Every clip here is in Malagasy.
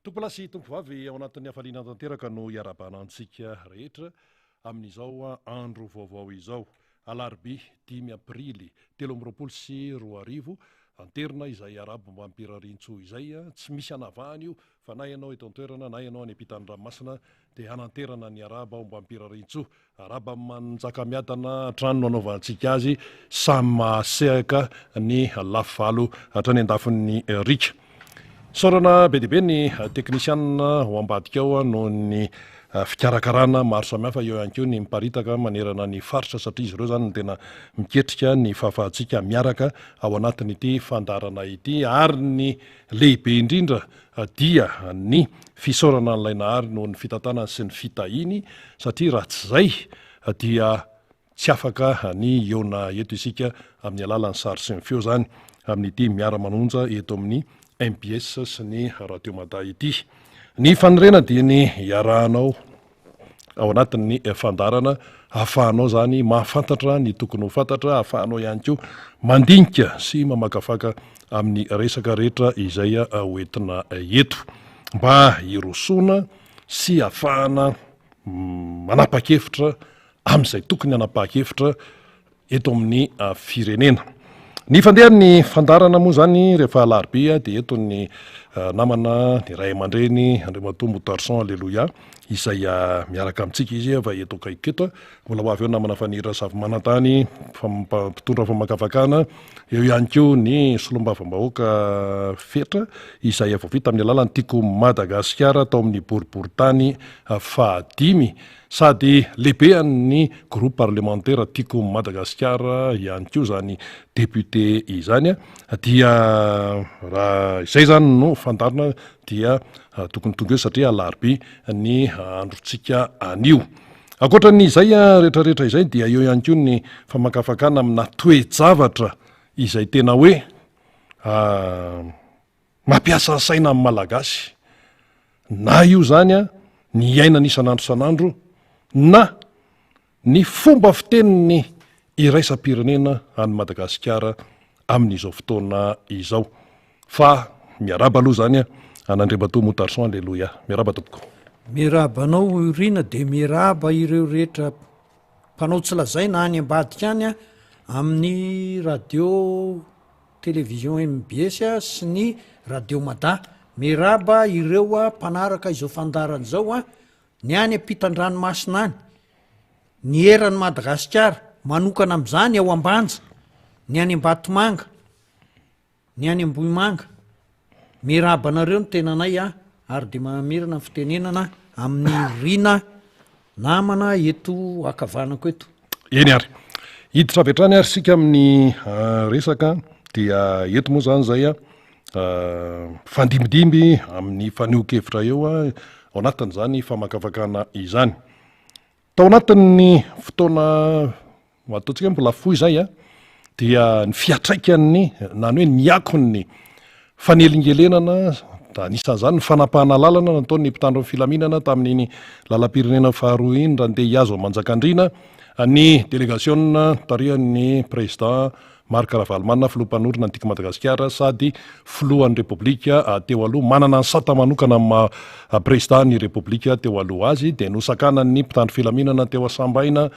tompolasy tompovavy ao anatin'ny hafaliana tanteraka no iarabanantsika rehetra amin'izao andro vaovao izao. Alarobia 10 aprily 2024 anterina izay arabo mba ampirarintso izay tsy misy anavahany io fa na ianao eto an-toerana na ianao any ampitany ranomasina dia hananterana ny araba ao mba ampirarintso araba manjaka miadana trano anaovantsika azy samy mahasehaka ny lafivalo hatrany andafin'ny rika. Saorana be diabe ny teknisianina ho ambadika ao noho ny fikarakarana maro samihafa eo ihany koa ny miparitaka manerana ny faritra satria izy ireo zany no tena miketrika ny fahafahantsika miaraka ao anatin'ity fandarana ity ary ny lehibe indrindra dia ny fisaorana an'ilay nahary noho ny fitantanana sy ny fitahiny satria raha tsy zay dia tsy afaka ny eona eto isika amin'ny alalan'ny sary sy ny feo zany amin'ity miara-manonja eto amin'ny MPS sy ny Radio Mada ity. Ny fanorena dia ny iarahanao ao anatin'ny fandarana ahafahanao zany mahafantatra ny tokony ho fantatra, ahafahanao ihany koa mandinika sy mamakafaka amin'ny resaka rehetra izay hoentina eto mba hirosoana sy ahafahana manapa-kevitra amin'izay tokony hanapa-kevitra eto amin'ny firenena. Ny fandeha ny fandarana moa zany rehefa alarobia dia eto ny namana ny ray aman-dreny Andriamatoa Motarson alleloia izay miaraka amintsika izy fa eto akaiketo mbola ho avy eo namana fanira Savimanantany mpitondra famakafakana eo ihany koa ny solombavambahoaka fetra izay vao vita amin'ny alalan'ny Tiko Madagasikara tao amin'ny boriboritany fahadimy sady lehibe ny groupe parlementaire Tiko Madagasikara ihany koa zany député izany dia raha izay zany no fandarina dia tokony tonga eo satria alarobia ny androntsika anio. Ankoatra n'izay rehetrarehetra izay dia eo ihany koa ny famakafakana amina toe-javatra izay tena hoe mampiasa saina amin'ny malagasy na io zany ny iainana isan'andro san'andro na ny fomba fiteniny iraisam-pirenena any Madagasikara amin'izao fotoana izao. Fa miaraba aloha zany an'Andriamatoa Motarson alleloia. Miaraba tompoko. Mirabanao irina dia miraba ireo rehetra mpanao tsy lazaina any ambadika any amin'ny radio télévision MBS sy ny Radio Mada. Miraba ireo mpanaraka izao fandarana izao ny any ampitan-dranomasina any, ny eran'ny Madagasikara manokana amin'izany ao Ambanja, ny any Ambatomanga, ny any Ambohimanga. Miraba anareo no tenanay ary dia mamirana ny fitenenana amin'ny rina namana eto akavanako eto. Eny ary hiditra avy hatrany ary sika amin'ny resaka dia eto moa zany zay fandimidimby amin'ny fanio-kevitra eo ao anatin'izany famakafakana izany. Tao anatin'ny fotoana ataontsika mbola fohy zay dia ny fiatraikany na hoe niakon'ny fanelingelenana da anisan'izany ny fanapahana lalana nataon'ny mpitandro amin'ny filaminana tamin'iny lalam-pirenena faharoa iny randeha hiazo Manjakandriana ny délégation tarihan'ny président Marc Ravalomanana filoha-mpanorina ny Tiko Madagasikara sady filohan'ny Repoblika teo aloha manana ny sata manokana président ny Repoblika teo aloha azy dia nosakanan'ny mpitandro filaminana teo Asambaina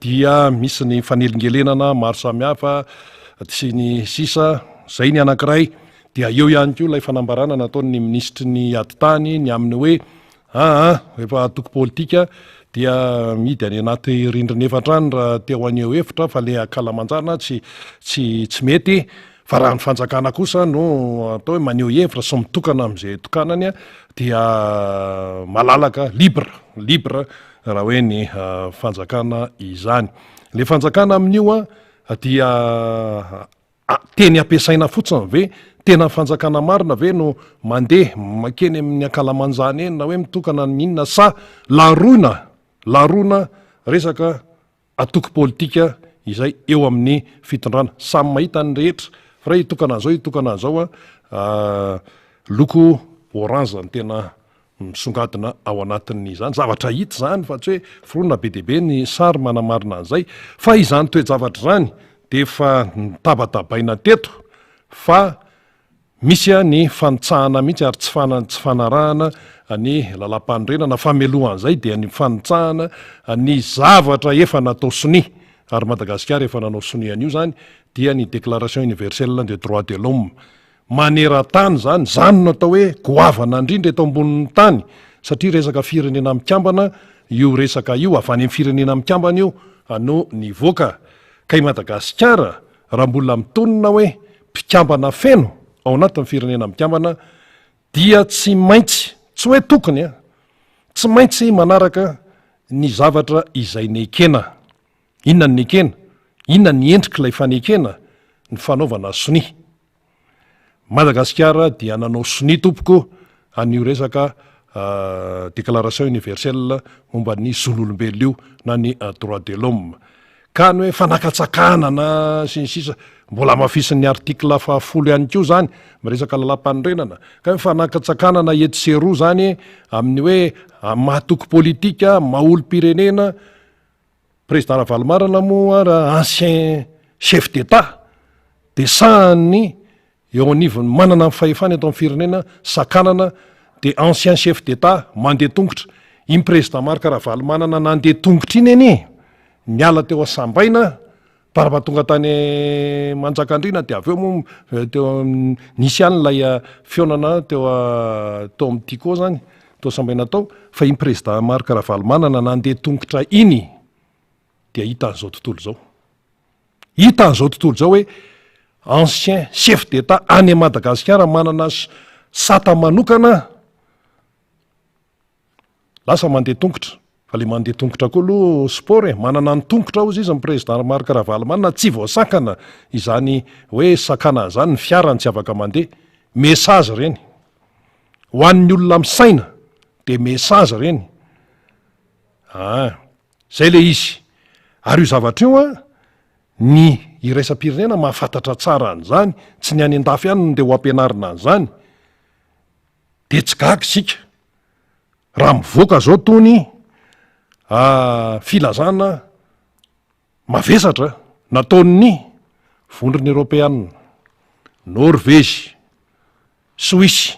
dia misy ny fanelingelenana maro samihafa sy ny sisa zay ny anankiray dia eo ihany koa ilay fanambarana nataon'ny ministry ny aditany ny amin'ny hoe rehefa toko politika dia midy any anaty rindrina efatrany raha teo aneo hevitra fa le akalamanjana tsy mety fa raha ny fanjakana kosa no atao hoe maneho hevitra sy mitokana amin'izay tokanany dia malalaka libre raha hoe ny fanjakana izany. Le fanjakana amin'io dia teny ampiasaina fotsiny ve tena fanjakana marina ve no mandeha makeny amin'ny akalamanjana eny na hoe mitokana minina sa larona resaka atoko politika izay eo amin'ny fitondrana samy mahita ny rehetra fa raha hitokana an'izao loko orange ny tena misongadina ao anatin'izany zavatra hita zany fa tsy hoe foronina be diabe ny sary manamarina an'izay fa izany toe-javatra zany dia efa nitabatabaina teto fa misy a ny fanotsahana mihitsy ary tsy fanarahana ny lalam-pandrenana famelohan'izay dia ny fanotsahana ny zavatra efa natao soni ary Madagasikara efa nanao soni an'io zany dia ny déclaration universelle de droit de l'homme maneran-tany zany natao hoe goavana indrindra eto ambonin'ny tany satria resaka firenena mikambana io resaka io avy any amin'ny firenena mikambana io ano nivoaka kay Madagasikara raha mbola mitonina hoe mpikambana feno ao anatin'ny firenena mikambana dia tsy maintsy tsy hoe tokony tsy maintsy manaraka ny zavatra izay nekena. Inona ny nekena? Inona ny endrik'ilay fanekena? Ny fanaovana soni. Madagasikara dia nanao soni tompoko an'io resaka déclaration universelle momba ny zon'olombelona io na ny droit de l'homme. Ka ny hoe fanakatsakana na sinsisa mbola mafisin'ny article 10 ihany koa zany miresaka lalam-pandrenana ka fanakatsakana na eto seroa zany amin'ny hoe mahatoky politika maolo-pirenena président Ravalomanana moa ancien chef d'état de sahany eo anivony manana ny fahefana eto amin'ny firenena sakanana de ancien chef d'état mandeha tongotra iny président Marc Ravalomanana nandeha tongotra iny eny miala teo asambaina parapatonga tany Manjakandriana de aveo moa teo nisy any lay fionana teo amin'ity koa zany teo sambaina tao fa iny président Marc Ravalomanana nandeha tongotra iny dia hita an'izao tontolo zao hoe ancien chef d'état any Madagasikara manana sata manokana lasa mandeha tongotra fa le mandeha tongotra koa aloha sport manana ny tongotra ao izy ny président Marc Ravalomanana tsy voasakana izany hoe sakana zany ny fiarany tsy afaka mandeha message reny ho an'ny olona misaina de message reny zay le izy ary io zavatra io ny iraisam-pirenena mahafantatra tsara an'izany tsy ny any an-dafy ihany de ho ampianarina an'izany de tsy gaga sika raha mivoaka zao tony filazana mavesatra nataon'ny vondrony européenne Norvége, Suisse,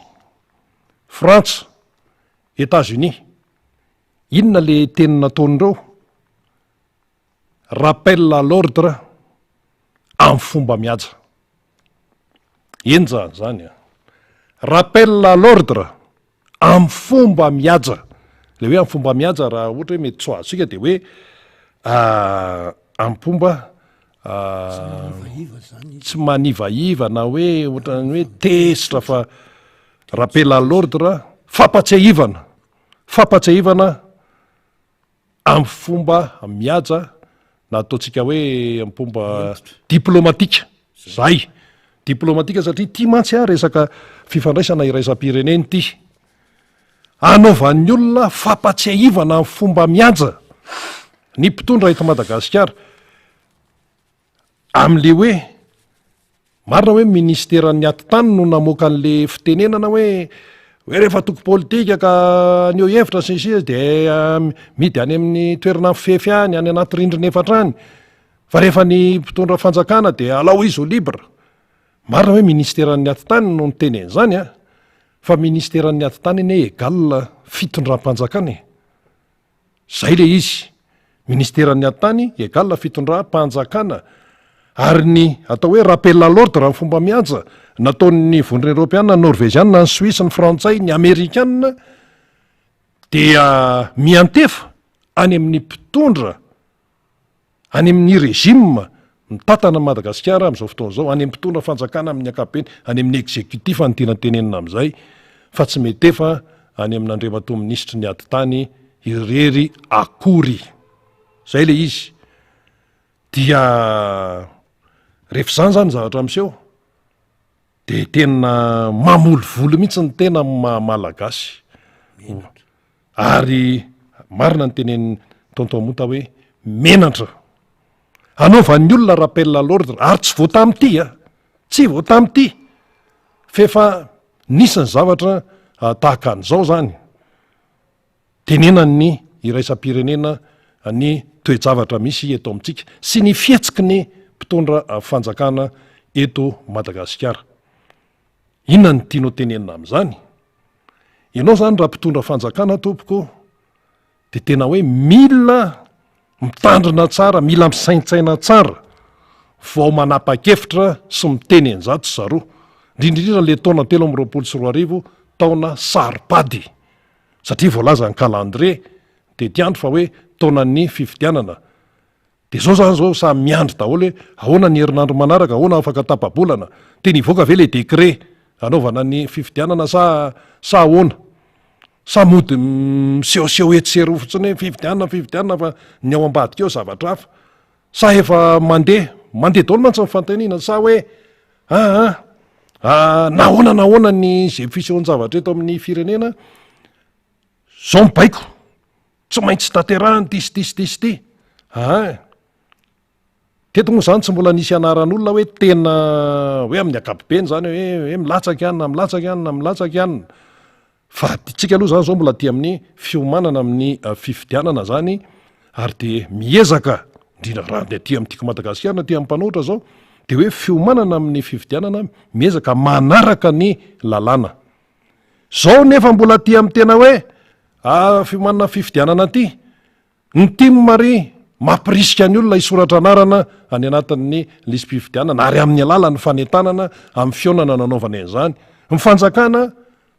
France, États-Unis. Inona le teny nataon'ireo? Rappel à l'ordre amin'ny fomba mihaja. Enjany zany. Rappel à l'ordre amin'ny fomba mihaja. Le hoe amin'ny fomba mihaja raha ohatra hoe mety tsy azontsika dia hoe amin'ny fomba tsy manivaiva na hoe ohatrany hoe tesitra fa rappel à l'ordre fampatsiahivana amin'ny fomba mihaja na ataontsika hoe amin'ny fomba diplomatika. Zay diplomatika satria tia mantsy resaka fifandraisana iraisam-pireneny ity anaovan'ny olona fampatsiahivana amin'ny fomba mihaja ny mpitondra eto Madagasikara amin'le hoe marina hoe ministeran'ny atitany no namoaka an'le fitenenana hoe rehefa toko politika ka neo hevitra sisy dia midy any amin'ny toerana fefy any any anaty rindrina efatra any fa rehefa ny mpitondra fanjakana dia alao izy ho libre. Marina hoe ministeran'ny atitany no niteny an'izany fa ministeran'ny atitany eny egal fitondram-panjakana. Zay le izy. Ministeran'ny atitany egal fitondram-panjakana. Ary ny atao hoe rappel à l'ordre amin'ny fomba mihaja nataon'ny vondrony européenne, norvégianina, ny suisse, ny frantsay, ny amerikanina dia miantefa any amin'ny mpitondra any amin'ny régime mitantana Madagasikara amin'izao fotoana izao, any amin'ny mpitondra fanjakana amin'ny ankapobeny, any amin'ny exécutif ny tena tenenina amin'izay, fa tsy metefa any amin'ny andriamatoa ministry ny aditany irery akory. Zay le izy. Dia rehefa zany zavatra miseho dia tena mamolovolo mihitsy ny tena malagasy. Ary marina ny tenen'ny tonton Mota hoe menatra. Anaovan'ny olona rappel à l'ordre ary tsy voata amin'ity tsy voata amin'ity fefa nisy ny zavatra tahaka an'izao zany. Tenenan'ny iraisam-pirenena ny toe-javatra misy eto amintsika sy ny fihetsiky ny mpitondra fanjakana eto Madagasikara. inona ny tianao tenenina amin'izany? Ianao zany raha mpitondra fanjakana tompoko de tena hoe mila mitandrina tsara, mila misaintsaina tsara vao manapa-kefitra sy miteny an'zato sy zaroa, indrindrindrindra le taona 2024 taona saripady, satria voalaza ny calendrier de tiandro fa hoe taonan'ny fifidianana. De zao zany zao samy miandry daholo hoe ahoana ny herinandro manaraka, ahoana afaka tapabolana, de nivoaka ve le décret anaovana ny fifidianana sa ahoana? Sa mody misehoseho etsero fotsiny hoe fifidianana fa ny ao ambadika eo zavatra hafa, sa efa mandeha daholo mantsy nyfantenina, sa hoe nahoana ny zay fisehoany zavatra eto amin'ny firenena, zao mibaiko tsy maintsy tanterahany ty. Teto moa zany tsy mbola nisy anaran'olona hoe tena hoe amin'ny akapobeny zany hoe milatsaka ianina, fa tsika aloha zany zao mbola ty amin'ny fiomanana amin'ny fifidianana zany, ary de miezaka indrindra raha de ty amin'tiako Madagasikara, ty amin'ny mpanohitra zao de hoe fiomanana amin'ny fifidianana, miezaka manaraka ny lalàna. Zao nefa mbola ty amin'ny tena hoe fiomanana fifidianana ty, ny Team Marie mampirisika ny olona hisoratra anarana any anatin'ny lisym-pifidianana ary amin'ny alalan'ny fanentanana amin'ny fionana nanaovana an'izany. Ny fanjakana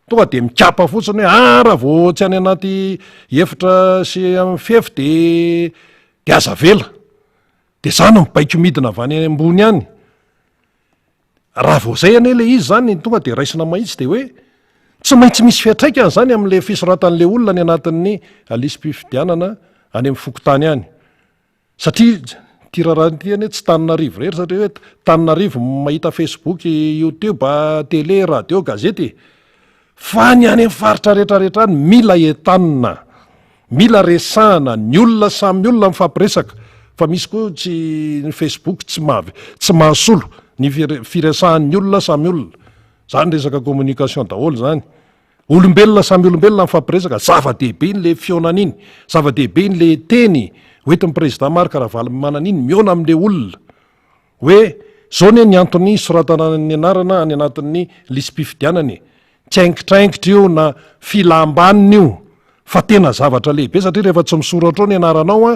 tonga de mikapa fotsiny hoe raha vao tsy any anaty efitra sy amin'ny fefy de aza vela, de zany mibaiko midina avy any ambony any. Raha vao zay ane le izy zany tonga de raisina mahitsy de hoe tsy maintsy misy fiatraikany zany amin'le fisoratan'le olona any anatin'ny lisym-pifidianana any amin'ny fokotany any. Satria ty raharaha ty ane tsy Tananarivo rery, satria hoe Tananarivo mahita Facebook, YouTube, télé, radio, gazety, fa ny any amin'ny faritra rehetrarehetra any mila entanina, mila resahana, ny olona samy olona mifampiresaka, fa misy koa ny Facebook tsy mahasolo ny firesahan'ny olona samy olona, zany resaka communication daholo zany. Olombelona samy olombelona mifampiresaka, zava-dehibe iny le fionana iny, zava-dehibe iny le teny hoentin'ny président Marc Ravalomanana iny miona amin'le olona hoe zao ne ny antony soratana ny anarana any anatin'ny lisym-pifidianany, tsy haingitraingitra io na filambanina io, fa tena zavatra lehibe, satria rehefa tsy misoratra ao ny anaranao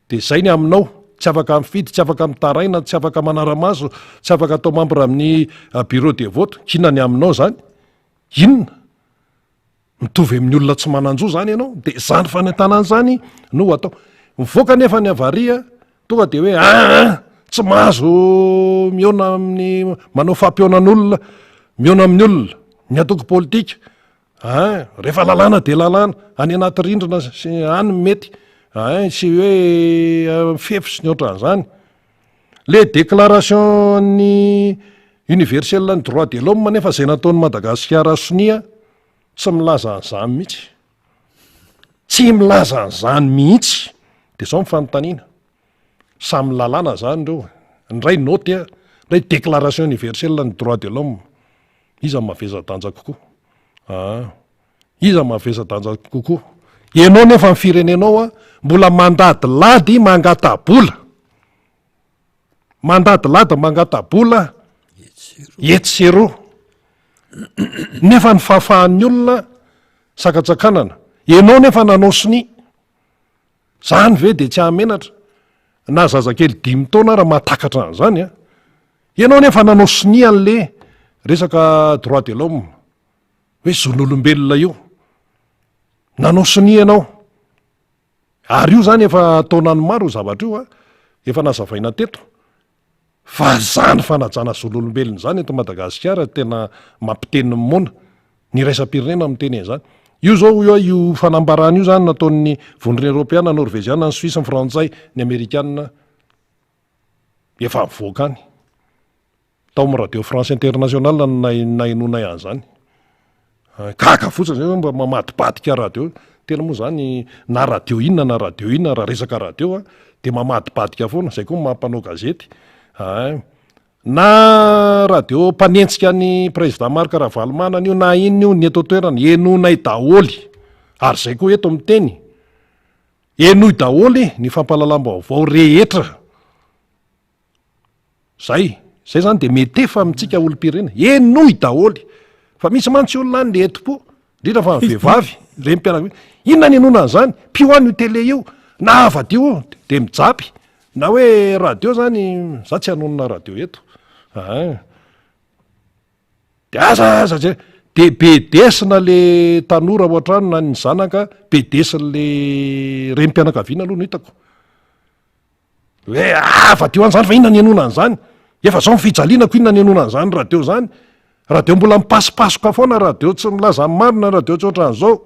de zay ny aminao, tsy afaka mifidy, tsy afaka mitaraina, tsy afaka manara-maso, tsy afaka atao membre amin'ny bureau de vote, kina ny aminao zany, inona mitovy amin'ny olona tsy manan-jo zany ianao, de zany fanentanana zany no atao. Mivoaka nefa ny avaria tonga de hoe tsy mahazo miona amin'ny manao fampiaonan'olona, miona amin'ny olona, ny atoko politika, rehefa lalàna de lalàna, any anaty rindrina sy any mety, sy hoe fefy sy ny ohatran'izany. Le déclaration ny universelle ny droit de l'homme nefa zay nataon'ny Madagasikara sonia tsy milaza an'izany mihitsy, tsy milaza an'izany mihitsy. De zao mifanontaniana, samy lalàna zany reo, ndray noty ndray déclaration universelle ny droit de l'homme, iza maveza-danja kokoa, iza maveza-danja kokoa. Ianao nefa ny firenenao mbola mandadilady mangatabola, etsero, nefa ny fahafahan'ny olona sakatsakanana, ianao nefa nanao siny, zany ve de tsy hamenatra na zazakely 5 taona raha mahatakatra an'izany ianao nefa nanao siny an'le resaka droit de l'homme, hoe zon'olombelona io nanao siny ianao, ary io zany efa taonany maro zavatra io efa nazavaina teto, fa zany fanajana zon'olombelona zany eto Madagasikara tena mampiteny mona ny raisam-pirenena miteny an'izany. Io zao io fanambarana io zany nataon'ny vondrona Europeana, Norveziana, ny Suisse, ny Frantsay, ny Amerikanina, efa mivoaka any tao amin'ny radio France Internationale nainonay an'izany. Gaga fotsiny zay mba mamadibadika radio, tena moa zany na radio inona raha resaka radio de mamadibadika foana, zay koa mampanao gazety. Na radio mpanentsika ny président Marc Ravalomanana io na inona io ny eto toerana, enonay daholy, ary zay koa eto miteny, enoy daholy ny fampahalalam-baovao rehetra, zay zay zany de mety efa mitsika olom-pirenena enoy daholy fa misy mantsy olona any le eto-po indrindra fa mivehivavy reny mpianaka inona ny enona an'izany mpioany io tele io na avadio de mijapy na hoe radio zany za tsy hanonona radio eto de aza satria de be desina le tanora ohatrano na ny zanaka be desin'le renympianakaviana aloha no hitako hoe avadio an'izany fa inona ny enona an'izany efa zao mifijalinako inona ny enona an'izany radio zany radio mbola mipasipasoka foana radio tsy milaza marina radio tsy ohatran'izao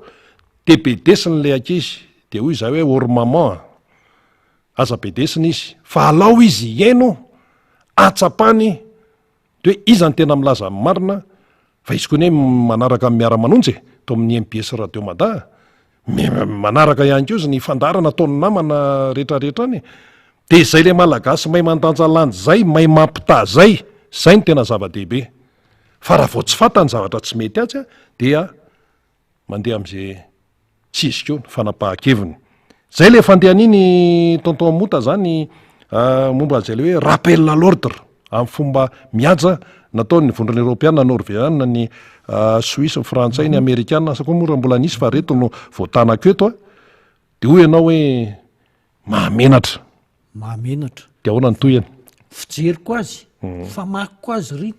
de be desin'le ankizy de hoy izay hoe ormaman aza be desina izy fa alao izy eno atsapany de hoe izany tena milaza marina fa izy koa ny hoe manaraka miara-manonjy to amin'ny MBS radio mada manaraka ihany ko izy ny fandarana ataony namana rehetrarehetra any de zay le malagasy may mandanja lanjy zay may mampita zay ny tena zava-dehibe fa raha vao tsy fantany zavatra tsy mety atsy dia mandeha am'izay tsy izy ko ny fanapahan-keviny zay le fandehan'iny tonton mota zany momba an'izay le hoe rappel à l'ordre amin'ny fomba miaja nataony ny vondrona europiana norvégiana ny suisse frantsay ny amerikana sa koa mora mbola nisy fa reto no voatanako eto de hoy ianao hoe mahamenatra de ahoana ny toyany fijeriko azy famakiko azy rina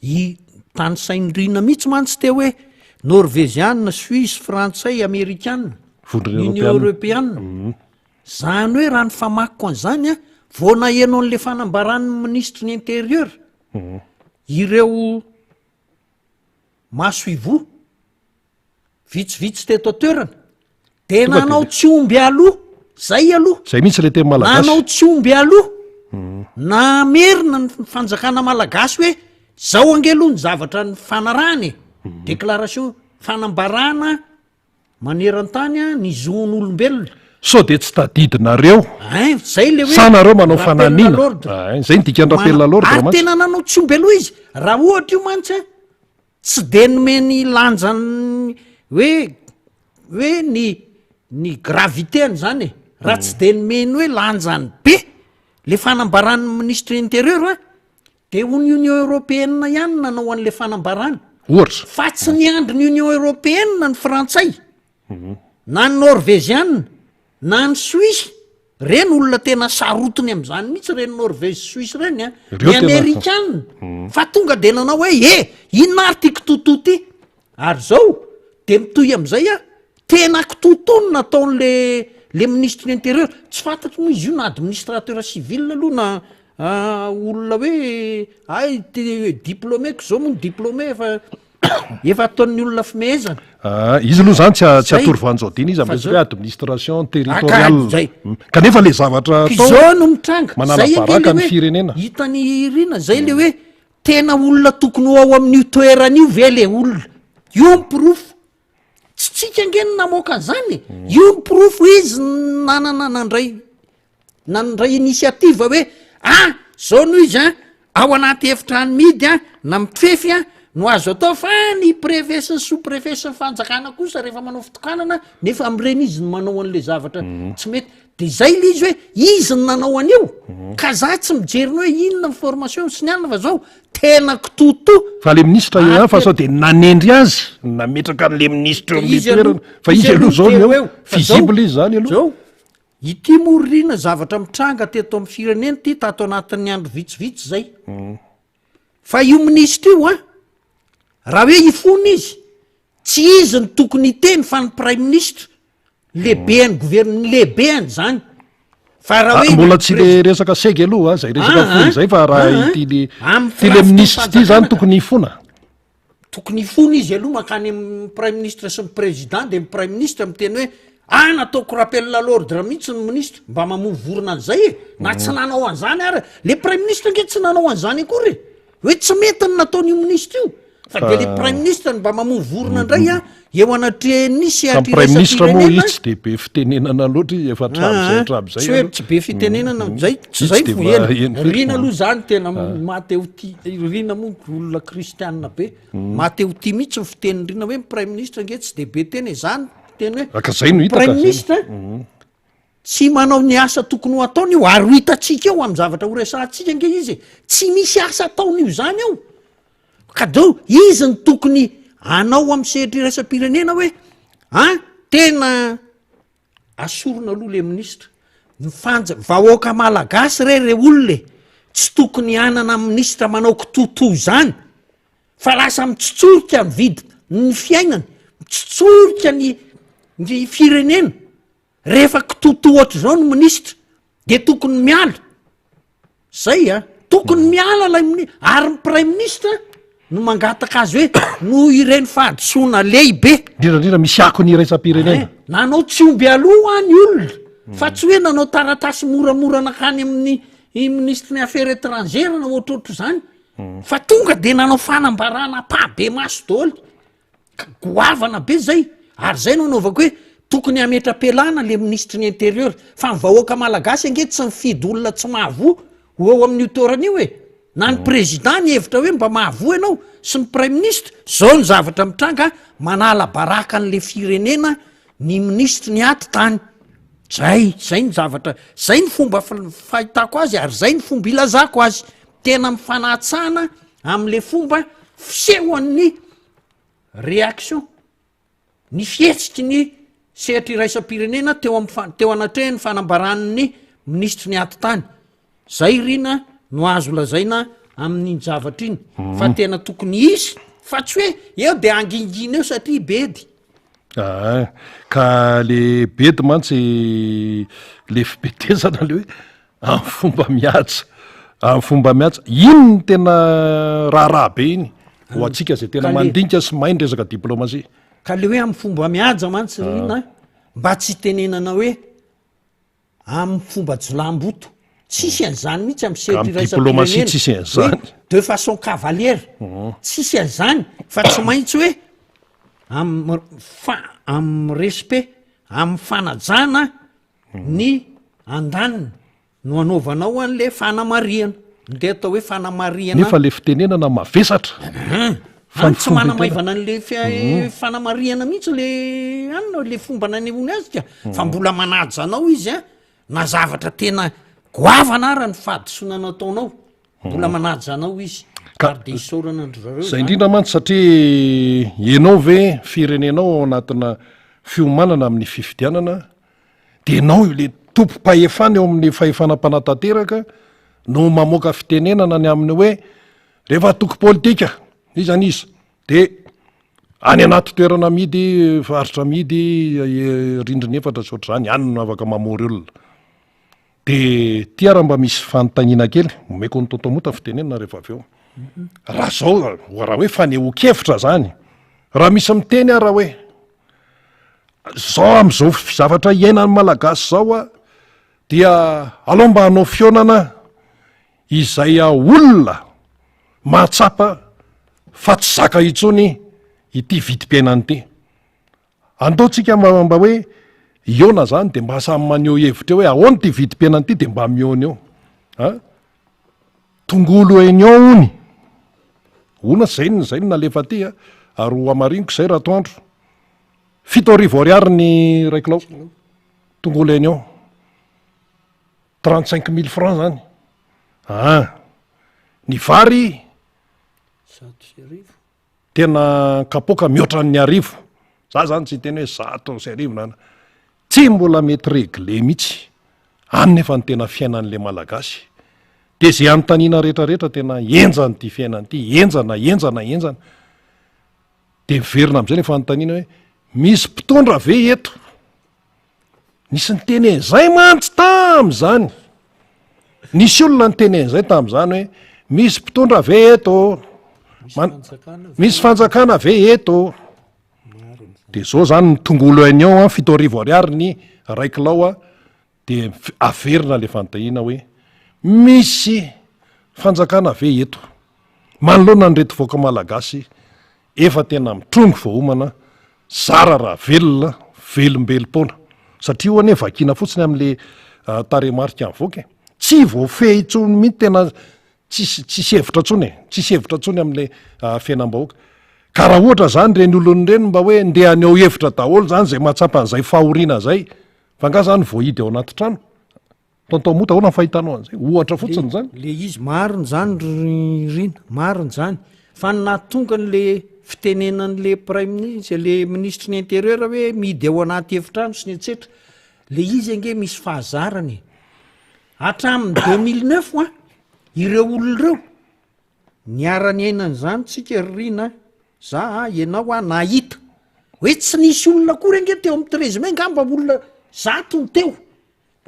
i tany sainy rina mihitsy mantsy te hoe norvégiana suisse frantsay amerikana union européana zany hoe raha ny famakiko an'izany a voana eno an'le fanambaran'ny ministre ny intérieur ireo maso ivo vitsivitsy teto toerana de nanao tsy omby aloha zay aloha zay mihitsy le teny malagasy nanao tsy omby aloha na merina ny fanjakana malagasy hoe zao angelo ny zavatra ny fanarany déclaration fanambarana maneran-tany a ny zoon'olombelona so de tsy tadidinareo zay le hoe sanareo manao fananina zay ny dikany rappel à l'ordre ary tena nanao tsy omby aloha izy raha ohatra io mantsy tsy de nomeny lanjany hoe ny gravité zany raha tsy de nomeny hoe lanjany be le fanambaran'ny ministre intérieur de union européenne ihany nanao an'le fanambarana ohatra fa tsy ny andry ny union européenne ny frantsay na ny norvégiana na ny suisse reny olona tena sarotiny am'izany mihitsy reny norvége suisse reny ny amerikana fa tonga de nanao hoe inona ary ty kitoto ty ary zao de mitoy am'izay tena kitoto no nataon'le ministre intérieur tsy fantatry moa izy io na administrateur civil aloha na olona hoe ay diplômeko zao moa ny diplômé efa ataon'ny olona fimehezana izy aloha zany tsy atorovanjaodina izy am'resaka hoe administration territoriale kanefa le zavatra zao no mitranga manalabaraka ny firenena hitany rina zay le hoe tena olona tokony ho ao amin'io toeran'io ve le olona io mipirofo tsy tsika angeny namoaka an'izany io mipirofo izy nanana nandray initiative hoe zao no izy ao anaty efitrany midy na mifefy no azo atao fa ny préfet sy ny sous préfet sy ny fanjakana kosa rehefa manao fitokanana nefa am'ireny izy ny manao an'le zavatra tsy mety de zay le izy hoe izy ny nanao an'io ka za tsy mijeriny hoe inona ny formation sy ny alina fa zao tena kitoto fa le ministre io ihany fa sao de nanendry azy nametraka an'le ministre amin'ny toerana fa izy aloha zao eo visible izy zany aloha zao ity morina zavatra mitranga teto amin'ny firenena ty tato anatin'ny andro vitsivitsy zay fa io ministre io raha hoe ifona izy tsy izy ny tokony iteny fa ny prime ministre lehibe any gouverne lehibe any zany fa raha hoe mbola tsy le resaka segy aloha zay resaka fony zay fa raha ty le ministre ty zany tokony ifona izy aloha makany amin'ny prime ministre sy ny président de prime ministre miteny hoe nataoko rappel à l'ordre mihitsy ny ministre mba mamono vorona an'izay na tsy nanao an'izany ary le prime ministre nge tsy nanao an'izany akory hoe tsy mety ny nataon'io ministre io fa de le prime ministre mba mamono vorona indray eo anatrenisy prime ministre moa izy tsy de be fitenenana loatra izy efa trabo tsy hoe tsy be fitenenana zay tsy zay foena rina aloha zany tena mateo ty rina moa olona kristianina be mateo ty mihitsy ny fiteniny rina hoe prime ministre nge tsy de be teny zany teny hoe aka zay no hitaka prime ministre tsy manao ny asa tokony ho ataony io ary ho hitatsika eo amin'ny zavatra ho resantsika nge izy tsy misy asa ataony io zany eo ka deo izy ny tokony anao amin'ny sehitry iraisam-pirenena hoe tena asorona aloha le ministra vahoaka malagasy re olona tsy tokony anana ministra manao kitoto zany fa lasa mitsotsorika mividy ny fiainany mitsotsorika ny firenena rehefa kitoto ohatra zao ny ministra de tokony miala zay tokony miala lay ary ny prime ministre no mangataka azy hoe no ireny fahadisoana lehibe indrindrandrindra misy ako ny iraisam-pirenena nanao tsy omby aloha any olona fa tsy hoe nanao taratasy moramora nakany amin'ny ministre ny affaires étrangères na ohatrohatro zany fa tonga de nanao fanambarana pabe maso dôly goavana be zay ary zay no anaovako hoe tokony ametra-pelana le ministre ny intérieur fa ny vahoaka malagasy ange tsy mifidy olona tsy mahavoa ho eo amin'ny otorana io na ny président ny hevitra hoe mba mahavoa ianao sy ny prime ministre zao ny zavatra mitranga manala baraka n'le firenena ny ministre ny aty tany zay ny zavatra zay ny fomba fahitako azy ary zay ny fomba ilazako azy tena mifanahtsahana am'le fomba fisehoan'ny réaction ny fihetsiky ny sehatra iraisam-pirenena teo anatrehany fanambaran'ny ministre ny aty tany zay rina no azo lazaina amin'iny zavatra iny fa tena tokony isy fa tsy hoe eo de angingina eo satria bedy ka le bedy mantsy le fibetezana le hoe amin'ny fomba miatsa ino ny tena raharaha be iny ho atsika zay tena mandinika sy mahay ny resaka diplomasia ka le hoe amin'ny fomba miaja mantsy rina mba tsy tenenana hoe amin'ny fomba jolamboto tsisy an'izany mihitsy amin'ny sehatra diplomasie tsisy an'izany de façon cavalière tsisy an'izany fa tsy maintsy hoe amin'ny respect amin'ny fanajana ny andaniny no anaovanao an'le fanamariana de atao hoe fanamariana nefa le fitenenana mavesatra tsy manamaivana an'le fanamariana mihitsy le anina le fomba nanehoany azy ka fa mbola manajanao izy na zavatra tena goavana ara ny fahadisoanana ataonao mbola manajanao izy ary de isorana andro zareo zay indrindra mantsy satria ianao ve firenenao ao anatina fiomanana amin'ny fifidianana de enao le tompo-pahefana eo amin'ny fahefanam-panatanteraka no mamoaka fitenenana ny amin'ny hoe rehefa toko politika izy zany izy de any anaty toerana midy faritra midy rindrina efatra soatra zany any no afaka mamory olona de tia raha mba misy fanontaniana kely omeko ny totomota fitenenana rehefa avy eo raha zao raha hoe fanehoan-kevitra zany raha misy miteny raha hoe zao am'izao zavatra iainany malagasy zao dia aloha mba hanao fionana izay olona mahatsapa fa tsy zaka itsony ity vidim-piainany ty andaotsika mba hoe iona zany de mba samy maneho hevitra hoe ahoany ty vidim-piainany ty de mba miona eo tongolo union ony ona zay ny nalefa ty ary ho amariniko zay raha toandro 7 ariary ny raikilao tongolo union 35 000 francs zany ny vary tena kapoka mihoatra ny arivo za zany tsy teny hoe 100 sy arivo nana tsy mbola mety regle mihitsy any nefa ny tena fiainan'le malagasy de zay anotaniana rehetrarehetra tena enjany ty fiainany ty enjana de miverina am'izay le fanontaniana hoe misy mpitondra ve eto nisy ny tenenzay mantsy tam'zany nisy olona ny tenenzay tam'zany hoe misy mpitondra ve eto misy fanjakana ve eto de zao zany ny tongolo union 7 ariary ny raikilao de averina le fanontaniana hoe misy fanjakana ve eto manoloana ny reto voaka malagasy efa tena mitrongo voaomana zara raha velona velombelopona satria ho ane vakina fotsiny am'le taremarika mivoaka tsy voafe itsony mihitsy tena tsisy hevitra tsony am'le fiainam-bahoaka ka raha ohatra zany reny olony reny mba hoe ndeha any ao hevitra daholo zany zay mahatsapan'zay fahoriana zay fa nga zany voahidy ao anaty trano taotao mota ahoana ny fahitanao an'izay ohatra fotsiny zany le izy marony zany rina marony zany fa natonga n'le fitenenan'le prime ministre le ministre ny intérieur hoe midy ao anaty efitrano sy ny etsetra le izy ange misy fahazarany hatramin'ny 2009 ireo olona reo niara-ny ainan'zany tsika rina za ianao nahita hoe tsy nisy olona kory ange teo amin'ny trezime ngamba olona zato ny teo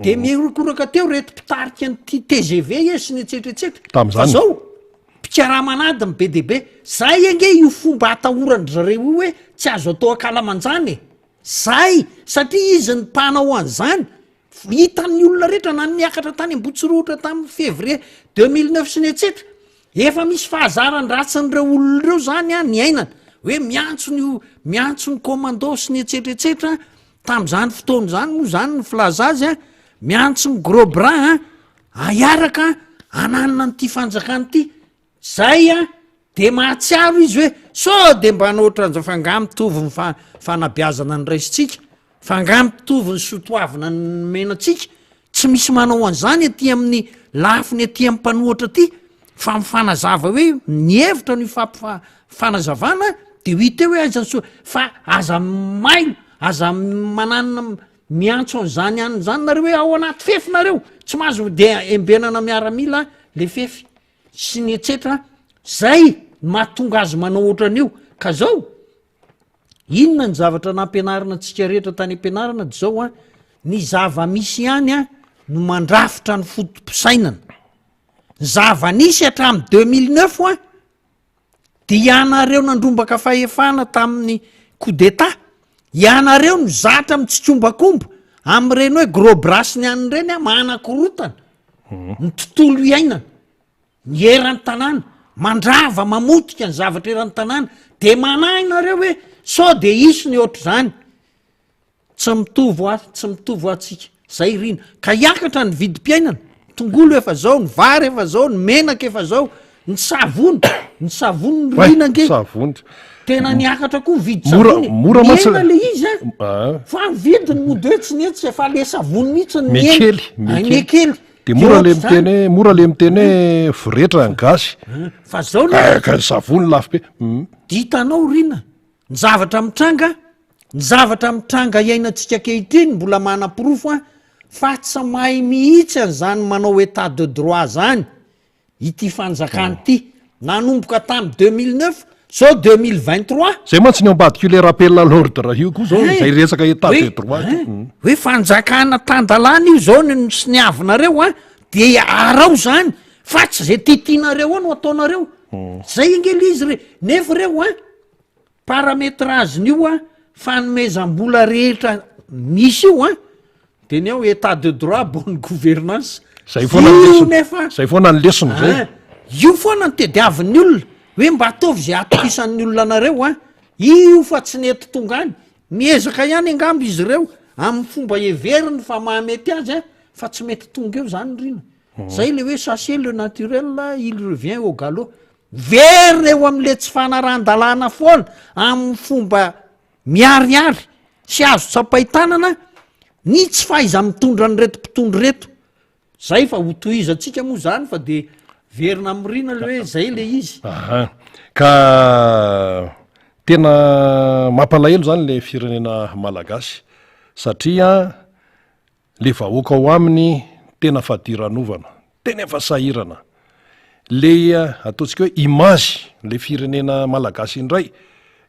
de mikoraka teo reto mpitarika nyty TGV e sy ny etsetretsetra fa zao mpikaramanady my be debe zay ange io fomba atahorandry zareo io hoe tsy azo atao akalamanjany zay satria izy ny mpanao an'zany hitan'ny olona rehetra na niakatra tany ambotsirohatra tamin'ny février 2009 sy ny etsetra efa misy fahazarany ratsin'ireo olona reo zany ny ainana hoe miantso ny commando sy ny etsetretsetra tam'zany fotoany zany moa zany ny filazazy miantso ny gros bras aiaraka ananina n'ity fanjakany ity zay de mahatsiaro izy hoe so de mba nohatra fanga mitovy ny fanabiazana ny raisitsika fanga mitovy ny sotoavina ny menatsika tsy misy manao an'izany aty amin'ny lafiny aty amin'ny mpanohatra aty fa mifanazava hoe nyhevitra ny fanazavana de hita hoe aizanso fa aza mailo aza mananina miantso an'izany an'zany nareo hoe ao anaty fefinareo tsy mahazo de embenana miaramila le fefy sy ny etsetra zay mahatonga azy manao ohatran'io ka zao inona ny zavatra nampianarina atsika rehetra tany ampianarana de zao ny zava misy ihany no mandrafitra ny fotom-pisainana zava-nisy hatramin'ny 2009 de ianareo nandrombaka fahefana tamin'ny coup d'état ianareo no zatra mitsitsombakomba am'ireny hoe gros bras ny any reny mahanakorotana ny tontolo iainana ny eran'ny tanàna mandrava mamotika ny zavatra eran'ny tanàna de manainareo hoe so de isy ny oatra zany tsy mitovy atsika zay rina ka hiakatra ny vidim-piainana tongolo efa zao ny vary efa zao ny menaka efa zao ny savony rina nge tena niakatra koa vidy le izy fa vidiny mody hoe tsy netsy efa le savony mihitsy mekely de mora le miteny hoe voretra ny gasy fa zao savony lafo be ditanao rina ny zavatra mitranga iainantsika kehitriny mbola manam-pirofo fa tsy mahay mihitsy an'zany manao état de droit zany ity fanjakany ity nanomboka tamy 2009 so 2023 zay mantsy ny ambadiko le rappel l'ordre io koa zao zay resaka état de droit hoe fanjakana tandalana io zao sy ny avinareo de arao zany fa tsy zay titinareo no ataonareo zay angely izy nefa reo paramétrage-n'io fanomezam-bola rehetra misy io de ny ao état de droit bonne gouvernance zay foana ny lesony zay io foana ny tediavin'ny olona hoe mba ataovy zay atokisan'ny olona anareo io fa tsy nety tonga any miezaka ihany angambo izy ireo amin'ny fomba everiny fa mahamety azy fa tsy mety tonga eo zany rina zay le hoe sachet le naturel il revient au galop verina eo am'le tsy fanaran-dalàna foana amin'ny fomba miariary sy azo tsapaitanana ny tsy faiza mitondra ny reto mpitondro reto zay fa hotoizatsika moa zany fa de verina am'rina le hoe zay le izy ka tena mampalahelo zany le firenena malagasy satria le vahoaka ao aminy tena fadiranovana tena efa sahirana le ataontsika hoe image le firenena malagasy indray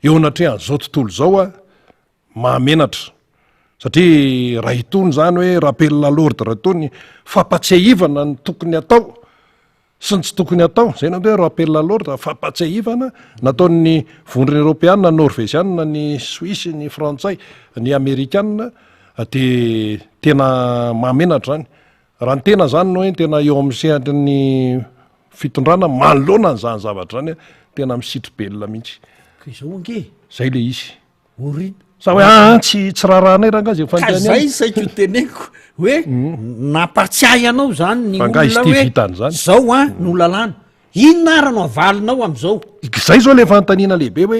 eo anatrea an'izao tontolo zao mahamenatra satria raha itony zany hoe rappel l'ordre tony fampatsiahivana ny tokony atao sy ny tsy tokony atao zay na hoe rappel l'ordre fampatsiahivana nataon'ny vondrony européanna norvégianna ny suisse ny frantsay ny amerikanna de tena mahamenatra zany raha ny tena zany no hoe tena eo amin'ny sehatry fitondrana manoloana n'zany zavatra zany tena misitry belona mihitsy zao ange zay le izy orina sa hoe tsy raharanay raha ngazy ka zay saiko teneko hoe nampatsiahy anao zany ny olona hoe zao no lalàna inona ara no avalinao am'izao zay zao le fantaniana lehibe hoe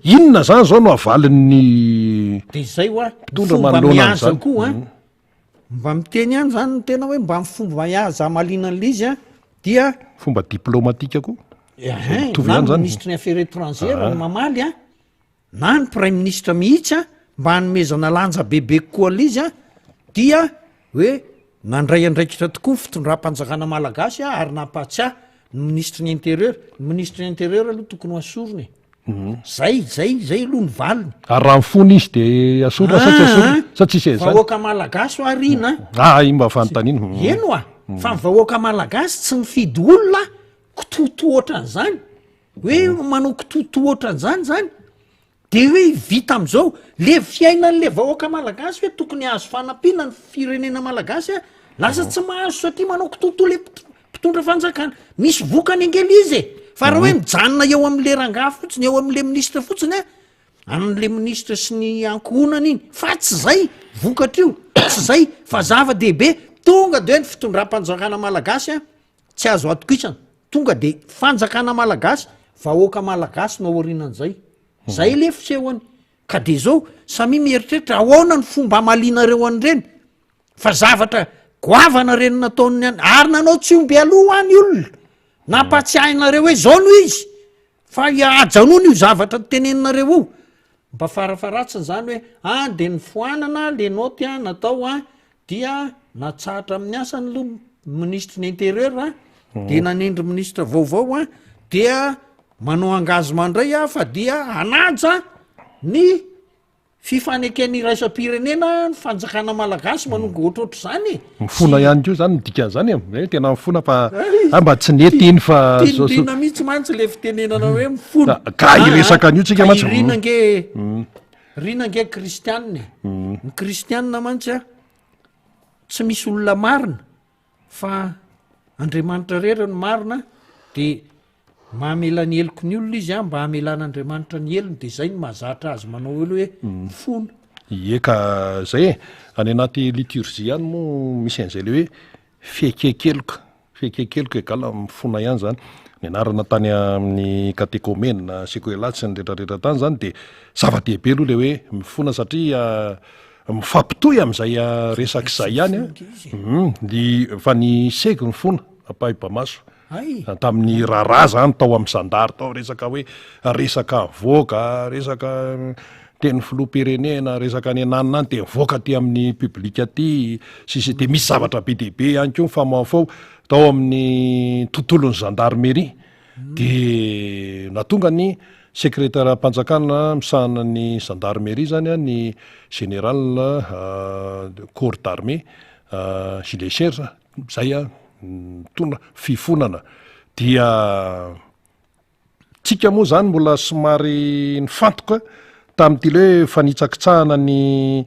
inona zany zao no avalin'ny de zay mpitondra manoloana an'zany koa mba miteny ihany zany no tena hoe mba mifomba za malinan'la izy a dia fomba diplomatika koa na ny ministre ny affaires étrangères ny mamaly a na ny prime ministre mihitsy a mba hanomezana lanja bebe kokoa ala izy a dia hoe nandray andraikitra tokoa ny fitondram-panjakana malagasy a ary nampatsy a ny ministre ny intérieur ny ministre ny intérieur aloha tokony ho asorony zay aloha ny valiny ary raha mifony izy de asorona sa tsy asorona sa tsisy zany vahoaka malagasy o arina i mba fanontanina eno a fa mivahoaka malagasy tsy mifidy olona kitoto ohatran'izany hoe manao kitoto ohatran'izany zany de hoe vita am'izao le fiainan'le vahoaka malagasy hoe tokony hahazo fanampiana ny firenena malagasy a lasa tsy mahazo satria manao kitoto le mpitondra fanjakana misy vokany angely izy fa raha hoe mijanona eo am'le rangaha fotsiny eo am'le ministra fotsiny a an'le ministra sy ny ankohonana iny fa tsy zay vokatra io tsy zay fa zava-dehibe tonga de hoe ny fitondram-panjakana malagasy a tsy azo atokisana tonga de fanjakana malagasy vahoaka malagasy no aorinan'zay zay le fisehoany ka de zao samy mieritreritra ahoana ny fomba amalinareo an'ireny fa zavatra goavana reny nataony any ary nanao tsy omby aloha any olona nampatsiahinareo hoe zao no izy fa ajanony io zavatra teneninareo io mba farafaratsiny zany hoe de ny foanana le noty a natao a dia natsahatra amin'ny asany lo ministre ny intérieur a de nanendry ministre vaovao a dia manao engagement ndray a fa dia anaja ny fifanekeny raisam-pirenena ny fanjakana malagasy manonga ohatroatra zany mifona ihany ko zany midikan'zany tena mifona fa mba tsy nety iny fa tindrina mihitsy mantsy le fitenenana hoe mifona ka iresaka an'io tsika mantsy rina nge kristianne ny kristianna mantsy a tsy misy olona marina fa andriamanitra rery ny marina de mahamela ny eloko ny olona izy a mba hamelan'andriamanitra ny elony de zay ny mahazatra azy manao olo hoe fona eka zay any anaty liturgie any moa misy an'izay le hoe fekekeloka egala mifona ihany zany ny anarana tany amin'ny katekomena sekoelatsy ny retraretra tany zany de zava-dehibe aloha le hoe mifona satria mifampitoy am'izay resak'izay ihany a fa ny seky ny fona ampahibamaso tamin'ny raharaha zany tao amin'ny zandary tao resaka hoe resaka voaka resaka teny filoha-pirenena resaka any ananina any de voaka ty amin'ny publika aty sisy de misy zavatra be dehibe ihany ko famafao tao amin'ny tontolon'ny gendarmerie de natonga ny secrétaire mpanjakana misahana ny gendarmerie zany a ny général corps d'armée gilet serge zay a tona fifonana dia tsika moa zany mbola somary ny fantoka tam'ty le hoe fanitsakitsahana ny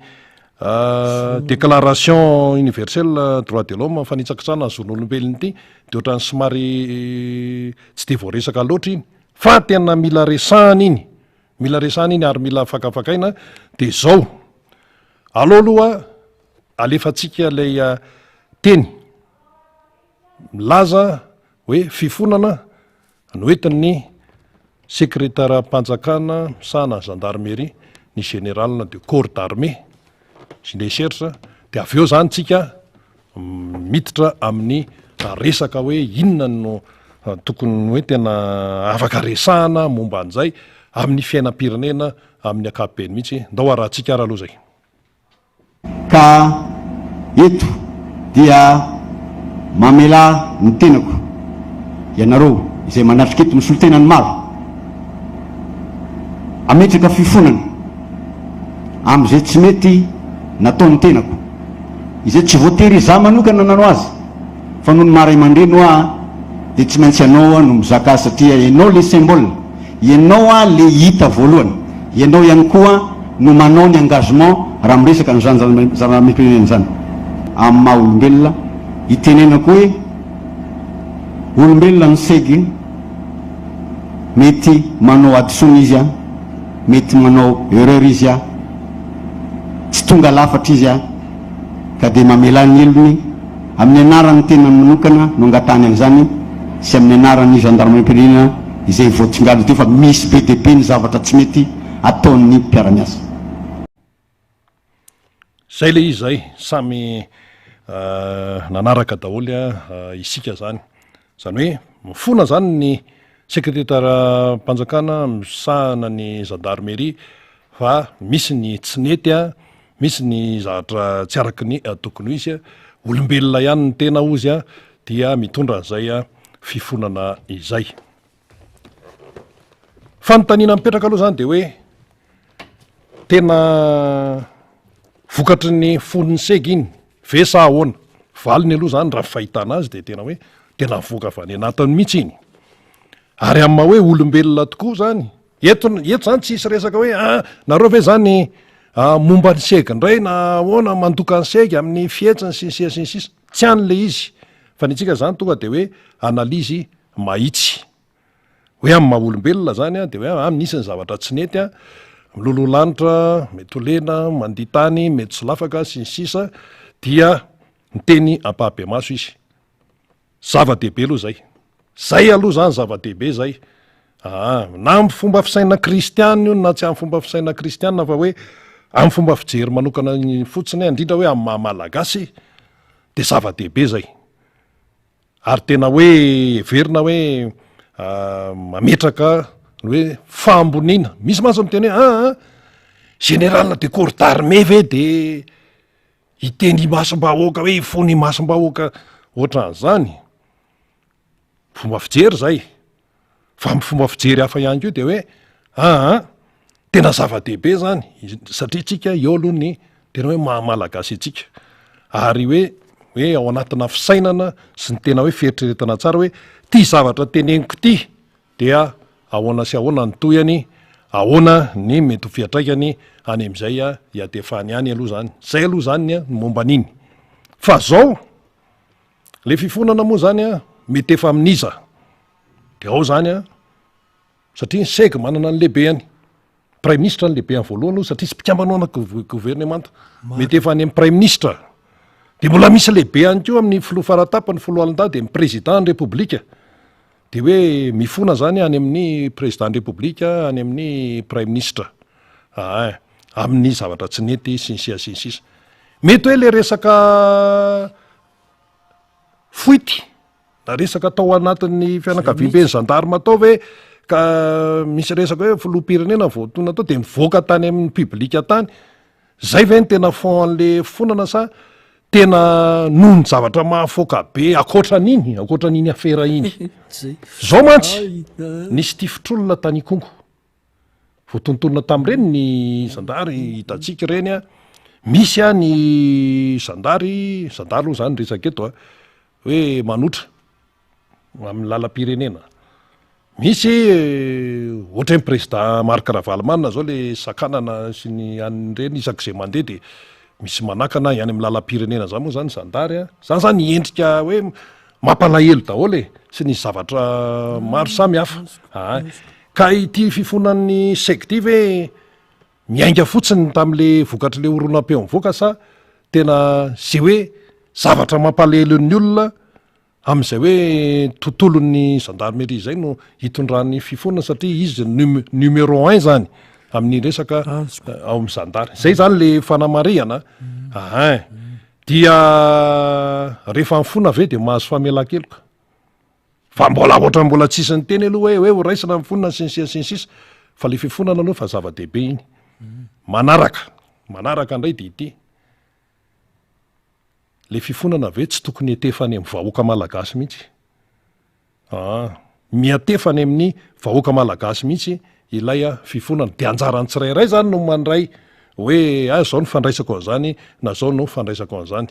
déclaration universelle droit de l'homme fanitsakitsahana ny zon'olombelony ity de ohatrany somary tsy de voaresaka loatra iny fa tena mila resahana iny ary mila fakafakaina de zao aloaloha alefatsika lay teny milaza hoe fifonana noentin'ny secrétaire mpanjakana misahana gendarmerie ny général de corps d'armée gilet serge de avy eo zany tsika miditra amin'ny resaka hoe inona no tokony hoe tena afaka resahana momba an'izay amin'ny fiainam-pirenena amin'ny akapobeny mihitsy ndao arahantsika ara aloha zay ka eto dia mamela ny tenako ianareo izay manatrika eto misolo tenany maro ametraka fifonana am'izay tsy mety nataony tenako izay tsy voatery za manokana nanao azy fa noho ny maray mandreno a de tsy maintsy ianao no mizaka satria ianao le symbole ianao a le hita voalohany ianao ihany koa no manao ny engagement raha miresaka ny zana-pirenena zany amin'ny maha olombelona itenenako hoe olombelona ny segy mety manao addition izy a mety manao erreur izy a tsy tonga lafatra izy a ka de mamelany elony amin'ny anarany tena manokana no angatany an'izany sy amin'ny anarany gendarmerie-pirenena izay voatsingalo teo fa misy be dehibe ny zavatra tsy mety ataon'ny mpiara-miasa zay le izy zay samy nanaraka daholy isika zany hoe mifona zany ny sekretetara-mpanjakana misahana ny gendarmerie fa misy ny tsinety misy ny zavatra tsy araky ny tokony ho izy olombelona ihany ny tena ozy dia mitondra an'izay fifonana izay. Fanontaniana mipetraka aloha zany de hoe tena vokatry ny fonony sega iny ve sa ahoana valiny aloha zany raha fahitana azy de tena hoe tena voka fa ny anatiny mihitsy iny ary amin'ny hoe olombelona tokoa zany eto zany tsisy resaka hoe nareo ve zany momba ny sega indray na ahoana mandoka ny sega amin'ny fietsiny sinsisa tsy an'le izy fa ny tsika zany tonga de hoe analizy mahitsy hoe amin'ny maha olombelona zany de hoe nisy ny zavatra tsy nety miloloha lanitra mety olena mandiha tany mety sy lafaka sinsisa dia nyteny ampahabe maso izy zava-dehibe aloha zay aloha zany zava-dehibe zay na amin'ny fomba fisaina kristiana io na tsy amin'ny fomba fisaina kristiana fa hoe amin'ny fomba fijery manokana fotsiny indrindra hoe amin'ny mahamalagasy de zava-dehibe zay ary tena hoe verina hoe mametraka ny hoe famboniana misy maso miteny hoe général de corps d'armée ve de iteny masom-bahoaka hoe ifony masom-bahoaka ohatran'izany fomba fijery zay fa amin'ny fomba fijery hafa ihany ko de hoe tena zava-dehibe zany satria tsika eo aloha ny tena hoe mahamalagasy atsika ary hoe ao anatina fisainana sy ny tena hoe fieritreretana tsara hoe ty zavatra teneniko ty dia ahoana sy ahoana ny toyany ahoana ny mety ho fiatraikany any am'izay iadefany any aloha zany zay aloha zany momba an'iny fa zao le fifonana moa zany mety efa aminiza de ao zany satria sega manana ny lehibe any prime ministre ny lehibe any voalohany aloha satria sy mpikambana ana gouvernemanta mety efa any amin'ny prime ministre de mbola misy lehibe any ko amin'ny filoha faratapany foloalinda de président ny république de hoe mifona zany any amin'ny président ny république any amin'ny prime ministre amin'ny zavatra tsy nety sinsisa mety hoe le resaka foity na resaka tao anatin'ny fianakaviam-be ny gendarme atao ve ka misy resaka hoe filoha-pirenena voatona tao de mivoaka tany amin'ny publika tany zay ve ny tena fond an'le fonana sa tena noho ny zavatra mahafoaka be akoatran'iny afera iny zao mantsy nisy ty fitrolona tany kongo voatontonona tam'ireny ny zandary hitatsika reny misy ny zandary aloha zany resaka eto hoe manotra amin'ny lalam-pirenena misy ohatra ny président Marc Ravalomanina zao le sakanana sy ny an'ireny isak'izay mandeha de misy manakana ihany amin'ny lalam-pirenena zany moa zany zandary zany endrika hoe mampalahelo daholo sy ny zavatra maro samy hafa ka ity fifonan'ny sekty hoe miainga fotsiny tam'le vokatry le oronam-peo mivoaka sa tena zay hoe zavatra mampalahelo ny olona am'izay hoe tontolon'ny gendarmerie zay no hitondran'ny fifonana satria izy numéro 1 zany amin'ny resaka ao amin'ny zandary zay zany le fanamariana dia rehefa mifona ve de mahazo famelan-keloka fa mbola tsisy ny teny aloha hoe horaisina mifonana sinsisa fa le fifonana aloha fa zava-dehibe iny manaraka indray de ity le fifonana ve tsy tokony etefany amin'ny vahoaka malagasy mihitsy miatefany amin'ny vahoaka malagasy mihitsy ilay fifonana de anjarany tsirairay zany no mandray hoe zao no fandraisako an'izany na zao no fandraisako an'izany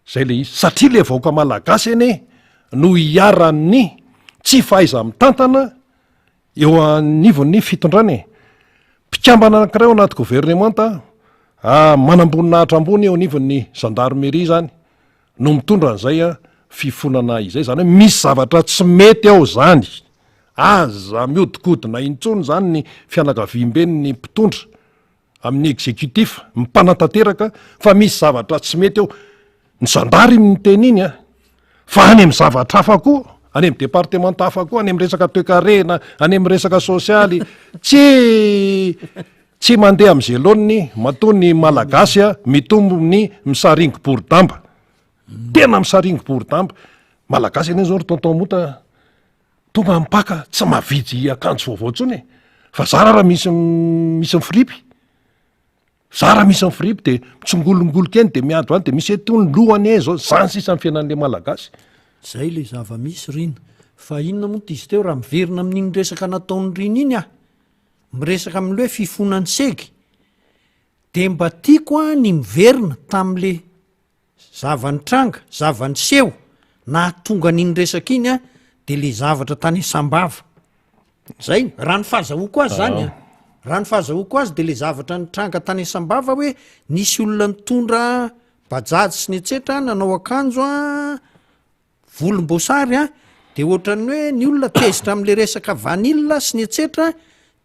zay le izy satria le vahoaka malagasy eny no hiaran'ny tsy fahaiza mitantana eo anivon'ny fitondrany mpikambana anankiray ao anaty gouvernemanta manambonina hatrambony eo anivon'ny gendarmerie zany no mitondra an'izay fifonana izay zany hoe misy zavatra tsy mety ao zany aza miodikodina intsony zany ny fianakaviam-be ny mpitondra amin'ny exécutif mipanatanteraka fa misy zavatra tsy mety eo ny zandary ny teny iny fa any amin'ny zavatra hafa koa any amin'ny département hafa koa any amin'ny resaka toekarena any amin'ny resaka sosialy tsy mandeha amin'izay loany matony malagasy mitombo ny misaringo bourdamba tena misaringo portampa malagasy eny zao ry tonton mota tonga mipaka tsy mavidy akanjo vaovao ntsony fa za raha misy mifripy za raha misy mifripy de mitsongolongoloka eny de miado any de misy etony lohany e zao zany sisa ny fiainan'le malagasy zay le zava-misy rina fa inona moa ty izy teo raha miverina amin'iny resaka nataony rina iny miresaka amin'le hoe fifonany segy de mba tiako ny miverina tam'le zavany tranga zavany seho na tonga n'iny resaka iny de le zavatra tany sambava zay raha ny fahazahoako azy zany raha ny fahazahoako azy de le zavatra ny tranga tany sambava hoe nisy olona nitondra bajaj sy ny etsetra nanao akanjo volomboasary de ohatran'ny hoe ny olona tezitra am'le resaka vanilla sy ny etsetra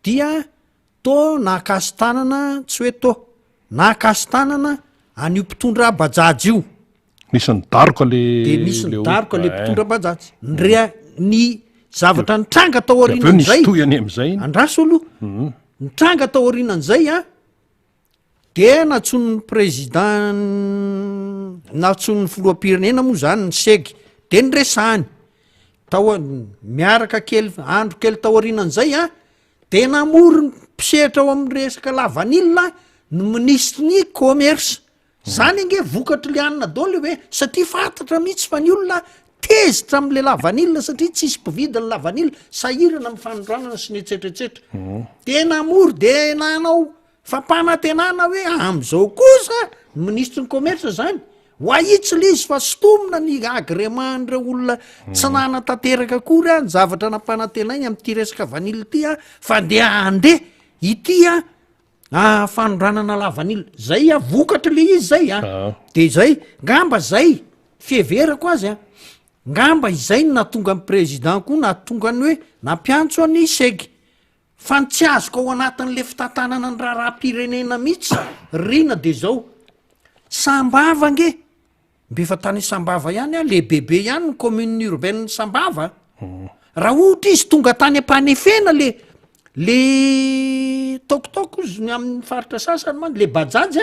dia to nahakasitanana tsy hoe to nahakasitanana an'io mpitondra bajaj io misy ny daroka le de misy ny daroka le mpitondra bajaj ny zavatra ny tranga tao aorinan'zay toyany am'izay andraso aloha ny tranga tao aorinan'izay de natson'ny président natson'ny filoam-pirenena moa zany ny segy de ny resahany tao miaraka kely andro kely tao aorinan'izay de namory ny mpisehatra ao amin'ny resaka lavanila ny ministre ny commerce zany ange vokatry le anina daoly hoe satria fantatra mihitsy fa ny olona tezitra am'le lavanila satria tsisy mpividy ny lavanila sahirana mifanondranana sy ny etsetretsetra de namory de nanao fampanantenana hoe am'izao kosa ny ministre ny commerce zany ho ahitsy le izy fa sotomina ny agrémentn'ireo olona tsy nana tanteraka akory ny zavatra nampanantenainy am'ty resaka vanila ty fa de ande ity fanondranana lavanila zay vokatra le izy zay de zay ngamba zay fieverako azy ngamba izay ny natonga amin'ny président koa natonga ny hoe nampiantso any segy fa ny tsy azoko ao anatin'le fitantanana ny raharam-pirenena mihitsy rina de zao sambava nge mbefa tany sambava ihany le bebe ihany ny commune urbaine sambava raha ohatra izy tonga tany ampanefena le tokotoko ny amin'ny faritra sasany man le bajaj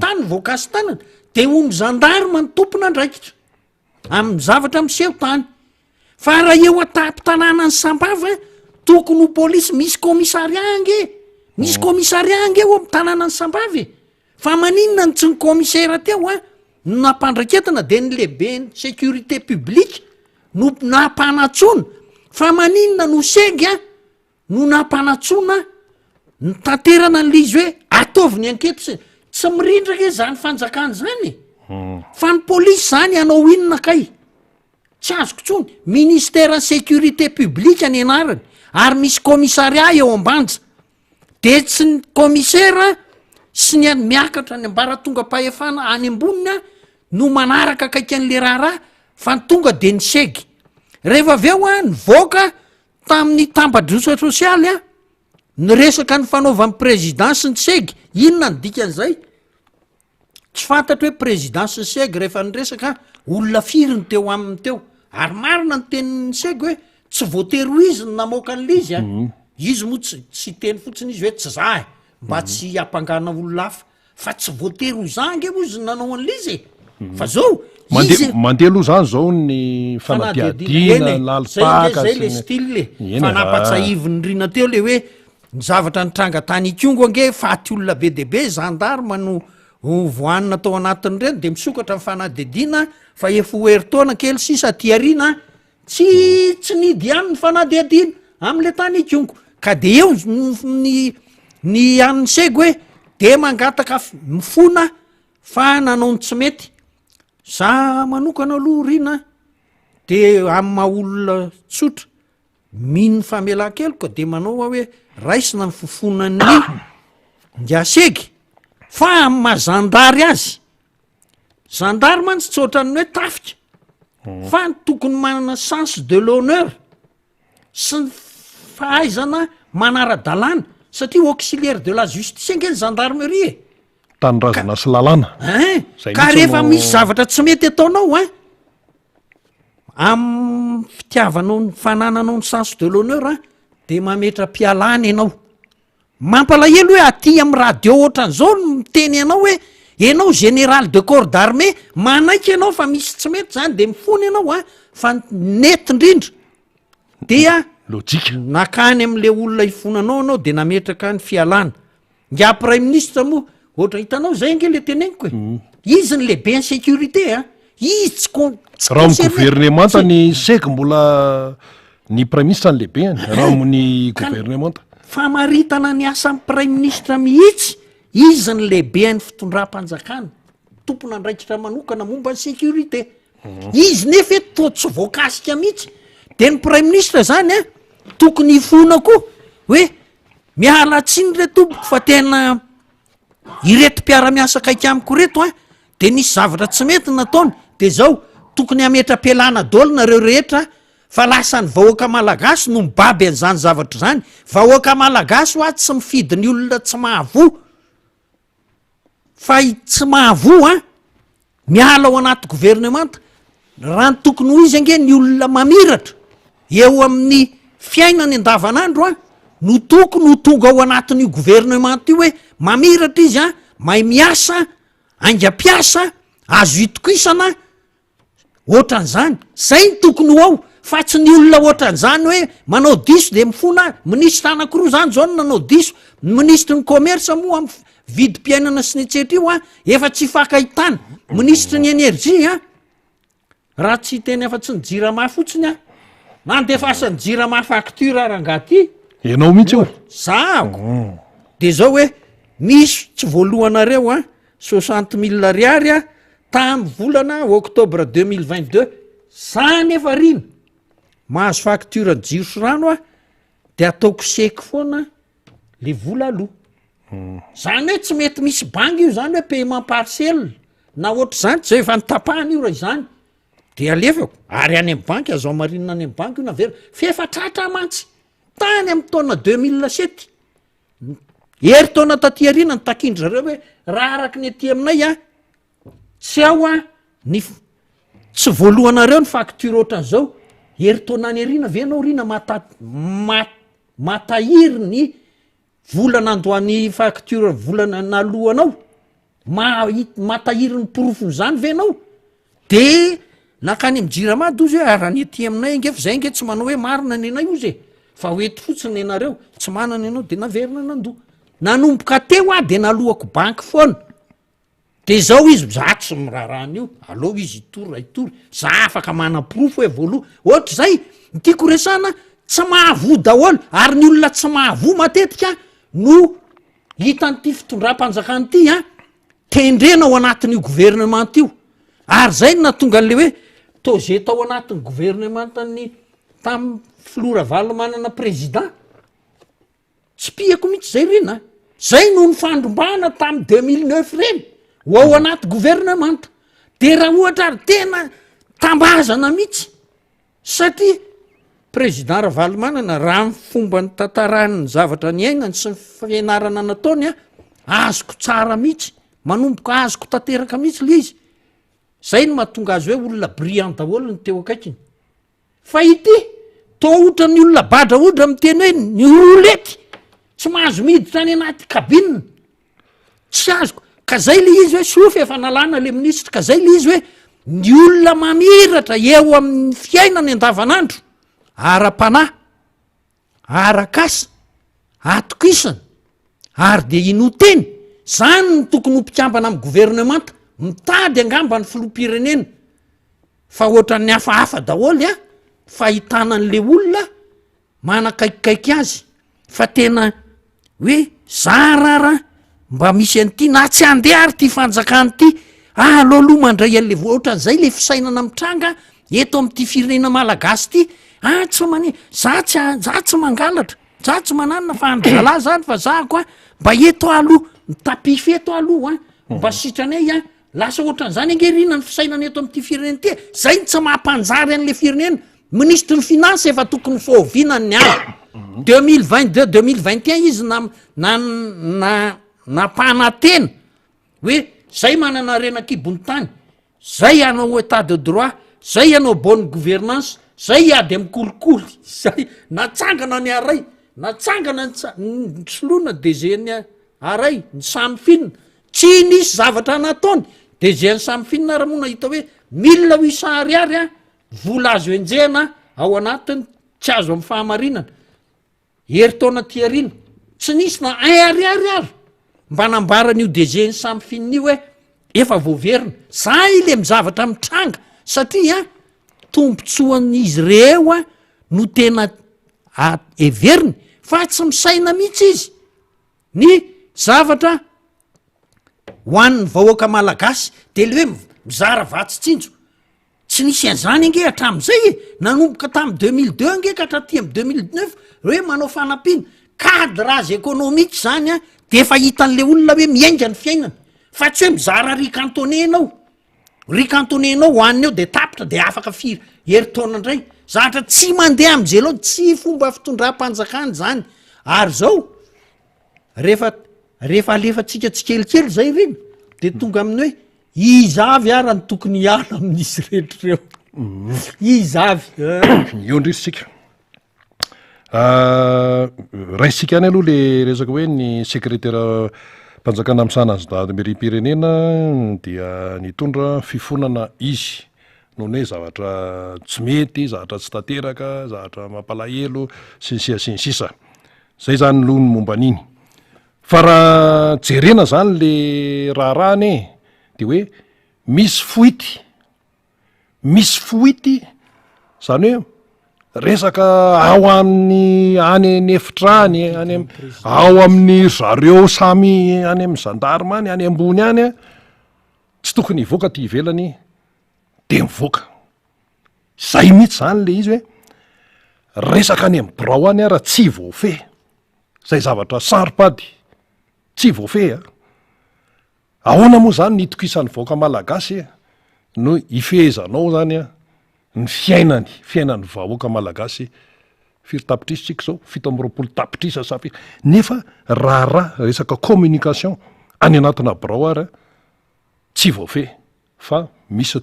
tany voakasy tanana de ony gendarme ny tompona ndraikitra amin'ny zavatra miseho tany fa raha eo atapy-tanàna ny sambava tokony ho polisy misy commissariat nge eo amin'ny tanàna ny sambava fa maninona ny tsy ny commissaire teo no nampandraketana de ny lehibe ny sécurité publique no nampanatsona fa maninona no segy no nampanatsona ny tanterana n'le izy hoe ataoviny ankety tsy mirindraka zany fanjakany zany fa ny polisy zany anao inona kay tsy azoko tsony ministère ny sécurité publique any anarany ary misy commissariat eo ambanja de tsy ny commissaire sy ny miakatra ny ambaratonga-pahefana any ambonina no manaraka akaikan'le raharaha fa ny tonga de ny segy rehefa avy eo ny voaka tamin'ny tambadrosa sosialy ny resaka ny fanaovan'ny président sy ny segy inona ny dikan'izay tsy fantatro hoe président sy ny segy rehefa ny resaka olona firiny teo aminy teo ary marina ny tenin'ny segy hoe tsy voatery ho izy ny namoaka an'le izy izy moa tsy teny fotsiny izy hoe tsy za mba tsy ampangana olona hafa fa tsy voatery ho za nge moa izy nanao an'le izy fa zao mandeha aloha zany zao ny fanadiadina lalipaka zay le style le fa nampatsahiviny rina teo le hoe ny zavatra ny tranga tany ikongo ange faty olona be debe gendarme no voanina tao anatin' reny de misokatra ny fanadidina fa efa hoeritaona kely sisa tiarina tsy nidy ihany ny fanadiadina am'le tany ikongo ka de eo ny an'ny segy hoe de mangataka mifona fa nanao ny tsy mety za manokana aloha rina de amin'ny mahaolona tsotra miny famelan-keloka de manao hoe raisina ny fofonany ndea segy fa amin'ny mahazandary azy zandary mantsy tsy ohatrany hoe tafika fa ny tokony manana sens de l'honneur sy ny fahaizana manara-dalàna satria auxiliaire de la justice nge ny gendarmerie tanyrazana sy lalàna ka rehefa misy zavatra tsy mety ataonao am fitiavanao ny fanananao ny sens de l'honneur de mametra mpialana ianao mampalahelo hoe aty amin'ny radio ohatran'izao no miteny ianao hoe ianao général de corps d'armée manaiky ianao fa misy tsy mety zany de mifony ianao a fa nety indrindra dia lojika nakany am'le olona ifonanao anao de nametraka ny fialana nga prime ministre moa ohatra hitanao zay nge le teneniko e izy ny lehibe ny sécurité a izy tsy raha ny gouvernementa ny seky mbola ny prime ministre ny lehibe any raha ny gouvernementa famaritana ny asan'ny prime ministre mihitsy izy ny lehibe ny fitondram-panjakana tompona andraikitra manokana momba ny sécurité izy nefa e to tsy voakasika mihitsy de ny prime ministre zany a tokony ifona koa hoe miala tsiny re tompoko fa tena ireto mpiara-miasa kaiky amiko reto a de nisy zavatra tsy mety nataony de zao tokony ametra-pialana dolo nareo rehetra fa lasany vahoaka malagasy no mibaby an'izany zavatra zany vahoaka malagasy ho a tsy mifidy ny olona tsy mahavo fa tsy mahavo a miala ao anaty gouvernementa raha ny tokony ho izy ange ny olona mamiratra eo amin'ny fiainany andavanandro a no tokony ho tonga ao anatin'io gouvernementa io hoe mamiratra izy a mahay miasa aingam-piasa azo itokisana ohatran'izany zay ny tokony ho ao fa tsy ny olona ohatran'izany hoe manao diso de mifona ministra anankiroa zany zao no nanao diso ny ministre ny commerce moa am vidim-piainana sy netsetra io a efa tsy fakahitana ministre ny énergie a raha tsy teny efa tsy ny jirama fotsiny a nandefasa ny jirama facture arangaty ianao mihitsy io zako de zao hoe misy tsy voalohanareo a 60 000 ariary a tamy volana octobre 2022 zany efa rina mahazo facture ny jiro sy rano a de ataoko seky foana le vola aloha zany hoe tsy mety misy bangy io zany hoe paiement partiel na ohatra zany tsy zay efa nitapahany io raha izany de alefako ary any amy banky azo amarinina any amy banky io na vera fefatratra mantsy tany amy taona 2007 hery taona tatyarina ny takindry zareo hoe raha araky ny aty aminay a tsy ao a ny tsy voalohanareo ny facture ohatran'izao hery taona any arina venao rina matahiry ny volana andohan'ny facture volana nalohanao matahiry ny porofony zany venao de nakany amy jirama dozy hoe arany aty aminay nge fa zay nge tsy manao hoe marina ny anay io ze fa hoety fotsiny ianareo tsy manana ianao de naverina nandoa nanomboka teo a de nalohako banky foana de zao izy zato sy mirarany io aleo izy itory itory za afaka mana-porofo hoe voaloha ohatra zay ntiako resana tsy mahavo daholo ary ny olona tsy mahavo matetika no hitan'ity fitondram-panjakany ity a tendrena ao anatin'io gouvernementa io ary zay no natonga an'le hoe toze tao anatin'ny gouvernementany tamy filora valo manana président tsy piako mihitsy zay rena zay no ny fandrombana tamy 2009 reny ho ao anaty gouvernementa de raha ohatra ary tena tambazana mihitsy satria président raha valomanana raha ny fomba ny tantarany zavatra ny ainany sy ny fianarana nataony a azoko tsara mihitsy manomboka azoko tanteraka mihitsy le izy zay no mahatonga azy hoe olona brillant daholo ny teo akaikiny fa ity to ohatra ny olona badra odra miteny hoe ny olety tsy mahazo miditra any anaty kabinina tsy azoko ka zay le izy hoe sofa efa nalana le ministra ka zay le izy hoe ny olona mamiratra eo amin'ny fiainany andavanandro ara-panahy arakasa atokisana ary de inoteny zany ny tokony hompikambana amy gouvernementa mitady angamba ny filopirenena fa ohatra ny hafahafa daholy a fa hitanan'le olona manakaikikaiky azy fa tena hoe zarara mba misy an'ity na tsy andeha ary ty fanjakany ity aloaloha mandray an'le ohatran'izay le fisainana mitranga eto am'ty firenena malagasy ty tsy mani za tsy mangalatra za tsy mananina fa andala zany fa zako a mba eto aloha mitapify eto aloha a mba sitranay a lasa ohatran'izany angerina ny fisainana eto am'ty firenena ty zay ny tsy mampanjary an'le firenena ministre ny finance efa tokony fovinany ny any 2022 2021 izy napanatena hoe zay manana renakibony tany zay anao état de droit zay anao bonne gouvernance zay ady amy kolikoly zay natsangana ny aray natsangana ny solona de zeny aray ny samy finina tsy nisy zavatra nataony de zay ny samy fihinaramonina hita hoe 1800 ariary a vola azo enjehana ao anatiny tsy azo amin'ny fahamarinana heritaona tiarina tsy nisy na 1 ariary ary mba nambaran'io dg ny samy finina io hoe efa voaverina za ile mizavatra mitranga satria tompontsoan'izy reo a no tena everiny fa tsy misaina mihitsy izy ny zavatra hoan'ny vahoaka malagasy de le hoe mizara vatsitsinjo tsy nisy an'izany ange hatram'izay nanomboka tamy 2002 ange ka hatraty amy 2009 hoe manao fanampiana cadrage économique zany a de efa hitan'le olona hoe miainga ny fiainana fa tsy hoe mizara ricantonenao ricantonenao hoaniny eo de tapitra de afaka firy heritaona indray zahatra tsy mandeha am'zay loha tsy fomba fitondram-panjakany zany ary zao rehefa alefatsika tsikelikely zay reny de tonga amin'ny hoe izavy ara ny tokony hiala amin'izy rehetrareo izavy io ndrisitsika raisika any aloha le resaka hoe ny secrétaire mpanjakana am'sanazydadmeri-pirenena dia nitondra fifonana izy noho ny hoe zavatra tsy mety zavatra tsy tanteraka zavatra mampalahelo sinsia sinsisa zay zany loha ny momba an'iny fa raha jerena zany le raharahany de hoe misy foity zany hoe resaka ao amin'ny any nefitrany ao amin'ny zareo samy any amin'ny gendarme any any ambony any a tsy tokony hivoaka ty ivelany de mivoaka zay mihitsy zany le izy hoe resaka any amin'ny birao any raha tsy voafe zay zavatra saripady tsy voafe ahoana moa zany nitokisan'ny voaka malagasy no ifehezanao zany a ny fiainany vahoaka malagasy firy tapitrisa tsika zao 7 tapitrisa safy nefa raha resaka communication any anatina birao ary tsy voafe fa misy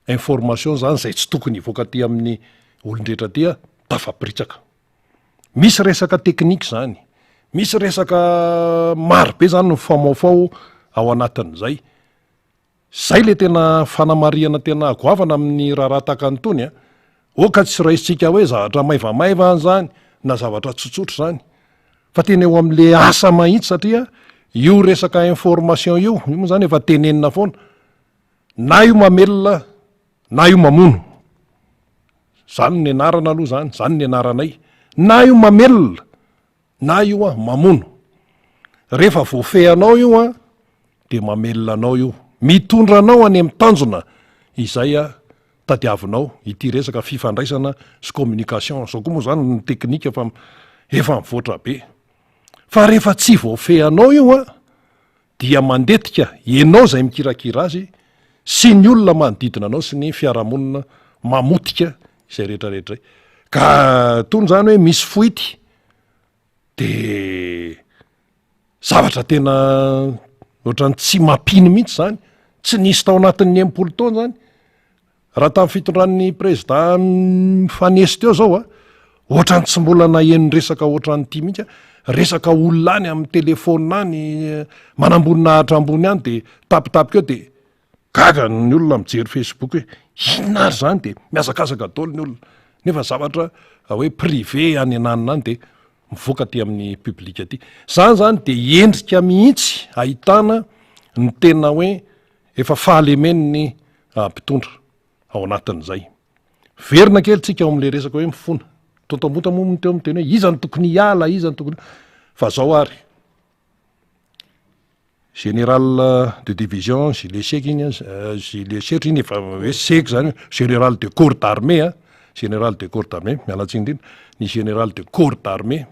information zany zay tsy tokony hivoaka ty amin'ny olondrehetra tya tafapritsaka misy resaka teknika zany misy resaka marobe zany ny famaofao ao anatin'zay zay le tena fanamariana tena agoavana amin'ny raharaha taka anytony oka tsy raisitsika hoe zavatra maivamaiva zany na zavatra tsotsotra zany fa tena eo am'le asa mahitsy satria io resaka information io moa zany efa tenenina foana na io mamelona na io mamono zany ny anarana aloha zany ny anaranay na io mamelona na io a mamono rehefa voafehanao io a de mamelona anao io mitondra anao any amin'ny tanjona izay a tadiavinao ity resaka fifandraisana sy communication zao koa moa zany ny teknika efa mivoatra be fa rehefa tsy voafehanao io a dia mandetika ianao zay mikirakira azy sy ny olona manodidina anao sy ny fiarahamonina mamotika izay rehetrarehetra zay ka tony zany hoe misy foity de zavatra tena ohatrany tsy mampiny mihitsy zany tsy nisy tao anatin'ny 80 taona zany raha tamin'ny fitondran'ny président fanesy teo zao ohatrany tsy mbola nahenony resaka ohatrany ty mihitsy resaka olona any amin'ny telefona any manambonina ahatra ambony any de tapitapika eo de gaga ny olona mijery Facebook hoe inona ary zany de miazakazaka daholo ny olona nefa zavatra hoe privé any ananina any de mivoaka ty amin'ny publika ty zany de endrika mihitsy ahitana ny tena hoe efa fahalemeniny mpitondra ao anatin'izay verina kely tsika ao am'le resaka hoe mifona totamota moa teo am'teny hoe iza ny tokony hiala iza ny tokony fa zao ary général de division gilet sec iny gilet sec iny efa hoe sec zany général de corps d'armée général de corps d'armée mialatsiny indrindra ny général de corps d'armée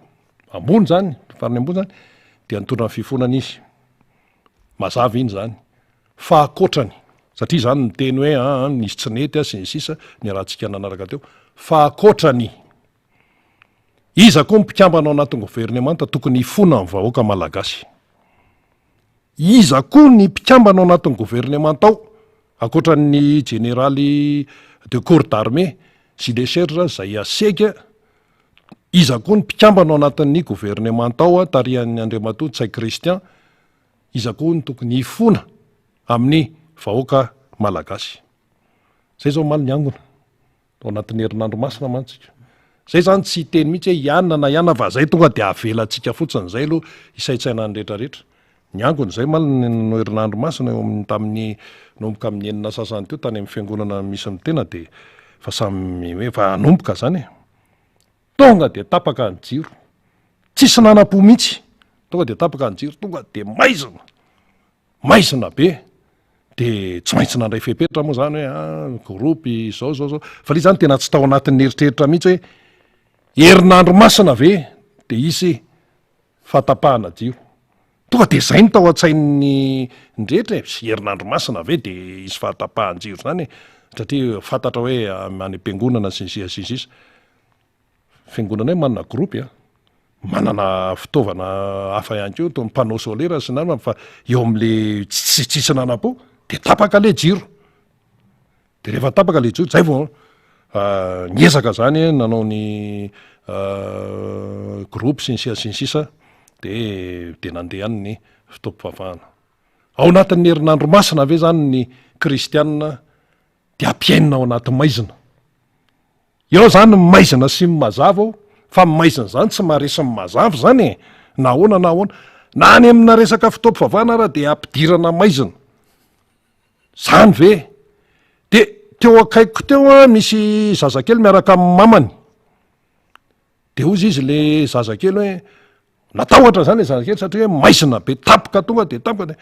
ambony zany farany ambony zany dia nitondra ny fifonana izy mazava iny zany fa akotrany satria zany ny teny hoe nisy tsy nety sy ny sisa ny rahantsika nanaraka teo fa akotrany iza koa mpikambana ao anatin'ny gouvernemanta tokony hifona amin'ny vahoaka malagasy iza koa ny mpikambana ao anatin'ny gouvernemanta ao akoatran'ny généraly de corps d'armée gilet serge zay aseka iza koa ny mpikambana ao anatin'ny gouvernemanta ao tarihan'ny Andriamatoa Tsay Christian iza koa ny tokony ifona amin'ny vahoaka malagasy. Zay zao maly ny angona ao anatin'ny herinandro masina mantsika. Zay zany tsy teny mihitsy hoe ianona na iana fa zay tonga de avelantsika fotsiny zay aloha isaitsainany rehetrarehetra. Ny angona zay maly no herinandro masina eo tamin'ny nomboka amin'ny enina sasany teo tany amin'ny fiangonana misy ny tena de fa samy hoe fa anomboka zany tonga de tapaka ny jiro tsisy nanam-po mihitsy tonga de tapaka ny jiro tonga de maizina be de tsy maintsy nandray fepetra moa zany hoe gropy zao fa le zany tena tsy tao anatin'ny eritreritra mihitsy hoe herinandro masina ve de isy fatapahana jiro tonga de zay ny tao an-tsain'ny ndrehetra sy herinandro masina ve de isy fahatapahan-jiro zany satria fantatra hoe any am-piangonana sisisa fiangonana hoe manana gropy manana fitaovana hafa ihany keo to panneau solaire sy nana fa eo am'le tsitsy nanam-po de tapaka le jiro de rehefa tapaka le jiro zay vao niezaka zany nanao ny gropy sinsisa de nandeha any ny fitaompivavahana ao anatin'ny herinandro masina ve zany ny kristianina de ampiainina ao anaty maizina eo zany maizina sy mazava ao fa maizina zany tsy maharesy mazava zany nahoana na any amina resaka fitaompivavahana raha de ampidirana maizina zany ve de teo akaiko teo misy zazakely miaraka amin'ny mamany de ozy izy le zazakely hoe natahotra zany le zazakely satria hoe maizina be tapaka tonga de tapaka de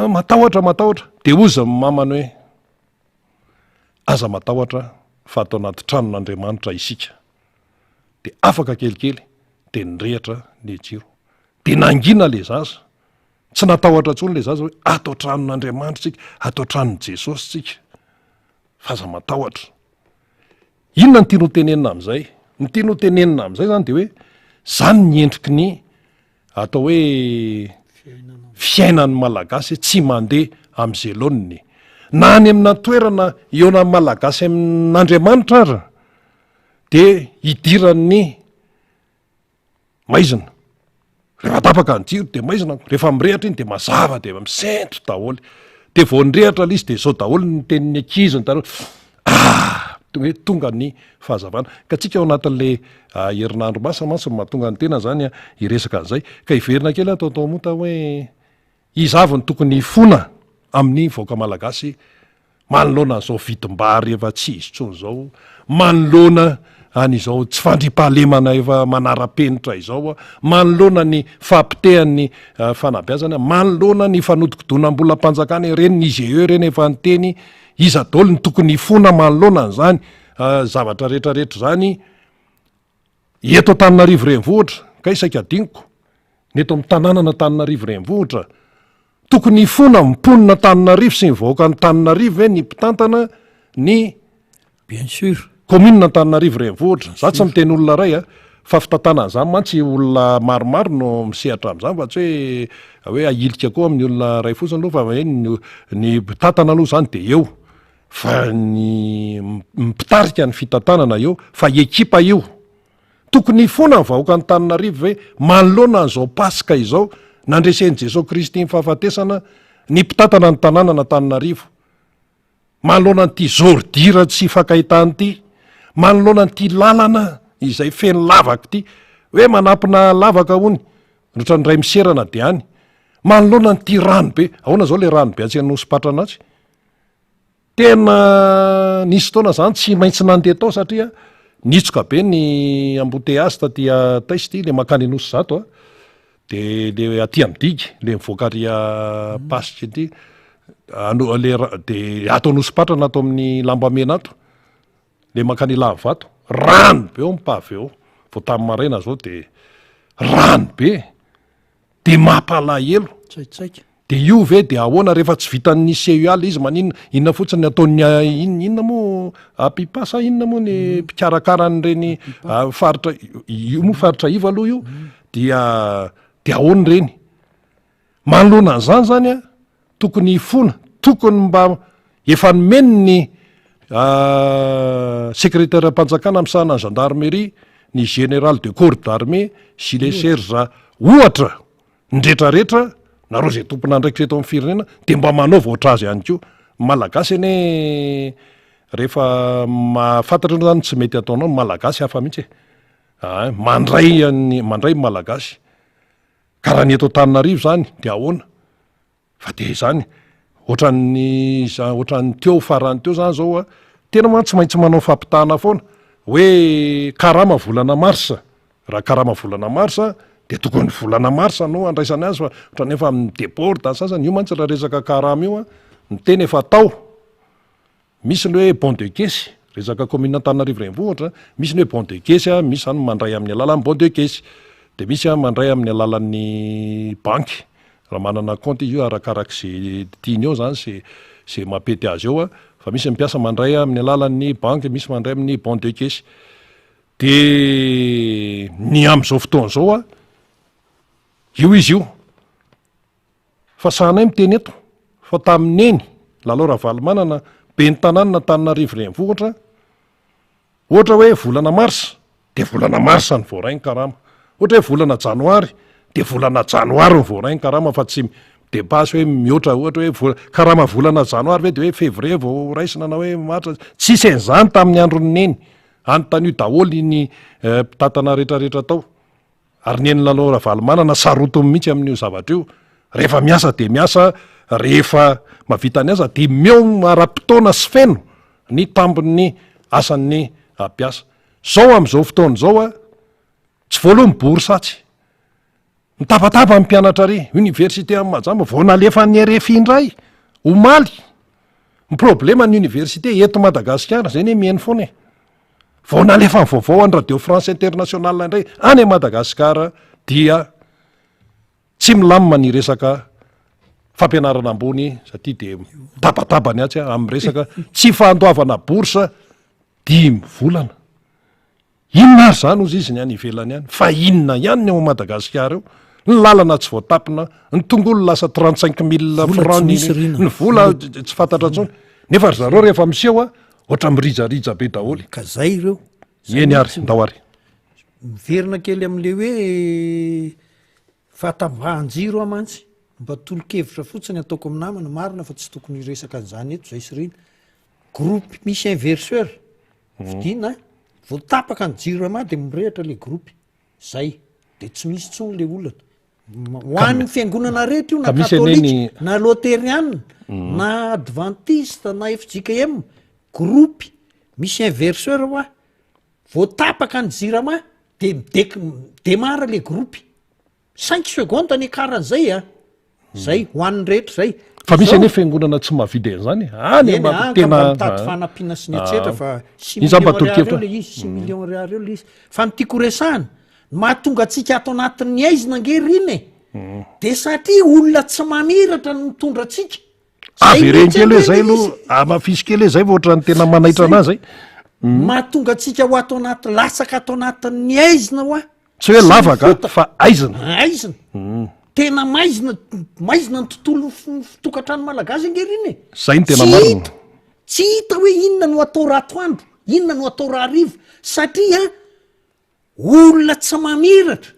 matahotra de ozy mamany hoe aza matahotra fa atao anaty tranon'Andriamanitra isika de afaka kelikely de nirehatra le jiro de nangina le zaza tsy natahotra tsony le zaza hoe atao tranon'Andriamanitra tsika atao tranon' Jesosy tsika fa aza matahotra inona ny tiano tenenina am'izay ny tiano tenenina am'izay zany de hoe zany ny endriky ny atao hoe fiainan'ny malagasy tsy mandeha am'zeloniny na any amina toerana eona malagasy amin'Andriamanitra ara de idiran'ny maizina rehefa tapaka ny jiro de maizina rehefa mirehatra iny de mazava de misentro daholo de vao nirehatra le izy de zao daholo ny tenin'ny ankiziny taro hoe tonga ny fahazavana ka tsika ao anatin'le herinandro masina mantsy mahatonga ny tena zany iresaka an'izay ka iverina kely ataotao mota hoe izavy ny tokony fona amin'ny vahoaka malagasy manoloana an'izao vidim-bary efa tsy izy tsony zao manoloana an'izao tsy fandripahalemana efa manara-penitra izao manoloana ny fampitehan'ny fanabeazana manoloana ny fanodikodonam-bolam-panjakana reny ny IGE reny efa nyteny iza daholo ny tokony fona manoloana an'izany zavatra rehetrarehetra zany eto Antananarivo renivohitra ka isaky adiniko ny eto amin'ny tanànana Antananarivo renivohitra tokony fona mimponina Antananarivo sy ny vahoaka ny Antananarivo hoe ny mpitantana ny bien sûr commune Antananarivo renivohitra za tsy miteny olona ray fa fitantana an'izany mantsy olona maromaro no misehatra amin'izany fa tsy hoe ahilika koa amin'ny olona ray fotsiny aloha fa hoe ny mpitantana aloha zany de eo fa ny mpitarika ny fitantanana eo fa ekipa io tokony fona ny vahoaka ny Antananarivo hoe manoloana an'izao pasika izao nandresen'i Jesosy Kristy ny fahafatesana ny mpitantana ny tanàna Antananarivo manoloana n'ity zordira tsy fakahitany ity manoloana n'ity lalana izay feno lavaka ity hoe manampina lavaka hony rotra ny ray miserana de any manoloana n'ity ranobe ahoana zao le ranobe atsy Anosipatranasy tena nisy taona zany tsy maintsy nandeha tao satria nitsoka be ny amboteazy tatya taisy ty le makany Anosy zato de le aty amdigy le mivoaka ria pasika ity de ato Anosipatrana atao amin'ny lambamena ato le makany Lavato rano be eo mipavy eo vao tamin'ny maraina zao de rano be de mampalahelo tsaitsaika de io ve de ahoana rehefa tsy vitan'ny CEA izy maninona inona fotsiny ataony inona moa apipasa inona moa ny mpikarakarany reny faritra io moa faritra iva aloha io dia ahoany reny manoloana an'izany zany tokony fona tokony mba efa nomeny ny secrétaire mpanjakana am'sahana ny gendarmerie ny général de corps d'armée sy le serge ohatra ndretrarehetra nareo zay tompona ndraikitra eto amin'ny firenena de mba manaova oatra azy ihany ko malagasy ane rehefa mahafantatra no zany tsy mety ataonao ny malagasy hafa mihitsy mandray malagasy karaha ny eto Antananarivo zany de ahoana fa de zany ohatran'ny teo farany teo zany zao a tena man tsy maintsy manao fampitahana foana hoe karama volana marsa raha karama volana marsa de tokony volana marsa no andraisany azy fa ohatrany efa amin'ny deporte sasany io mantsy raha resaka karama io a ny tena efa tao misy ny hoe bon de caisse resaka commune Antananarivo renivohitra misy ny hoe bon de caisse misy zany mandray amin'ny alalan'ny bon de caisse de misy mandray amin'ny alalan'ny banky raha manana compte io arakarak'izay tiany eo zany zay mampety azy eo fa misy mipiasa mandray amin'ny alalan'ny banky misy mandray amin'ny bon de caisse de ny am'izao fotoana zao io izy io fa sahanay miteny eto fa tamin'ny eny lalao Ravalomanana be ny tanàna Antananarivo renivohitra ohatra hoe volana marsa de volana marsa ny voarainy karama ohatra hoe volana janoary de volana janoary ny voarainy karama fa tsy depasy hoe mihoatra ohatra hoe karama volana janoary ve de hoe février vao raisina na hoe marsa tsisy an'izany tamin'ny androny neny anontany io daholy ny mpitatana rehetrarehetra tao ary ny eny lalao Ravalomanana sarotony mihitsy amin'io zavatra io rehefa miasa de miasa rehefa mavita ny asa de meo mara-potoana sy feno ny tambiny asan'ny ampiasa zao am'izao fotoana zao tsy voalohany borysatsy mitabataba ny mpianatra ry université amin'ny Majamba vao nalefan'ny RFI indray omaly ny problema ny université eto Madagasikara zay ny mihaino foana vao nalefa ny vaovao any radio France international indray any Madagasikara dia tsy milamima ny resaka fampianarana ambony satria de tabatabany atsy amin'ny resaka tsy fahandoavana borsa 10 volana inona ary zany ozy izy ny any ivelany ihany fa inona ihany ny ao Madagasikara eo ny lalana tsy voatapina ny tongolo lasa 35 000 francs ny vola tsy fantatra tsony nefa ry zareo rehefa miseho ohatra mirijarija be daholy ka zay ireo eny ary ndao ary miverina kely am'le hoe fahatambahan-jiro amantsy mba tolo-kevitra fotsiny ataoko amin'ny namana marina fa tsy tokony resaka an'izany eto zay sirina groupe misy inverseur vidina voatapaka ny jiro ama de mirehatra le groupe zay de tsy misy tsony le olana hoan'ny fiangonana rehetra io na katolika na loteriana na adventiste na FJKM groupe misy inverseur voatapaka ny jiro ama de demara le groupe 5 secondes ny karan'zay zay hoan'ny rehetra zay fa misy ane fiangonana tsy mahavidy an'izany any tena mitady fanampiana sy ny etsetra fa le izy 6 millions ariary eo le izy fa nytiako resahana mahatonga atsika ato anatin'ny aizina ngeriny de satria olona tsy mamiratra no mitondra atsika avy reny kely hoe zay aloha amafisy kely hoe zay vao ohatrany tena manaitra anazy zay mahatonga atsika ho ato anaty lasaka ato anatin'ny aizina hoa tsy hoe lavaka fa aizina tena maizina ny tontolo fitokatrano malagasy angeriny zay ny tena marina tsy hita hoe inona no atao ratoandro inona no atao raharivo satria olona tsy mamiratra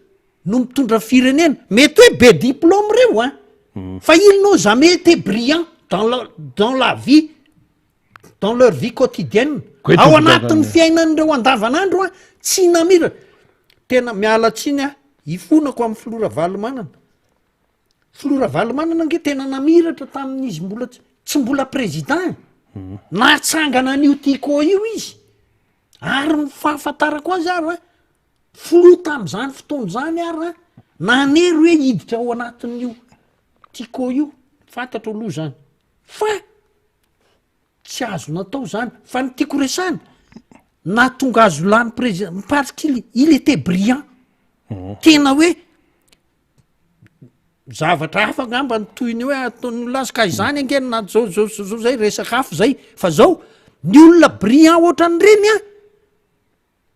no mitondra firenena mety hoe be diplôme reo fa ils n'ont jamais été brillants dans la vie dans leur vie quotidienne ao anatin'ny fiainan'ireo andavanandro tsy namiratra tena mialatsiny ifonako amin'ny Flora Valomanana Flora Valomanana nge tena namiratra tamin'izy mbola tsy mbola président natsangana an'io tiko io izy ary mifahafantarako azy ary flo tam'izany fotoana zany ary nanery hoe hiditra ao anatin'io tiko io fantatra aloha zany fa tsy azo natao zany fa ny tiako resany natonga azo lany président parce qu'il était brillant tena hoe zavatra hafa ngamba ny toyny hoe ataony lasika izany angeny na zao zay resaka hafo zay fa zao ny olona brillant ohatrany reny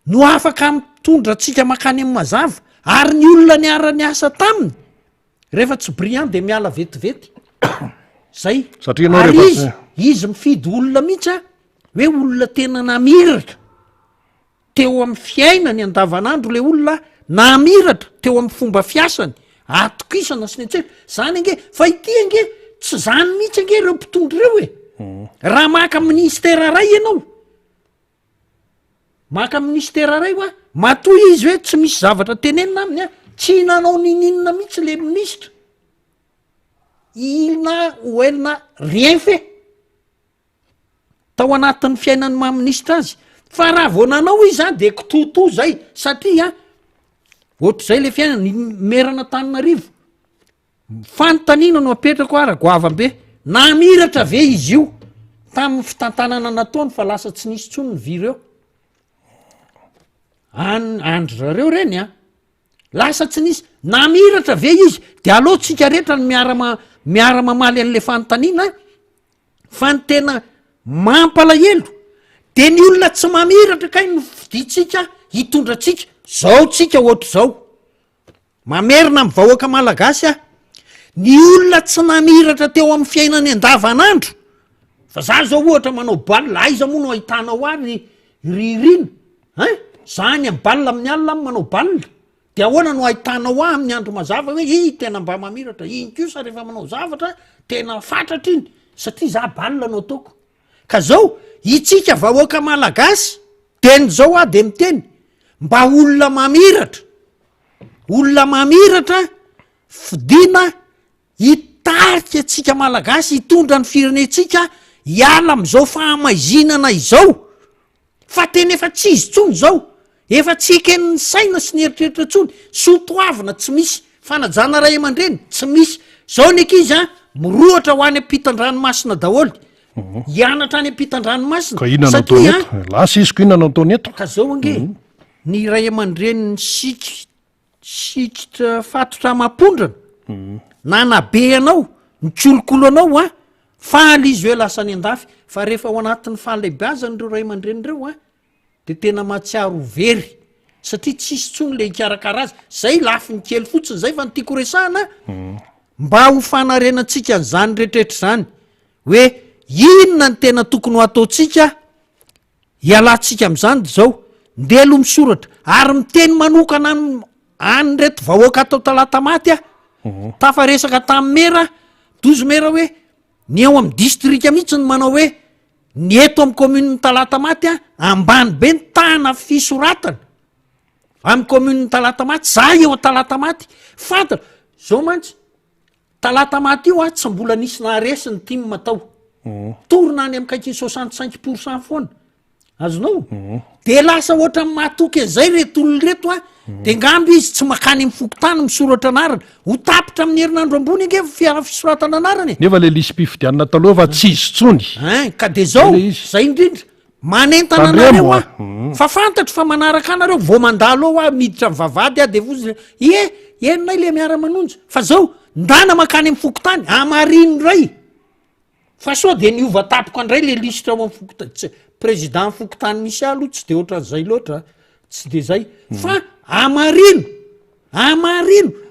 no afaka mitondra atsika makany amin'ny mazava ary ny olona ny ara-ny asa taminy rehefa tsy brillant de miala vetivety zay ary izy mifidy olona mihitsy hoe olona tena namiratra teo amin'ny fiainany andavanandro le olona namiratra teo amin'ny fomba fiasany atokisana sy ny atsera zany ange fa ity ange tsy zany mihitsy ange ireo mpitondry ireo e raha maka ministera ray ianao maka ministera ray oa matoy izy hoe tsy misy zavatra tenenina aminy a tsy hinanao nininona mihitsy le ministra ilna oelina rien fait tao anatin'ny fiainany maministra azy fa raha vo nanao izy a de kitoto zay satria ohatr' zay le fiainany merana Tananarivo fanontaniana no apetrako ara goavambe namiratra ve izy io tamin'ny fitantanana nataony fa lasa tsy nisy tsony ny vireo andry zareo reny a lasa tsy nisy namiratra ve izy de alohatsika rehetra ny miara mamaly an'le fanontaniana fa ny tena mampalahelo de ny olona tsy mamiratra kay no fiditsika hitondratsika zao tsika ohatr' zao mamerina amin'ny vahoaka malagasy a ny olona tsy namiratra teo amin'ny fiainany andavanandro fa za zao ohatra manao balina aiza moa no ahitanao ary ririna zany amin'ny balina amin'ny alina am manao balina de ahoana no ahitanao a amin'ny andro mazava hoe i tena mba mamiratra iny kosa rehefa manao zavatra tena fatratra iny satria za balina no ataoko ka zao itsika vahoaka malagasy teny zao a de miteny mba olona mamiratra fidina hitarika atsika malagasy hitondra ny firenetsika hiala am'izao fahamaizinana izao fa tena efa tsy izy tsony zao efa tsy eken'ny saina sy ny eritreritra tsony sotoavina tsy misy fanajana ray aman-dreny tsy misy zao ny akizy a mirohatra ho any ampitan-dranomasina daholy hianatra any ampitan-dranomasina ka inona natao eto lasa izy ko inona nataony eto ka zao ange ny ray aman-dreny ny sikitra fatotra mapondrana nanabe anao nikolokolo anao a faly izy hoe lasa ny andafy fa rehefa ao anatin'ny fahalehibeazany reo ray aman-dreny reo a de tena matsiaro very satria tsisy tsony le hikarakara azy zay lafi ny kely fotsiny zay fa nytiako resahana mba ho fanarenantsika n'zany rehetrehtra zany hoe inona ny tena tokony ho ataotsika hialantsika am'zany de zao ndelo misoratra ary miteny manokana any reto vahoaka atao talata maty a tafaresaka tamin'ny mera 12 mera hoe ny eo amin'ny distrika mihitsy ny manao hoe ny eto amin'ny communeny talata maty a ambany be ny tana fisoratana amin'ny communeny talata maty za eo talata maty fantatra zao mantsy talata maty io a tsy mbola nisy naharesy ny tim matao torona any amikaiky 65% foana azonao de lasa ohatra ny matoky an'izay reto olony reto a de ngamby izy tsy makany amin'ny fokotany misoratra anarana ho tapitra amin'ny herinandro ambony ange fiara fisoratana anarany nefa le lisy mpifidianana taloha fa tsy izy tsony ka de zao zay indrindra manentana anareo a fa fantatry fa manaraka anareo vo mandalo ao a miditra mivavady a de vozy enonay le miara-manonja fa zao ndana makany amin'ny fokotany amariny ray fa so de niova tapiko andray le lisitra ao amin'ny fokotany président fokotany misy aloha tsy de ohatran'zay loatra tsy de zay fa amarino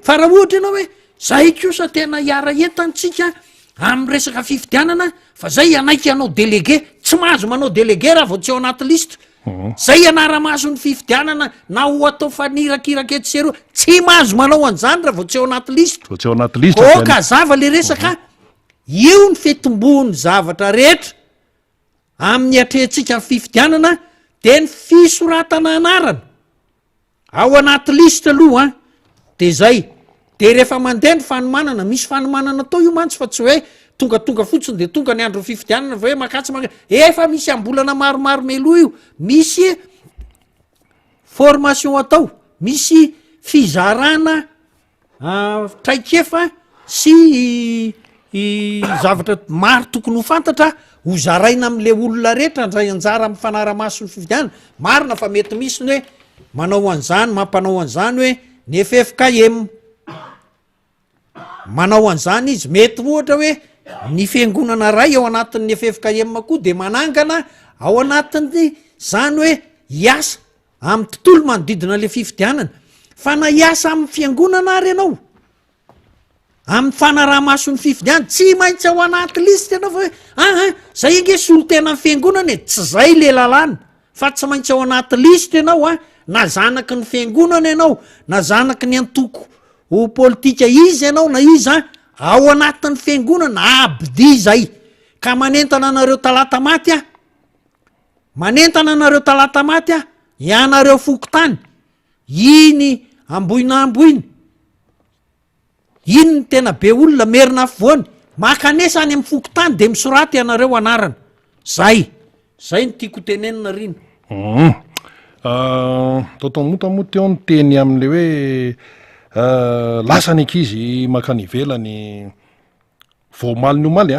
fa raha ohatra ianao hoe zay kosa tena hiara entantsika amin'ny resaka fifidianana fa zay anaiky anao délégué tsy mahazo manao délégué raha vao tsy ao anaty listra zay anara-maso ny fifidianana na ho atao fanirakiraka eto seroa tsy mahazo manao an'zany raha vao tsy ao anaty listra oka zava le resaka io ny fetombony zavatra rehetra amin'ny atrehtsika ny fifidianana de ny fisoratana anarana ao anaty listra aloha a de zay de rehefa mandeha ny fanomanana misy fanomanana tao io mantsy fa tsy hoe tonga fotsiny de tonga ny andro fifidianana fa hoe makatsy efa misy ambolana maromaro meloa io misy formation atao misy fizarana traikefa sy zavatra maro tokony ho fantatra ho zaraina am'le olona rehetra ndray anjara amin'ny fanara-maso ny fifidianana marina fa mety misy ny hoe manao an'zany mampanao an'zany hoe ny FFKM manao an'zany izy mety ohatra hoe ny fiangonana ray ao anatin'ny FFKM koa de manangana ao anatin'ny zany hoe hiasa amin'ny tontolo manodidina le fifidianana fa na hiasa amin'ny fiangonana ary ianao amin'ny fanaraha-maso ny fifidianana tsy maintsy ao anaty listra ianao fa hoe zay ange solo tena ny fiangonana e tsy zay le lalàna fa tsy maintsy ao anaty listra ianao a na zanaky ny fiangonana ianao na zanaky ny antoko ho politika izy ianao na izy ao anatin'ny fiangonana abdi zay ka manentana anareo talata maty manentana anareo talata maty ianareo fokotany iny amboinaamboiny iny ny tena be olona merina afovoany makanesa any amin'ny fokotany de misoraty ianareo anarana zay ny tiako tenenina rina taotamotamoa teo ny teny am'le hoe lasa ny ankizy makany ivelany voamaly ny omaly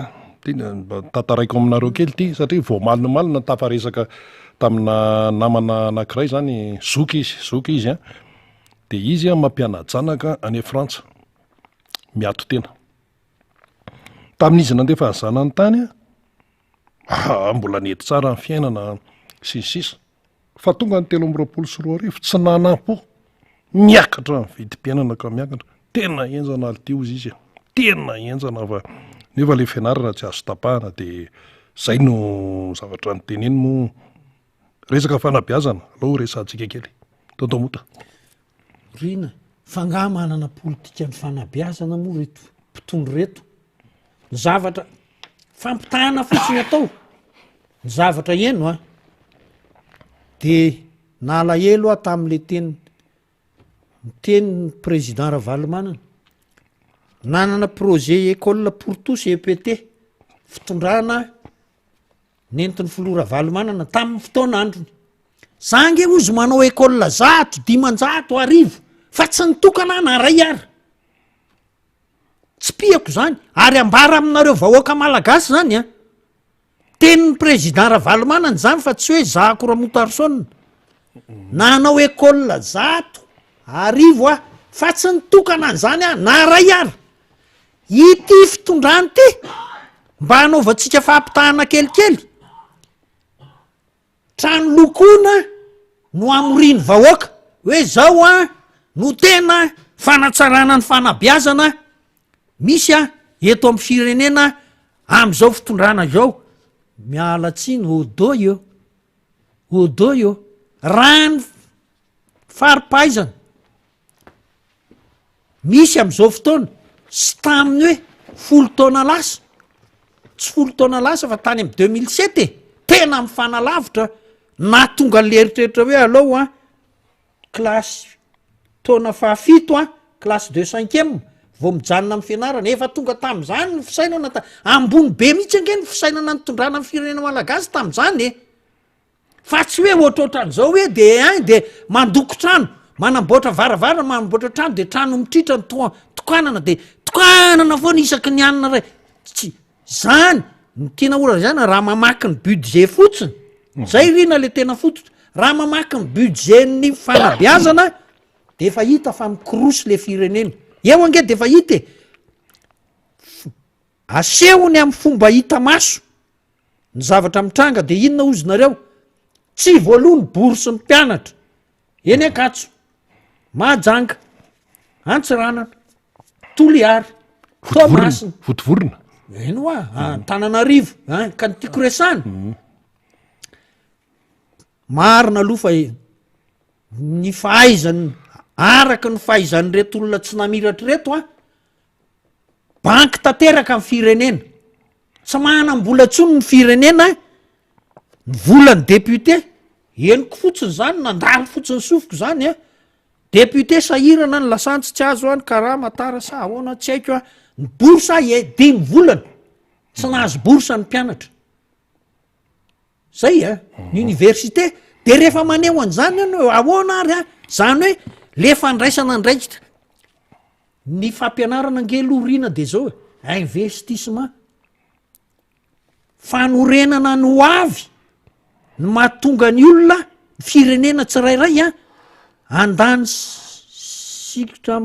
tantaraiko aminareo kely ty satria voamaly ny omaly na tafaresaka tamina namana anankiray zany zoky izy de izy mampianajanaka any Frantsa miato tena tamin'izy nandefa ny zanany tany mbola nety tsara ny fiainana sisisisa fa tonga ny 324 tsy nanampo miakatra ny vidim-piainana ka miakatra tena enjana altiozy izy tena enjana fa nefa le fianarana tsy azo tapahana de zay no zavatra ny teneny mo resaka fanabeazana aloha resantsika kely taotamota rina fa nga manana politika ny fanabeazana moa reto mpitondro reto ny zavatra fampitahana fotsiny atao ny zavatra eno de nalahelo tamin'le teny président Ravalomanana nanana projet école pour tous EPT fitondrana nentin'ny filoha Ravalomanana tamin'ny fotoanandrony zange ozy manao école 100 fa tsy nitokana na ray ary tsy piako zany ary ambara aminareo vahoaka malagasy zany tenin'ny président Ravalomanana zany fa tsy hoe zako Ramotarsona nanao école 100 fa tsy nitokana an'zany na ray ary ity fitondrany ty mba hanaovantsika fahampitahana kelikely trano lokona no amoriny vahoaka hoe zao no tena fanatsarana ny fanabeazana misy eto amin'ny firenena am'izao fitondrana zao mialatsiny odo io rany faripaizana misy am'izao fotoana sy taminy hoe 10 taona lasa tsy 10 taona lasa fa tany amin'ny 2007 tena amin'ny fanalavitra na tonga l'eritreritra hoe alao klasy taona fahafito klasy 2/5 vao mijanona amin'ny fianarana efa tonga tam'izany ny fisainana ambony be mihitsy angeny fisainana nitondrana amin'ny firenena malagasy tam'izany fa tsy hoe ohatrohatran'izao hoe de mandoko trano manamboatra varavara manamboatra trano de trano mitritra ny tokanana de tokanana foana isaky ny anina ray tsy zany ny tena ora zany raha mamaky ny budget fotsiny zay rina le tena fototra raha mamaky ny budget ny fanabeazana de efa hita fa mikorosy le firenena eo ange de efa hita asehony amin'ny fomba hita maso ny zavatra mitranga de inona ozinareo tsy voalohany bourse mpianatra eny akatso mahajanga antsiranana toliary tomasina votovorona eno Tananarivo ka ny tiako resany marina aloha fa ny fahaizany araka ny fahaizany reto olona tsy namiratra reto banky tanteraka amin'ny firenena tsy manam-bola tsony ny firenena ny volany député eniko fotsiny zany nandalo fotsiny sofiko zany député sahirana ny lasantsy tsy azo any karaha matara sa ahoana tsy haiko ny borsa 5 volana tsy nahazo borsa ny mpianatra zay ny université de rehefa maneho an'izany ahoana ary zany hoe le fandraisana ndraikitra ny fampianarana angelorina de zao investissement fanorenana ny hoavy ny mahatonga ny olona firenena tsirairay andany sikotra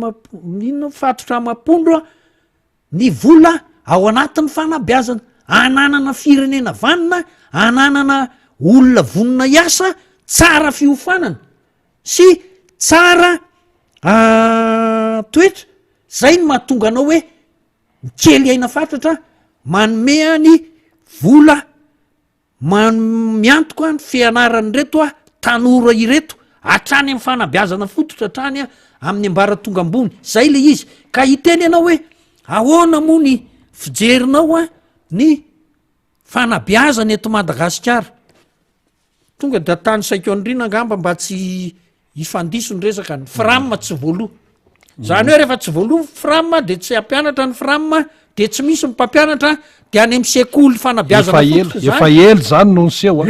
inona fatotra mapondro ny vola ao anatin'ny fanabeazana ananana firenena vanina ananana olona vonina iasa tsara fiofanana sy tsara toetra zay ny mahatonga anao hoe mikely aina fatratra manomehany vola miantoka ny fianarany reto tanora ireto hatrany amin'ny fanabeazana fototra hatrany amin'ny ambara tonga ambony zay le izy ka hiteny ianao hoe ahoana moa ny fijerinao a ny fanabiazany eto Madagasikara tonga da tany saiko andrina angamba mba tsy hifandiso ny resaka ny framma tsy voaloha zany hoe rehefa tsy voaloha framma de tsy hampianatra ny framma de tsy misy mpampianatra de any amin'ny sekoly fanabiazana efa ely zany no nseho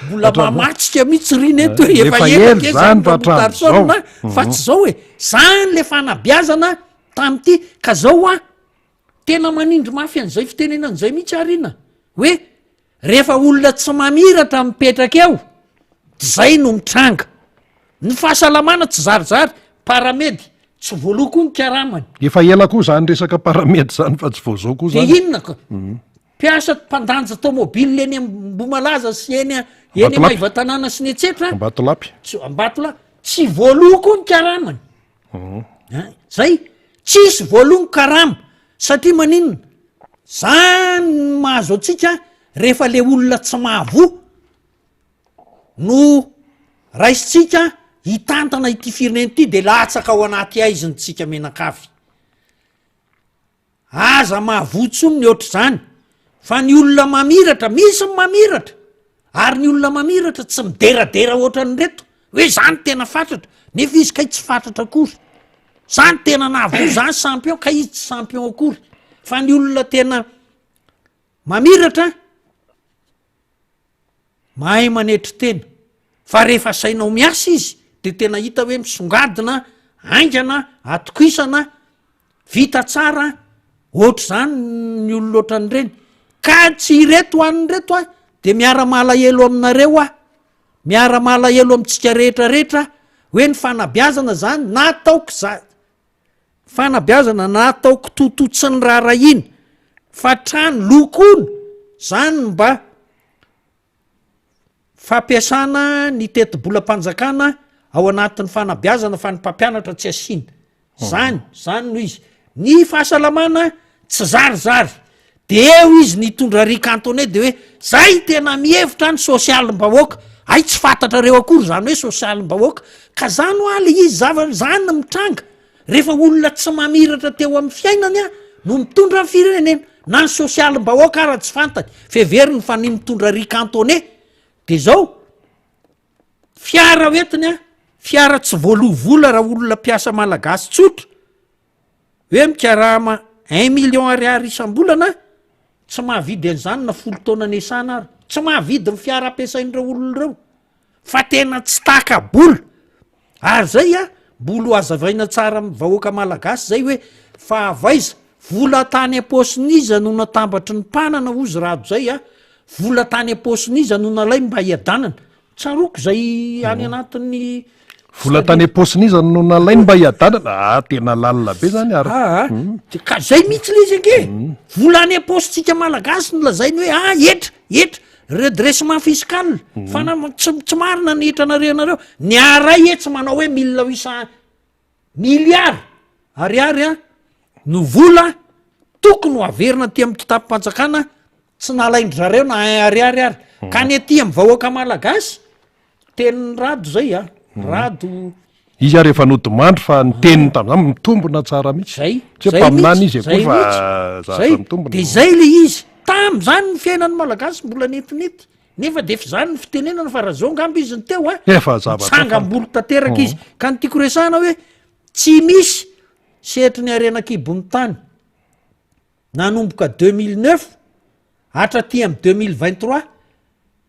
mbola mamatsika mihitsy riny eto efa ely zany fa tsy zao hoe zany le fanabiazana tam'ty ka zao a tena manindry mafy an'izay fitenenan'izay mihitsy arina hoe rehefa olona tsy mamiratra mipetraka eo zay no mitranga ny fahasalamana tsy zarizary paramedy tsy voaloha koa ny karamany efa ela koa zany resaka paramedy zany fa tsy voazao koa de zany inona ka mpiasa mpandanja tomobily eny Mbomalaza sy eny Maivatanàna sy ny etsetra Ambatolampy Ambatola tsy voaloha koa ny karamany zay tsisy voaloha ny karama satria maninona zany mahazo atsika rehefa le olona tsy mahavoa no raisitsika hitantana ity firenena ity de latsaka ao anaty aiziny tsika menakavy aza mahavotsony ny ohatr' zany fa ny olona mamiratra misy ny mamiratra ary ny olona mamiratra tsy mideradera ohatra ny reto hoe zany tena fatratra nefa izy kay tsy fatratra akory zany tena nahavoa zany champion ka izy tsy champion akory fa ny olona tena mamiratra mahay manetry tena fa rehefa sainao miasa izy de tena hita hoe misongadina aingana atokisana vita tsara ohatr' zany ny olona ohatran' ireny ka tsy ireto hoan'ny reto a de miara-malahelo aminareo a miara-malahelo amintsika rehetrarehetra hoe ny fanabiazana zany nataoko fanabiazana nataoko tototsy ny raharahiana fa trano lokony zany mba fampiasana ny teti-bolam-panjakana ao anatin'ny fanabiazana fa ny mpampianatra tsy asiana zany no izy ny fahasalamana tsy zarizary de eo izy nitondra Ry Cantone de hoe zay tena mihevitra ny sosialim-bahoaka ay tsy fantatra reo akory zany hoe sosialim-bahoaka ka zany ho ale izy zany mitranga rehefa olona tsy mamiratra teo amin'ny fiainany a no mitondra ny firenena na ny sosialim-bahoaka ara tsy fantany feveriny fa ny mitondra Ry Cantone de zao fiara hoetiny a fiara tsy voalovola raha olona mpiasa malagasy tsotra hoe mikarama 1 million ariary isam-bolana tsy mahavidy an'izany na 10 taona nesana ary tsy mahavidy ny fiara ampiasain'ireo olona ireo fa tena tsy taka-bola ary zay a mbola ho azavaina tsara amin'ny vahoaka malagasy zay hoe fa avaiza vola tany aposiniza no natambatry ny mpanana ozy rado zay a vola tany aposiniza no nalay mba hiadanana tsaroko zay any anatin'ny vola tany aposiniza no nalainy mba hiadanana tena lalina be zany ary ka zay mihitsy le izy ange vola any apositsika malagasy no lazainy hoe etra redressement fiscal fa tsy marina ny hitranareo anareo ny aray tsy manao hoe 1800 milliard ariary a no vola tokony ho averina ty amin'ny kitapo-panjakana tsy nalaindry zareo na ariary ary ka ny aty amin'ny vahoaka malagasy tenin'ny rado zay a rado izy ary efa nodimandry fa ny teniny tam'zany mitombona tsara mihitsy tsy hoe mpaminany izy akoa fa zaza mitombona de zay le izy tam'zany ny fiainan'ny malagasy mbola netinety nefa de fa zany ny fitenenana fa raha zao ngamba izy ny teo a efa zavatra tsangam-bolo tanteraka izy ka ny tiako resahana hoe tsy misy setry ny arenakibony tany nanomboka 2009 hatraty amin'ny 2023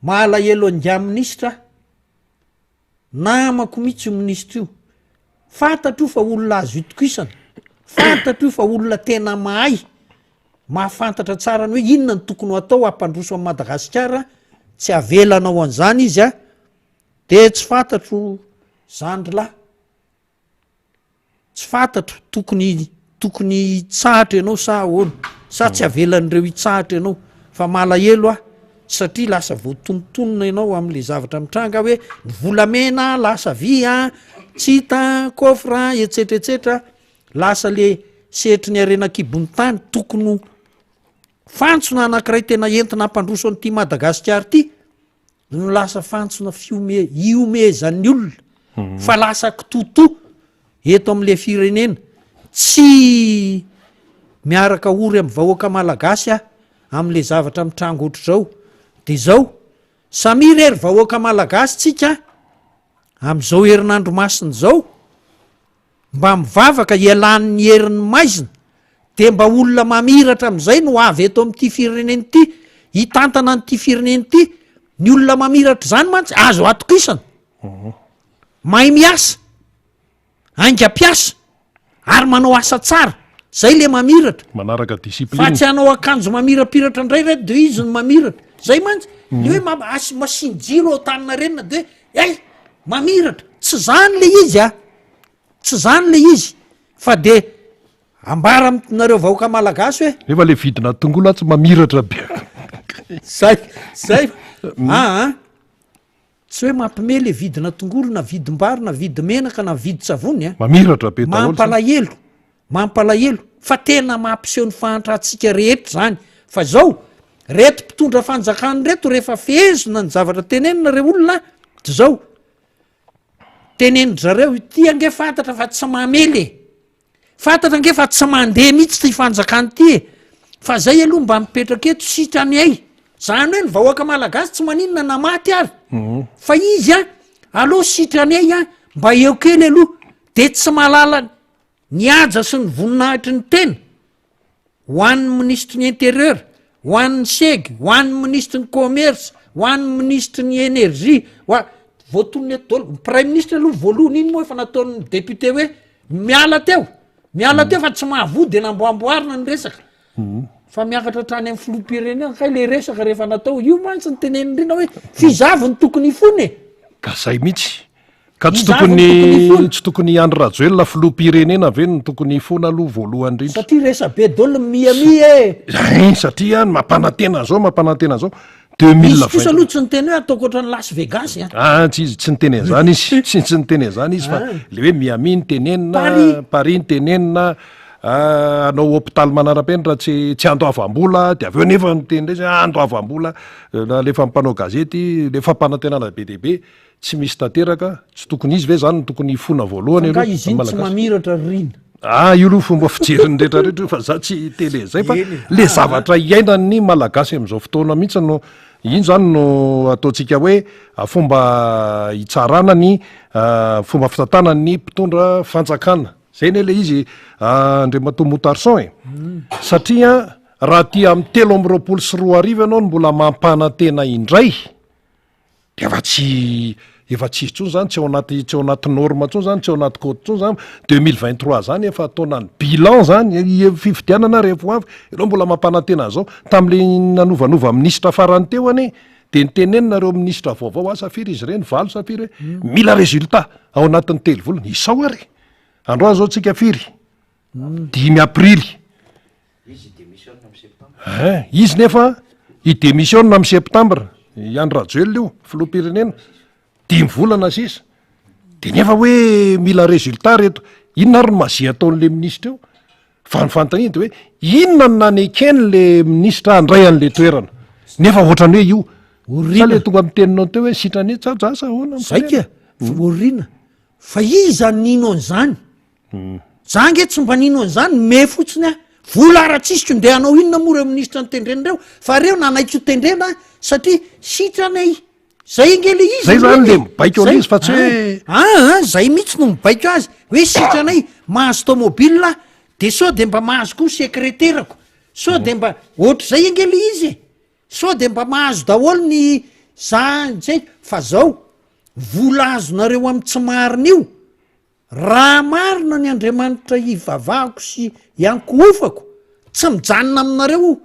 mahalahelo angia ministra namako mihitsy io ministra io fantatro io fa olona azo itokisana fantatro io fa olona tena mahay mahafantatra tsara ny hoe inona ny tokony ho atao hampandroso amin'ny Madagasikara tsy avelanao an'izany izy a de tsy fantatro zandrylahy tsy fantatro tokony tsahatra ianao sa ahoana sa tsy avelan'ireo hitsahatra ianao fa malahelo a satria lasa voatonontonona ianao amin'le zavatra mitranga hoe ny volamena lasa vy a tsy hita kofra etsetra etsetra lasa le setry ny arenakibony tany tokony fantsona anankiray tena entina hampandroso an'ity Madagasikara ity no lasa fantsona iomezan'ny olona fa lasa kitoto eto am'le firenena tsy miaraka ory amy vahoaka malagasy am'le zavatra mitrango ohatr' zao de zao samirery vahoaka malagasy tsika am'izao herinandro masiny zao mba mivavaka ialan'ny herin'ny maizina de mba olona mamiratra am'izay no avy eto am'ty fireneny ty hitantana n'ty fireneny ty ny olona mamiratra zany mantsy azo atokisana mahay miasa aingam-piasa ary manao asa tsara zay le mamiratra manaraka fa discipline tsy hanao akanjo mamirapiratra indray re de izy ny mamiratra zay mantsy le hoe masinjiro ao tanina renina de hoe mamiratra tsy zany le izy tsy zany le izy fa de ambara aminareo vahoaka malagasy hoe nefa le vidina tongolo tsy mamiratra be zay tsy hoe mampime le vidina tongolo na vidim-bary na vidy menaka na vidy savony mamiratra be daholo mampalahelo fa tena mampiseho ny fahantratsika rehetra zany fa zao reto mpitondra fanjakany reto rehefa fehezona ny zavatra tenenina re olona dy zao teneniny zareo ty ange fantatra fa tsy mamely fantatra ange fa tsy mandeha mihitsy ty fanjakany ty fa zay aloha mba mipetraka eto sitrany ay zany hoe ny vahoaka malagasy tsy maninona na maty ary fa izy aloha sitrany ay mba eo kely aloha de tsy malala ny aja sy ny voninahitry ny tena ho an'ny ministry ny intérieur ho an'ny segy ho an'ny ministry ny commerce ho an'ny ministry ny énergie voatonony eto daholo prime ministre aloha voalohany iny moa efa nataon'ny député hoe miala teo fa tsy mahavody namboamboarina ny resaka fa miakatra trany amin'ny filoham-pirenena kay le resaka rehefa natao io mantsy ny tenenindrina hoe fizavy ny tokony ifony ka zay mihitsy ka tsy tokony andro rajoelona filoham-pirenena ve ny tokony ifona aloha voalohany indrindra satria resa be daholo miami satria mampanantena zao 2020 kosa aloha tsy niteny hoe ataoko oatra ny Las Vegas tsy izy tsy niteny zany izy tsy niteny zany izy fa le hoe Miami ny tenenina Paris ny tenenina anao hôpitaly manara-penitra tsy ando avam-bola de aveo nefa niteny ndray zay ando avam-bola lefa mpanao gazety lefa mpanantenana be deaibe tsy misy tanteraka tsy tokony izy ve zany tokony ifona voalohany aloha izy iny tsy mamiratra rina io aloha fomba fijeriny rehetrarehetra fa za tsy tele zay fa le zavatra iainany malagasy am'izao fotoana mihitsy no iny zany no ataontsika hoe fomba hitsarana ny fomba fitatana ny mpitondra fanjakana zay ne le izy Andriamatoa Motarson satria raha ty amy 3 sy 4 arivo ianao no mbola mampanantena indray de efa tsy tsony zany tsy ao anaty norme tsony zany tsy ao anaty code tsony zany 2023 zany efa taonany bilan zany fividianana rehefa avy ianao mbola mampanantena zao tam'le nanovanova ministra farany teo ane de nitenenina reo ministra vaovao safiry izy reny valo safiry hoe mila résultat ao anatin'ny telo volana isao ary androany zao tsika firy 5 aprily izy nefa idémissionna amy septembre iandro rajoelona io filoham-pirenena 5 volana sisa de nefa hoe mila résultat reto inona ary no mazia ataon'le ministra eo fa nyfantany de hoe inona no nanekeny le ministra andray an'le toerana nefa ohatrany hoe io le tonga amiteninao teo hoe sitrany tsajasa ahoana zaika orina fa iza nino an'izany zange tsy mba nino an'izany me fotsiny vola ara-tsisiko nde anao inona moa reo ministra nytendrenireo fa reo nanaitsy tendrena satria sitrany zay angele izy zay zany le mibaiko ao izy fa tsy hoe zay mihitsy no mibaiko azy hoe sitranay mahazo tomobile de sao de mba mahazo koa secrétairako sao de mba ohatra zay angely izy sao de mba mahazo daholo ny zay fa zao vola azonareo amy tsy marina io raha marina ny Andriamanitra ivavahako sy iankohofako tsy mijanona aminareo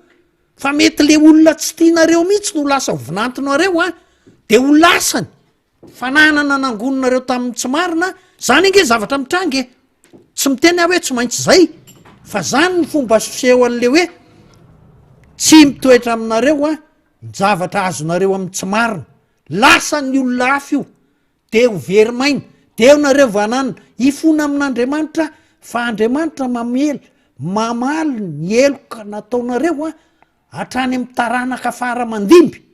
fa mety le olona tsy tianareo mihitsy no lasa vinantinareo de ho lasany fananana nangononareo tamin'ny tsy marina zany ange zavatra mitrange tsy miteny hoe tsy maintsy zay fa zany ny fomba soseho an'le hoe tsy mitoetra aminareo zavatra azonareo amin'ny tsy marina lasany olona hafa io de ho verimaina de eo nareo vananina ifona amin'Andriamanitra fa Andriamanitra mamaly ny eloka nataonareo hatrany amy taranaka fara mandimby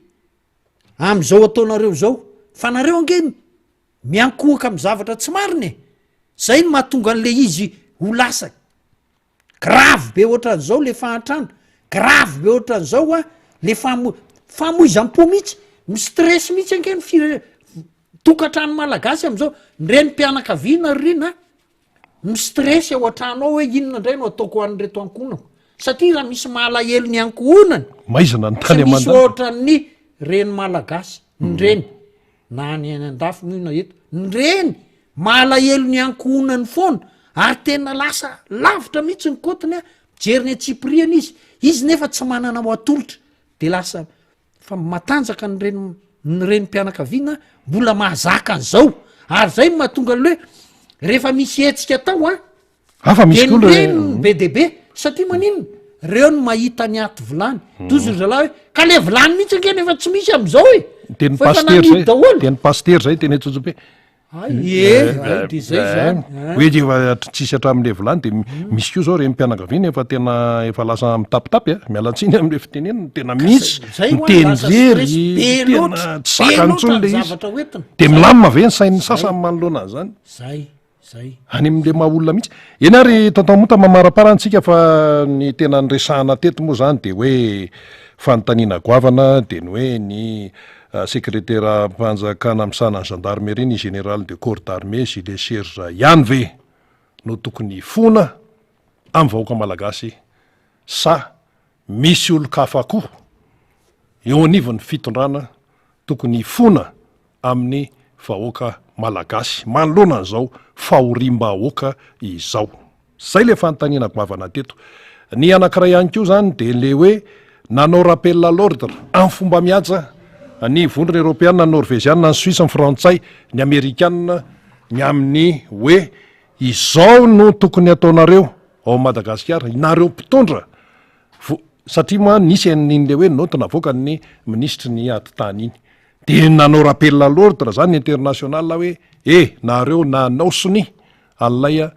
am'izao ataonareo zao fa nareo ange miankohaka amy zavatra tsy mariny zay no mahatonga an'le izy ho lasa gravy be ohatran'zao le fahatrana gravy be ohatran'zao a le famoizam-po mihitsy mistress mihitsy ankeny tokatrano malagasy am'izao nireny mpianakaviana rina mistress ao an-trano ao hoe inona indray no ataoko hoan'reto ankonako satria raha misy malahelo ny ankohonany maizana ny sy tany misy amanda ohatran'ny reny malagasy nireny na any an-dafo noina eto nireny malahelo ny ankohonany foana ary tena lasa lavitra mihitsy ny kotiny a jeriny atsipriana izy nefa tsy manana ho atolotra de lasa fa matanjaka nyreny mpianakaviana mbola mahazaka an'zao ary zay mahatonga le hoe rehefa misy hetsika tao a afa misy de nireny be debe satria maninona reo no mahita ny aty vilany tozy zalahy hoe ka le vilany mihitsy ankeny efa tsy misy am'izao e teny paster zay teny paster zay teny tsotsope de zay zany hoe efa tsisy hatramin'le vilany de misy ko zao reny mpianakaviana efa tena efa lasa mitapitapy a mialatsiny am'le fitenenina tena misy mitenjery tena tsy sakantsony le izy de milamina ve ny sain'ny sasany manoloana zany zay any am'le maha olona mihitsy eny ary tatamota mamaraparantsika fa ny tena nyresahana teto moa zany de hoe fanontaniana goavana de ny hoe ny secrétaire mpanjakana ami'sana ny gendarmerie ny général de corps d'armée Jules Serge ihany ve no tokony fona amy vahoaka malagasy sa misy olo-kafa koa eo anivon'ny fitondrana tokony fona amin'ny vahoaka malagasy manoloana an'izao fahorim-bahoaka izao zay le fanontaniana goavana teto ny anankiray ihany ko zany de le hoe nanao rappel à l'ordre amin'ny fomba mihaja ny vondrona européanna ny norvégianna ny suisse ny frantsay ny amerikanna ny amin'ny hoe izao no tokony ataonareo ao madagasikara nareo mpitondra satria ma nisy n'in'le hoe note navoaka ny ministry ny ady tany iny de nanao rappel à l'ordre zany international hoe nareo nanaosony an'lay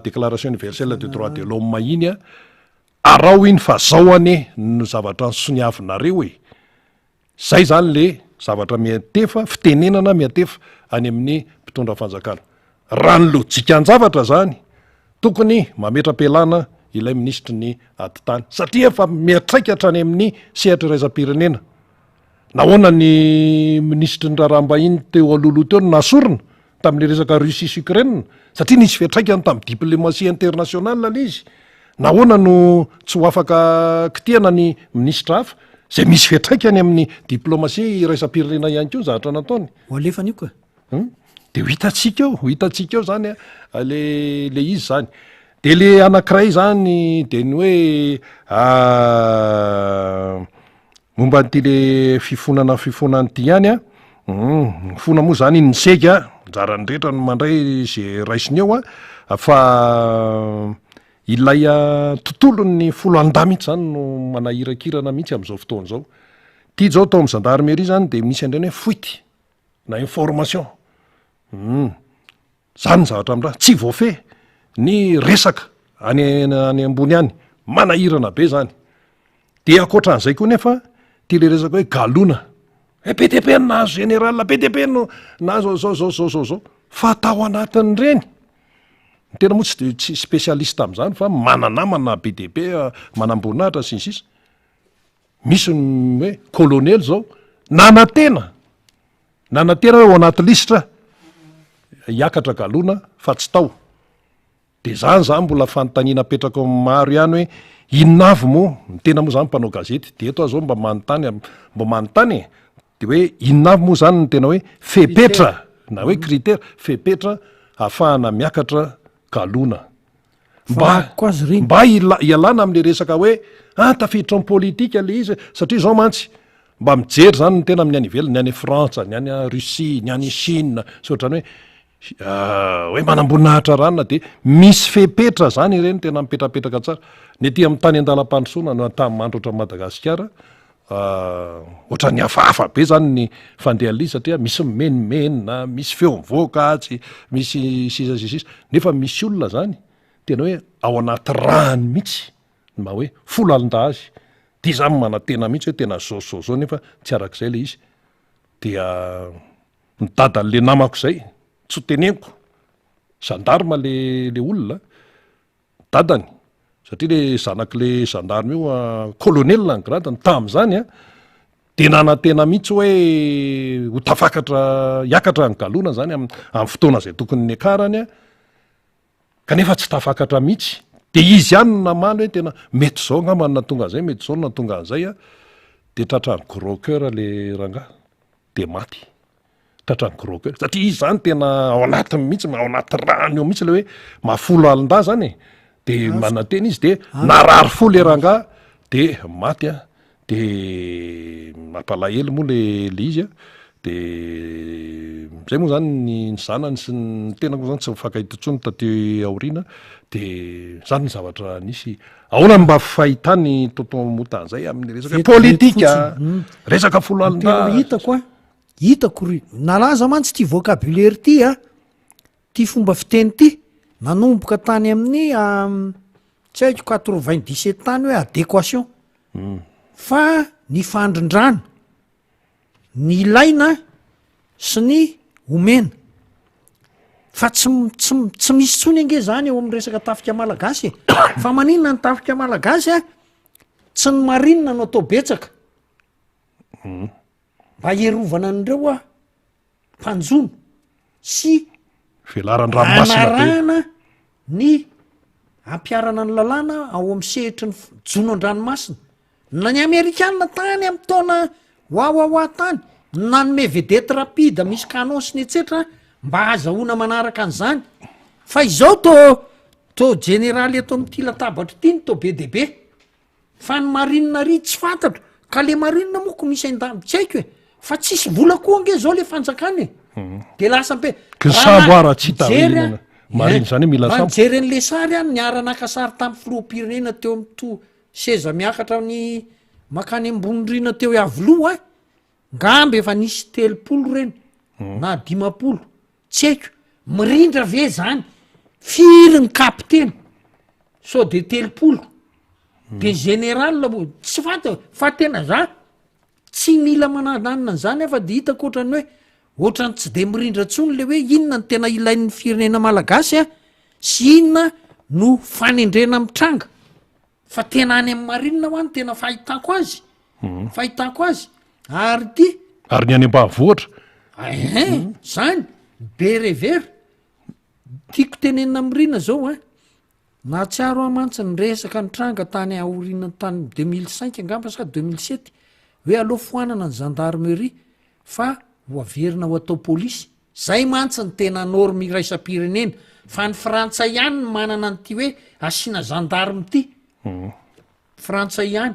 déclaration universelle de droit de l'homme iny a arao iny fa zao ane no zavatra ny soniavinareo zay zany le zavatra miatefa fitenenana miatefa any amin'ny mpitondra fanjakana raha ny lojika an-javatra zany tokony mametra-pelana ilay ministry ny ady tany satria efa miatraika hatrany amin'ny sehatra raisam-pirenena nahoana ny ministry ny raharahambahiny teo aloloha teo no nasorona tamin'le resaka Russie sy Ukraine satria nisy fiatraikany tamin'ny diplomatie internationale le izy nahoana no tsy ho afaka kitihana ny ministra hafa zay misy fiatraikany amin'ny diplomatie raisam-pirenena ihany ko zavatra nataony alefany io koa de hitatsika eo zany le izy zany de le anankiray zany de ny hoe momba n'ty le fifonany ty ihany a fona moa zany ny seka jarany rehetra no mandray ze raisiny eo a fa ilay tontolony folo anda mihitsy zany no manahirakirana mihitsy am'izao fotoana zao ty zao tao amy gendarmerie zany de misy andreny hoe fuity na information zany ny zavatra am'raha tsy voafe ny resaka any ambony any manahirana be zany de akoatran'izay koa nefa ty le resaka hoe galona PDP nahazo général PDP no nahazo zao fa tao anatin' reny tena moa tsy spécialiste am'zany fa mananamana PDP manamboninahitra sy ny sisa misy ny hoe colonel zao nanatena hoe ao anaty listra hiakatra galona fa tsy tao de zany mbola fanontaniana petraka maro ihany hoe inavy moa tena moa zany mpanao gazety de eto zao mba manontany de hoe inavy moa zany ny tena hoe fepetra na hoe critère fepetra ahafahana miakatra galona mba ialana am'le resaka hoe tafiditra am politika le izy satria zao mantsy mba mijery zany ny tena amin'ny any ivelany ny any frantsa ny any Russie ny any Chine sotrany hoe manamboninahitra ranona de misy fepetra zany ireny tena mipetrapetraka tsara ny aty amin'ny tany an-dalam-pandrosoana no tamy mandro oatra Madagasikara oatra ny hafahafa be zany ny fandehan'le izy satria misy mimenimenina misy feo mivoaka tsy misy sisa nefa misy olona zany tena hoe ao anaty rany mihitsy mba hoe folo alinda azy ty zany manatena mihitsy hoe tena zao nefa tsy arak'izay le izy dia ny dadan'le namako zay tsy teneniko gendarme le olona dadany satria le zanak'le gendarme io colonel ny gradany tam'zany a de nanantena mihitsy hoe ho tafakatra hiakatra ny galona zany amin'ny fotoana zay tokony ny akarany a kanefa tsy tafakatra mihitsy de izy ihany namaly hoe tena mety zao ngambany na tonga zay mety zao na tonga an'izay a de tratrany gros cœur le rangahy de maty tratrany gros cœur satria izy zany tena ao anatiny mihitsy ao anaty rano eo mihitsy le hoe mahafolo alin-da zany e de manantena izy de narary fo le rangahy de maty a de mampalahelo moa le izy a de zay moa zany ny zanany sy ny tenako zany tsy mifankahita intsony taty aoriana de zany ny zavatra nisy ahoana mba fahitany tonton Mota an'izay amin'ny resaka politika resaka folo alin-da hitako ry nalaza mantsy ty vocabulaire ty a ty fomba fiteny ty nanomboka tany amin'ny tsy haiko 97 tany hoe adéquation fa ny fandrindrana ny ilaina sy ny omena fa tsy misy tsony ange zany eo amin'ny resaka tafika malagasy fa maninona ny tafika malagasy a tsy ny marinina no atao betsaka mba hierovana an'ireo a mpanjono sy anarahana ny ampiarana ny lalàna ao amin'ny sehitry ny jono an-dranomasina na ny amerikanina tany amin'ny taona hoahoahoa tany nanome vedety rapide misy canon sy ny etsetra mba azahoana manaraka an'izany fa izao to generaly eto amin'ity latabatra ity ny to be deaibe fa ny marinina ry tsy fantatro ka le marinina moko misy aindamy tsy haiko e fa tsisy vola koa ange zao le fanjakany e de lasa samboara tsy hitarinana mariny zany mila sambo jeren'le sary any niara-naka sary tamin'ny filohampirenena teo amin'ny to seza miakatra ny makany ambonirina teo iavoloha a ngamby efa nisy 30 reny na 50 tsy haiko mirindra ve zany firy ny kapiteny so de 30 de général tsy fa tena za tsy mila manananina zany afa de hitako ohatrany hoe ohatrany tsy de mirindra tsony le hoe inona ny tena ilain'ny firenena malagasy a sy inona no fanendrena mitranga fa tena any amin'ny marinina ho any tena fahitako azy ary ny any ambanivohatra zany be revery tiako tenenina mirinina zao a nahatsiaro a mantsy ny resaka nitranga tany aoriana tany 2005 angamba sa 2007 hoe aloha foanana ny gendarmerie fa ho averina ho atao polisy zay mantsy ny tena norme iraisam-pirenena fa ny frantsay ihany ny manana nyity hoe asiana gendarme ty frantsay ihany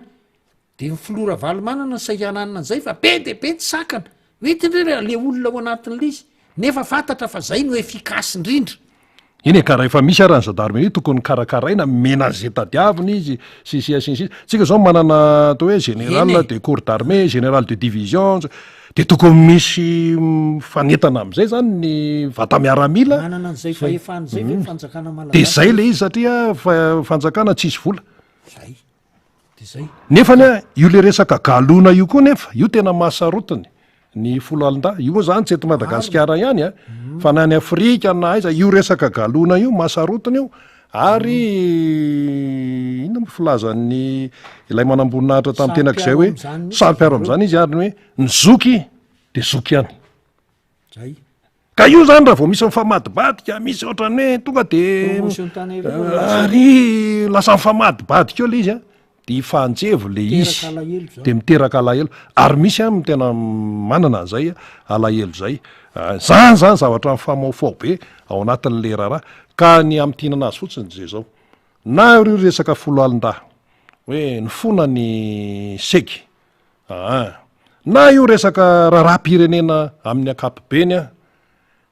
de mifilora valy manana ny saiananina an'izay fa be de be tsy sakana hoetindrera le olona ao anatin'le izy nefa fantatra fa zay no efikasy indrindra iny e karaha efa misy ara ny gendarmerie tokony karakaraina mena zay tadiavina izy sisiasinsisy tsika zao manana atao hoe général de corps d'armée général de division de tokony misy fanetana am'izay zany ny vata miaramila manana an'izay fahefany zay ve fanjakana malagasy de zay le izy satria fanjakana tsisy vola zay de zay nefany io le resaka galona io koa nefa io tena mahasarotiny ny folo alin-da io moa zany tsy eto Madagasikara ihany a fa na ny Afrika na aiza io resaka galona io mahasarotiny io ary ina mo filazan'ny ilay manamboninahitra tamin'ny tenak'izay hoe sampiaro am'izany izy ary hoe ny zoky de zoky ihany zay ka io zany raha vao misy mifamadibadika misy ohatrany hoe tonga de ary lasa mifamadibadika eo le izy a de ifanjevo le izy de miteraka alahelo ary misy a tena manana an'izay alahelo zay zany zavatra mifamaofao be ao anatin'le raharaha ka ny amtinana azy fotsiny zay zao na rio resaka folo alin-da hoe ny fona ny seky na io resaka raharam-pirenena amin'ny ankapobeny a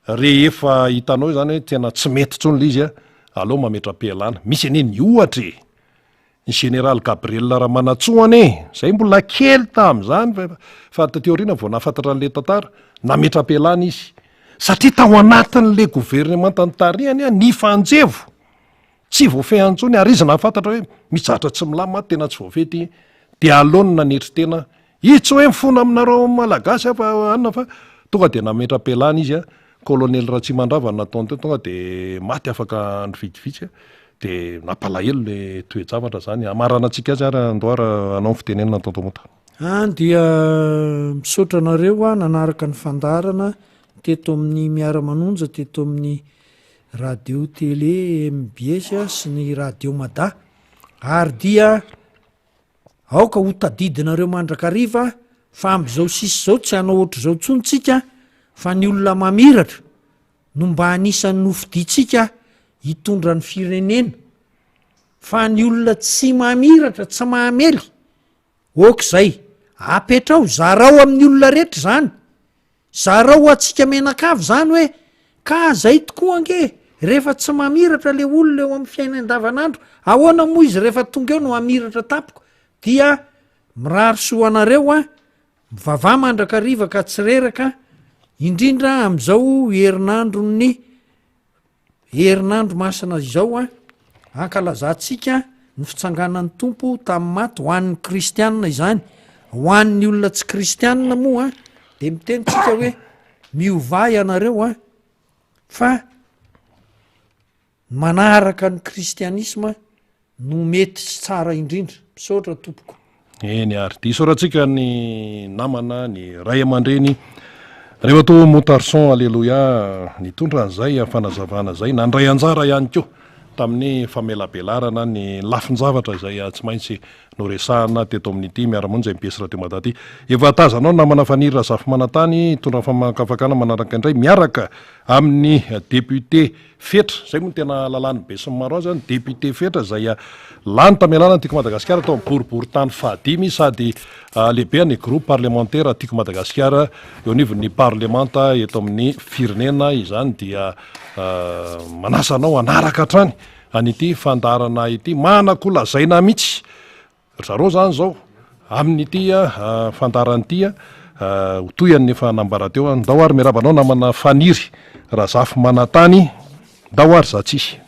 rehefa hitanao zany hoe tena tsy mety tsony le izy a aloha mametra-pialana misy ane ny ohatra ny général Gabriel Ramanatsoane zay mbola kely tam'zany fa tateoriana vao nafantatra an'le tantara nametra-pialana izy satria tao anatin'le gouvernemanta nytarihany a ny fanjevo tsy voafehantsony ary izy nafantatra hoe mizatra tsy milama tena tsy voafety de alony nanetry tena itsy hoe mifona aminareo malagasy fa anina fa tonga de nametra-pelana izy a kolonely Ratsimandrava nataony teo tonga de maty afaka andro vitsivitsy de napalahelo le toejavatra zany amarana antsika azy ary andoara anao fitenenana tontomota dia misaotra anareo a nanaraka ny fandarana teto amin'ny miara-manonja teto amin'ny radio tele MBS sy ny radio Mada ary dia aoka ho tadidinareo mandrakariva fa am'izao sisy zao tsy hanao ohatr' zao tsontsika fa ny olona mamiratra no mba anisan'ny nofiditsika hitondra ny firenena fa ny olona tsy mamiratra tsy mahamely ok'izay apetrao zarao amin'ny olona rehetra zany zarao atsika menakavy zany hoe ka zay tokoa ange rehefa tsy mamiratra le olona eo amin'ny fiainany davanandro ahoana moa izy rehefa tonga eo no mamiratra tapoko dia mirary soanareo a mivavah mandrakariva ka tsy reraka indrindra am'izao herinandro masina izao a ankalazantsika ny fitsanganan'ny tompo tamin'ny maty ho an'ny kristianina izany ho an'ny olona tsy kristianina moa a de mitenitsika hoe miova ianareo a fa manaraka ny kristianisma no mety sy tsara indrindra misaotra tompoko eny ary de isaorantsika ny namana ny ray aman-dreny rehefa to motarson alleloia nitondra an'izay fanazavana zay nandray anjara ihany ko tamin'ny famelabelarana ny lafin-javatra izay tsy maintsy noresahana teto amin'ity miara-monjy zay mipiesy radio Mada ty efa tazanao namana fanirira zafy manantany tondra famakafakana manaraka indray miaraka amin'ny député fetra zay moa tena lalany be sy maro azy zany député fetra zay lany tamelana tiako Madagasikara tao boribory tany fahadimy sady lehibe ny groupe parlementaire tiako Madagasikara eo anivon'ny parlemanta eto amin'ny firenena izany dia manasanao anaraka hatrany an'ity fandarana ity manankolazaina mihitsy zareo zany zao amin'ity fandaranyity hotoyan'ny efa nambarateo ndao ary miarabanao namana faniry raha zafy manantany ndao ary za tsisy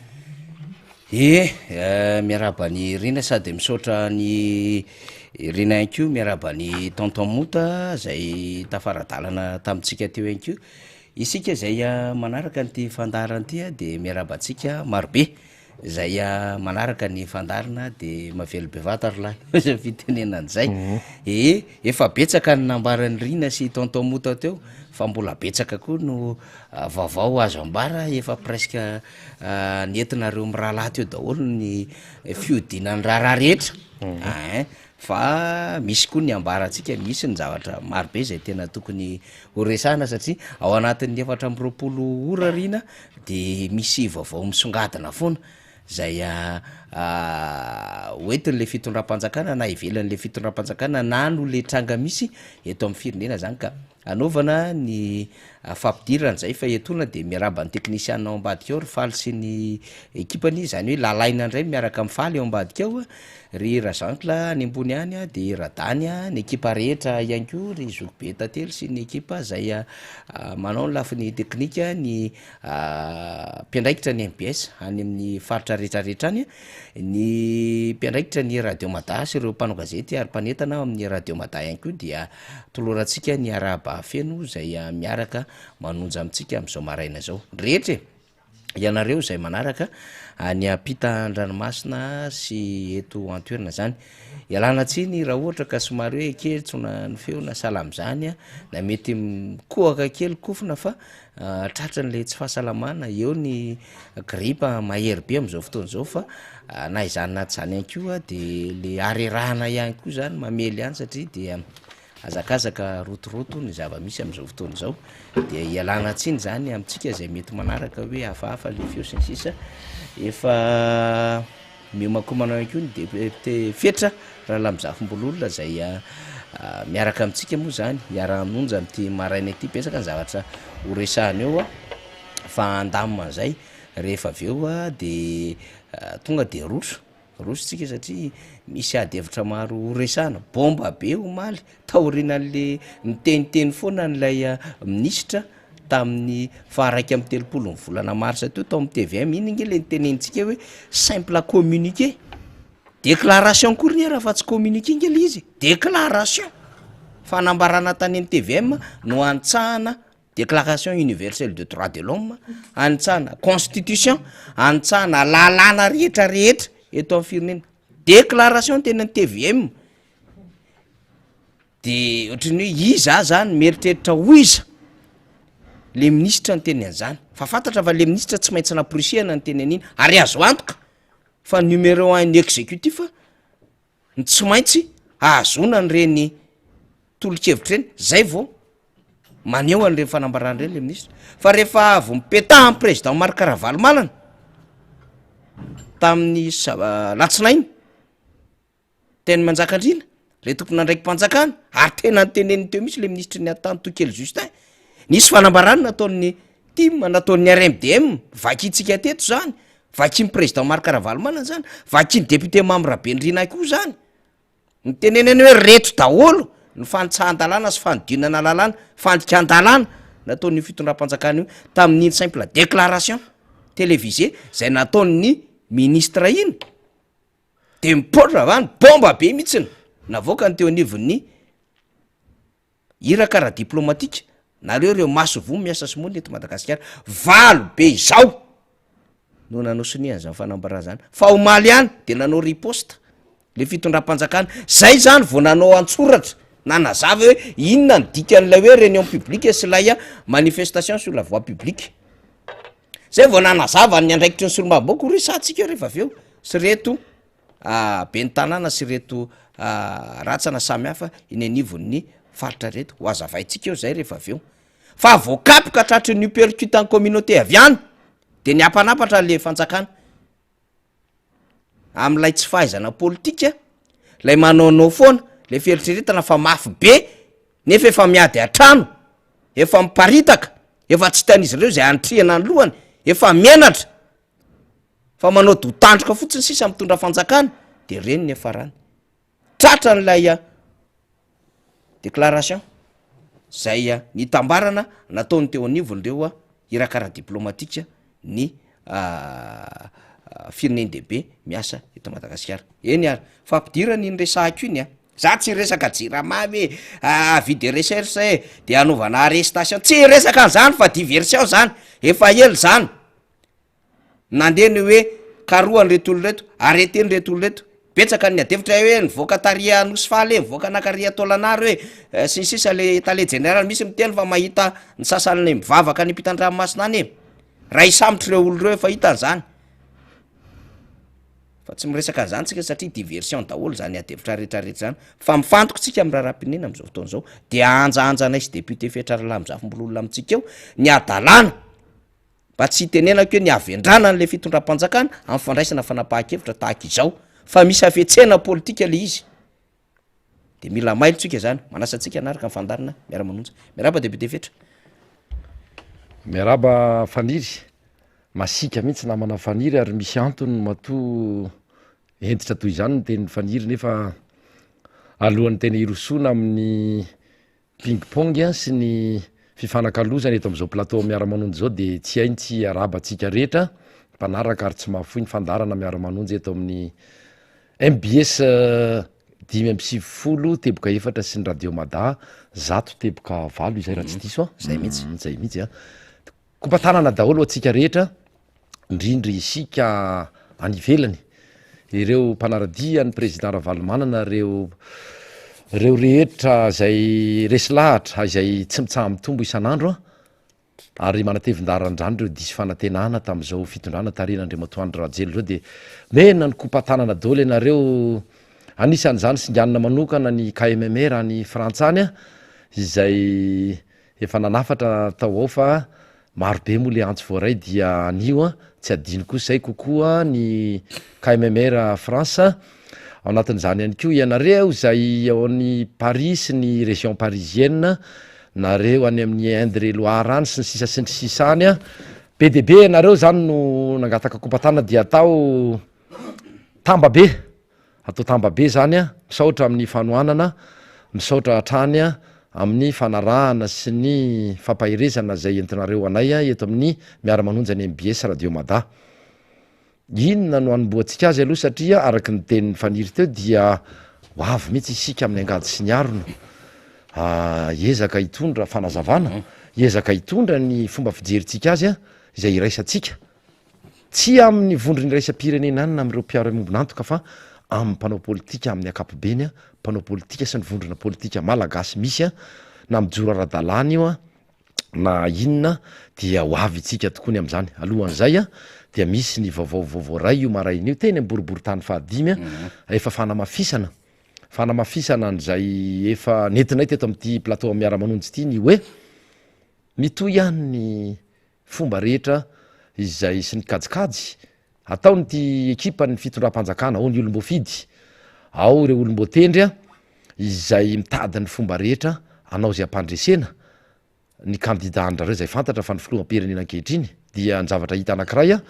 miarabany rina sady misaotra ny rina ianko miarabany tonton mota zay tafaradalana tamintsika teo ianko isika zay manaraka nyty fandaranyty de miarabantsika marobe zay manaraka ny fandarana de mavelo be vatary lahy fitenenan'zay efa betsaka ny nambarany rina sy tonton mota teo fa mbola betsaka koa no vaovao azo ambara efa presque nentinareo mirahalahy teo daholo ny fiodinany raharaha rehetra fa misy koa ny ambaratsika misy ny zavatra marobe zay tena tokony horesahana satria ao anatin'ny 4 ora rina de misy vaovao misongadina foana zay oentin'le fitondram-panjakana na ivelan'le fitondram-panjakana na no le tranga misy eto amin'ny firenena zany ka anaovana ny fampidirana zay fa etona de miaraba ny teknisianna ao ambadika ao ry faly sy ny ekipany zany hoe lalaina indray miaraka amin'ny faly eo ambadika ao ry razantla ny ambony any de radany ny ekipa rehetra ihany ko ry zokobe tately sy ny ekipa zay manao ny lafin'ny teknika ny mpiandraikitra ny MBS any amin'ny faritra rehetrarehetra any ny mpiandraikitra ny radio Mada sy ireo mpanao gazety ary mpanentana amin'ny radio Mada ihany ko dia tolorantsika ny araba feno zay miaraka manonja amintsika am'izao maraina zao rehetra ianareo zay manaraka ny ampita andranomasina sy eto antoerana zany ialana tsiny raha ohatra ka somary hoe kely tsona ny feona salam'zany na mety mikohaka kely kofina fa tratran'le tsy fahasalamana eo ny gripa mahery be am'izao fotoana zao fa na izany naty zany ihany koa de le arerahana ihany koa zany mamely ihany satria de azakazaka rotoroto ny zava-misy am'izao fotoana zao de ialana tsiny zany amitsika zay mety manaraka hoe hafahafa le feo sy ny sisa efa miomakomanao ihany koa ny député fetra raha lamizafim-bololona zay miaraka amitsika moa zany iara-monja am'ty maraina ity pesaka ny zavatra horesahana eo fa andamina zay rehefa aveo de tonga de rosotsika satria misy adevitra maro horesahana bomba be omaly taorinan'le miteniteny foana n'lay minisitra tamin'ny faharaiky amin'ny 30 volana marsa teo tao amin'ny TVM iny nge le nitenenitsika hoe simple communiqué déclaration kory raha fa tsy communiqué nge le izy déclaration fanambarana tany amin'ny TVM no antsahana déclaration universelle de droit de l'homme, anitsahana constitution, anitsahana lalàna rehetrarehetra eto amin'ny firenena. Déclaration tena ny TVM de ohatrany hoe iza zany meritreritra ho iza le ministra ny teny an'izany, fa fantatra fa le ministra tsy maintsy naporisihana ny teny an'iny ary azo antoka fa numéro 1 ny exécutif ny tsy maintsy ahazona ny reny tolo-kevitra reny, zay vao maneho an'ireny fanambarana reny le ministra. Fa rehefa avo mipetaha amin'ny président Marc Ravalomanana tamin'ny latsinainy teny Manjakandriana, le tompona andraiky mpanjakana, ary tena nyteneny teo mihitsy le ministra ny atany Tokely Justin, nisy fanambarana nataon'ny TIM, nataon'ny RMDM, vakitsika teto zany, vakiny président Marc Ravalomanana zany, vakiny député Mamra Bendrina koa zany, nyteneneny hoe reto daholo ny fanitsahan-dalàna sy fanodinana lalàna, fandikan-dalàna nataon'ny fitondram-panjakana io tamin'ny simple déclaration télévisée zay nataon'ny ministra iny. De mipotra vany bomba be mihitsiny navoaka ny teo anivon'ny irakara diplomatika nareo masovo miasa simony eto Madagasikara, valo be izao no nanao sinian'zany fanambarana zany. Fa omaly ihany de nanao riposte le fitondram-panjakana, zay zany vao nanao antsoratra nanazava hoe inona ny dikan'ilay hoe réunion publique sy lay manifestation sur la voie publique, zay vao nanazava ny andraikitry ny solombaboko resantsika rehefa aveo sy reto ben'ny tanàna sy reto ratsana samy hafa iny anivon'ny faritra reto ho azavaitsika eo zay rehefa aveo. Fa voakapoka tratry ny percute en communauté avy any de ny ampanapatra le fanjakana am'lay tsy fahaizana politika, lay manaonao foana le fieritreretana fa mafy be nefa efa miady atrano, efa miparitaka, efa tsy hitan'izy ireo zay anitrihana ny lohany, efa mienatra fa manao dotandroka fotsiny sisa mitondra fanjakana, de reny ny efarany tratra n'lay déclaration zay nitambarana nataony teo anivon'ireo irakara diplomatika ny fireneny dehibe miasa eto Madagasikara. Eny ary fampidirany iny resahako iny za tsy resaka jiramamy avis de recherche de anaovana arrestation, tsy resaka an'zany fa diversion zany, efa ely zany nandeny hoe karohany retolo reto, arreteny retolo reto, betsaka ny adevitra hoe nivoaka taria nosy faly nivoaka nakaria tolanary hoe sisisa le tale général misy miteny fa mahita ny sasany mivavaka ny mpitan-dranomasina any raha isambotra reo olo reo efa hitan'zany, fa tsy miresaka an'zany tsika satria diversion daholo zany adevitra rehetrarehetra zany. Fa mifantoko tsika amin'ny raharaham-pirenena am'izao fotoana zao de anjaanjana isy député fetrarala am'zafim-bololona amitsika eo ny adalàna mba tsy hitenenako hoe ny avendrana n'le fitondram-panjakana amin'ny fandraisana fanapahan-kevitra tahaka izao, fa misy afetsena politika le izy de mila mailo tsika zany. Manasa antsika anaraka ny fandarina miara-manonja. Miaraba député fetra. Miaraba faniry, masika mihitsy namana faniry ary misy antony matoa entitra toy izany ny tenin'ny faniry, nefa alohan'ny tena hirosona amin'ny ping-pong sy ny fifanakalozana eto am'izao plateau miara-manonjy zao de tsy hainy tsy arabantsika rehetra mpanaraka ary tsy mahafoy ny fandarana miara-manonjy eto amin'ny MBS 5:30 teboka 4 sy ny radio Mada 1 teboka 8 izay raha tsy diso zay mihitsy kompatanana daholo atsika rehetra, indrindry isika any ivelany, ireo mpanaradia ny président Ravalomanana, reo rehetra zay resy lahatra izay tsy mitsaha mitombo isan'andro ary manatevin-darandrany reo disy fanantenana tam'izao fitondrana taren'Andriamatoandro Rajelo zao, de mena ny kompatanana daholo ianareo. Anisan'izany singanina manokana ny KMMR any Frantsany izay efa nanafatra tao ao fa marobe moa le antsy voaray dia anio tsy adino koa zay kokoa ny KMMR France. Ao anatin'izany ihany koa ianareo zay ao any Paris sy ny région parisienne, nareo any amin'ny Indre-Loire any sy ny sisa sy ny sisa any PDB ianareo zany no nangataka kompatanana dia atao tambabe, atao tambabe zany misaotra amin'ny fanoanana, misaotra hatrany amin'ny fanarahana sy ny fampahirezana zay entinareo anay eto amin'ny miara-manonja ny MBS radio Mada. Inona no anomboantsika azy aloha satria araky ny tenin'ny faniry teo dia ho avy mihitsy isika amin'ny angady sy ny arona ezaka hitondra fanazavana ezaka hitondra ny fomba fijeryntsika azy a izay iraisantsika tsy amin'ny vondrony raisam-pirenena any na am'ireo mpiara-mombonantoka fa amin'ny mpanao politika amin'ny akapobeny a mpanao politika sy ny vondrona politika malagasy misy a na mijoro ara-dalàna io a na inona dia ho avy itsika tokoa ny am'zany alohan'izay a dia misy ny vaovao ray io maraina io teny amboribory tany fahadimy a efa fanamafisana an'zay efa nentinay teto am'ty plateau amin'ny miara-manonjy ity ny hoe mitoy ihany ny fomba rehetra izay sy ny kajikajy ataony ty ekipa ny fitondram-panjakana ao ny olom-boafidy ao reo olom-boatendry a izay mitady ny fomba rehetra anao zay ampandresena ny kandida andrareo zay fantatra fa ny filoham-pirenena ankehitriny dia ny zavatra hita anankiray a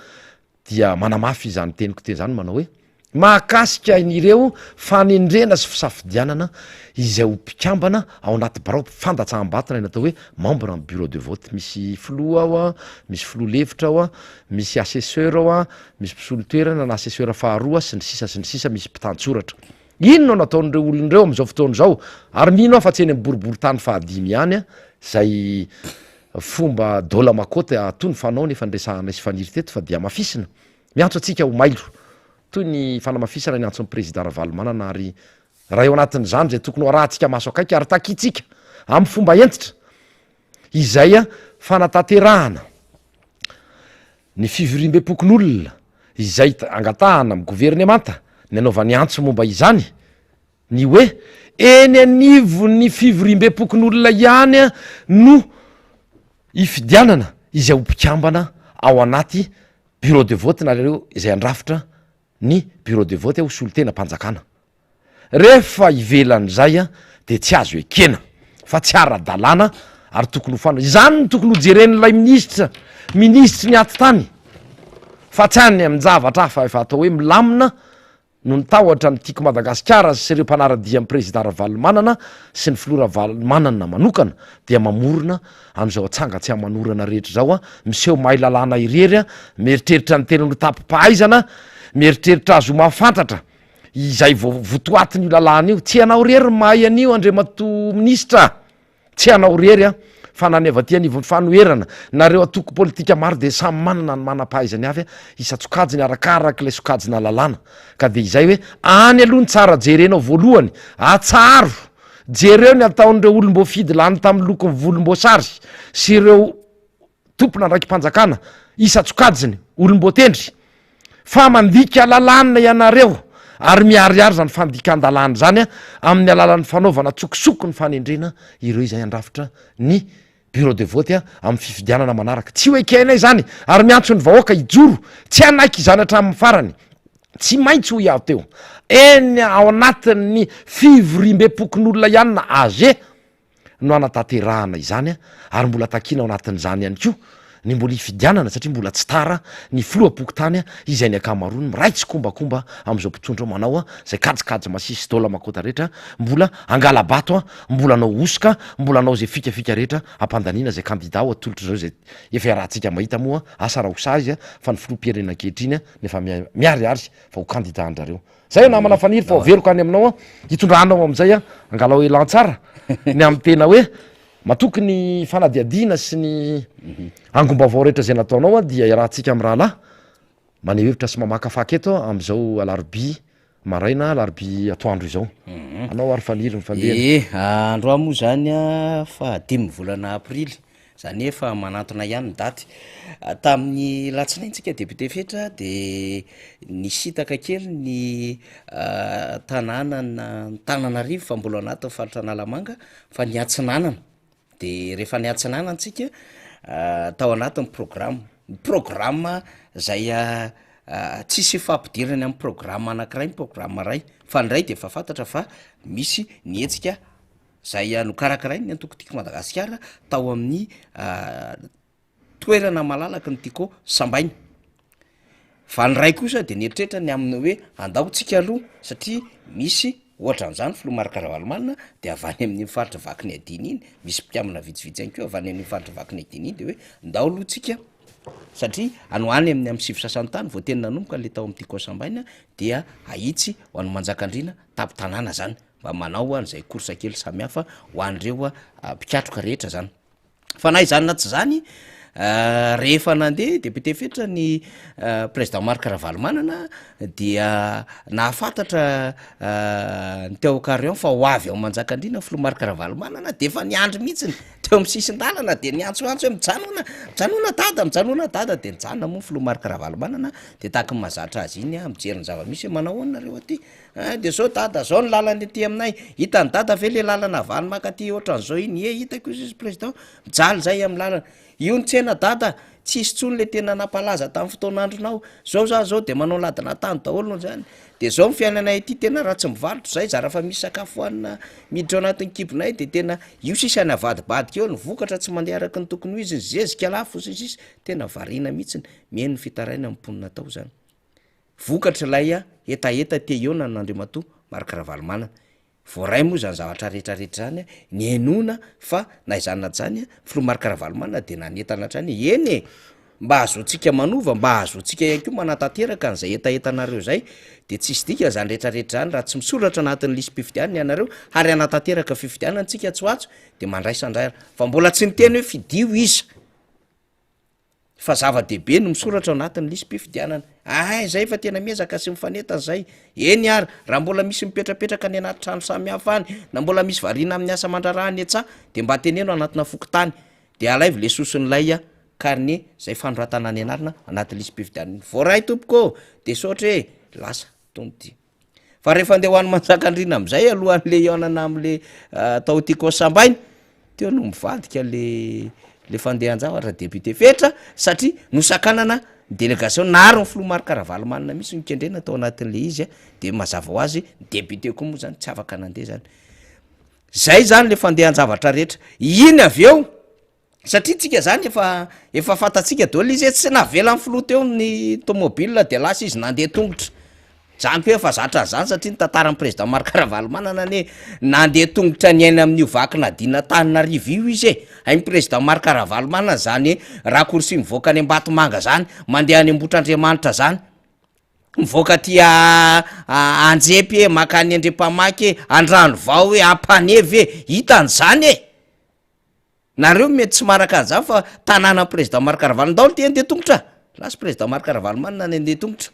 dia manamafy izany teniko teny zany manao hoe mahakasika in'ireo fanendrena sy fisafidianana izay ho mpikambana ao anaty barao fandatsaham-batana natao hoe membre amin'ny bureau de vote misy filoha ao a misy filoha levitra ao a misy assesseur ao a misy mpisolo toerana na assesseur faharoa sy ny sisa misy mpitantsoratra ino no nataon'ireo olon'ireo am'izao fotoana zao ary mino afa tsy eny amboribory tany fahadimy ihany a zay fomba dola makota atony fanao nefa nresahana sy faniry teto fa dia mafisina miantso atsika ho mailo toy ny fanamafisana ny antso ny président Ravalomanana ary raha eo anatin'izany zay tokony ho arahantsika maso akaiky ary takitsika amin'ny fomba entitra izay a fanatanterahana ny fivoriam-bepokon'olona izay angatahana amin'ny gouvernemanta ny anaovany antso momba izany ny hoe eny anivo ny fivoriam-bepokon'olona ihany a no ifidianana izay ho mpikambana ao anaty bureau de vote nareo izay andrafitra ny bureau de vote ho solotena mpanjakana rehefa ivelan'izay a de tsy azo ekena fa tsy ara-dalàna ary tokony ho fana izany no tokony ho jeren'ilay ministra ny aty tany fa tsy any amin'njavatra hafa efa atao hoe milamina no nitahotra ny tiako Madagasikara sy ireo mpanaradia amin'ny président Ravalomanana sy ny filoha Ravalomanana manokana dia mamorona am'izao atsangatsy amanorana rehetra zao a miseho mahay lalàna irery a mieritreritra ny tena no tapim-pahaizana mieritreritra azo mahafantatra izay votoatiny io lalàna io tsy anao rery mahay an'io Andriamato ministra tsy anao rery a fa nany avy aty anivon'ny fanoherana nareo atoko politika maro de samy manana ny manam-pahaizany avy a isatsokajiny arakarak'ilay sokajina lalàna ka de izay hoe any aloha ny tsara jerenao voalohany atsaro jereo ny ataon'ireo olom-boafidy lany tamin'ny lokony volom-boasary sy ireo tompona ndraiky mpanjakana isatsokajiny olom-boatendry fa mandika lalàna ianareo ary miariary zany fandikan-dalàna zany a amin'ny alalan'ny fanaovana tsokosoko ny fanendrena ireo izay andrafitra ny bureau de vote a amin'ny fifidianana manaraka tsy hoe kenay zany ary miantso ny vahoaka hijoro tsy anaiky izany hatramin'ny farany tsy maintsy ho iaho teo eny ao anatin'ny fivoriam-bepokon'olona ihany na age no anatanterahana izany a ary mbola takina ao anatin'izany ihany ko ny mbola ifidianana satria mbola tsy tara ny filoha-poko tany a izay ny akamarony miraitsy kombakomba am'izao mpitondra manao a zay kajikajy masisy dola makota rehetra mbola angalabato a mbola anao osika mbola anao zay fikafika rehetra ampandanina zay kandida ao atolotra zao zay efa iarahantsika mahita moa asa raha hosa izy a fa ny filoha-pirenena ankehitriny a nefa miariary fa ho kandida andrareo zay namana faniry fa overiko any aminao a hitondranao am'izay a angalao elantsara ny am'y tena hoe matoky ny fanadiadina sy ny angom-bavao rehetra zay nataonao a dia iarahantsika am'y raha lahy maneho hevitra sy mamakafaky eto am'izao alarobia maraina alarobia atoandro izao anao ary faniry nyfandeha andro moa zany a fa 5 volana aprily zany efa manantona ihany ny daty tamin'ny latsinaintsika député fetra de nisitaka kely ny tananarivo fa mbola anaty faritra Analamanga fa niatsinanana de rehefa niatsinanantsika tao anatin'ny programme zay tsisy fampidirany amin'ny programme anankiray ny programme ray fa nyray de efa fantatra fa misy nietsika zay nokarakaray ny antokotiko Madagasikara tao amin'ny toerana malalaka ny tiko sambainy fa nyray kosa de nieritreritra ny amin'ny hoe andahotsika aloha satria misy ohatra an'izany filoha Marc Ravalomanana de avany amin'ny faritra vakiny adiny iny misy mpiamana vitsivitsy any ko avany amin'ny faritra vakiny adiny iny de hoe ndao aloha tsika satria anoany amin'ny sivy sasantany vao teny nanomboka le tao am'ty kosambaina dia ahitsy ho an'ny manjakandrina tapitanàna zany mba manao an'izay korsa kely samihafa ho an'ireo mpikatroka rehetra zany fa na izany na tsy zany rehefa nandeha député fetra ny président Marc Ravalomanana dia nahafantatra ny Théocarion fa ho avy ao manjakandrina filo Marc Ravalomanana de efa niandry mihitsiny teo amin'ny sisin-dalana de niantsoantso hoe mijanona dada de nijanona moa filo Marc Ravalomanana de tahaka ny mahazatra azy iny mijery ny zava-misy hoe manao ahoana nareo aty de zao dada zao ny lalany aty aminay hitany dada ve le lalana avany makaty ohatran'zao iny hitako izy président mijaly zay amin'ny lalana io ny tsena dada tsisy tsony le tena nampalaza tamin'ny fotoan'andronao zao de manao ladina tany daholo zany de zao my fiainanay ity tena raha tsy mivalotro zay za raha fa misy sakafo hoanina miditra ao anatin'ny kibonay de tena io sisy any avadibadika eo ny vokatra tsy mandeha araky ny tokony ho izy ny zezika lafo sisy tena variana mihitsiny miheny ny fitaraina amponina tao zany vokatra lay etaeta te eona n'Andriamatoa Marc Ravalomanana voaray moa zany zavatra rehetrarehetra zany ny enona fa na izany zany filo Marc Ravalomanana de nanetana hatrany eny mba azotsika manova mba azotsika ihany koa manatanteraka an'izay etaetanareo zay de tsisy dika zany rehetrarehetra zany raha tsy misoratra anatin'ny lisy mpifidianana ianareo ary anatanteraka fifidianana antsika tsoatso de mandraisandray fa mbola tsy niteny hoe fidio iza fa zava-dehibe no misoratra ao anatin'ny lisy mpifidianana zay fa tena miezaka sy mifanetana zay eny ary raha mbola misy mipetrapetraka ny anaty trano samihafa any na mbola misy variana amin'ny asa mandrarahany etsa de mba teneno anatina fokotany de alaivo le soson'lay carnet zay fanoratana any anarina anaty lisy mpifidianana voaray tompoko de sotra hoe lasa tonty fa rehefa andeha hoan'ny manjakandrina am'izay alohan'le ionana am'le tao tiako sambainy teo no mivadika le fandehan-javatra député fetra satria nosakanana délégation naro ny filo Marc Ravalomanana misy nikendrena tao anatin'le izy de mazava ho azy député koa moa zany tsy afaka nandeha zany zay zany le fandehan-javatra rehetra iny avy eo satria tsika zany efa fantatsika daholo izy tsy navela amin'ny filo teo ny tomobile de lasa izy nandeha tongotra zany koa efa zatra zany satria ny tantaran'ny président Marc Ravalomanana ny nandeha tongotra ny aina amin'io vaky nadina Antananarivo io izy ay président Marc Ravalomanana zany raha korsi mivoaka any Ambatomanga zany mandeha any Ambohitrandriamanitra zany mivoaka ty Anjepy makany Andriapamaky Andrano Vao Ampanevy hitany zany nareo mety tsy maraka an'zany fa tanàna président Marc Ravalomanana daholo ty andeha tongotra lasa président Marc Ravalomanana ny andeha tongotra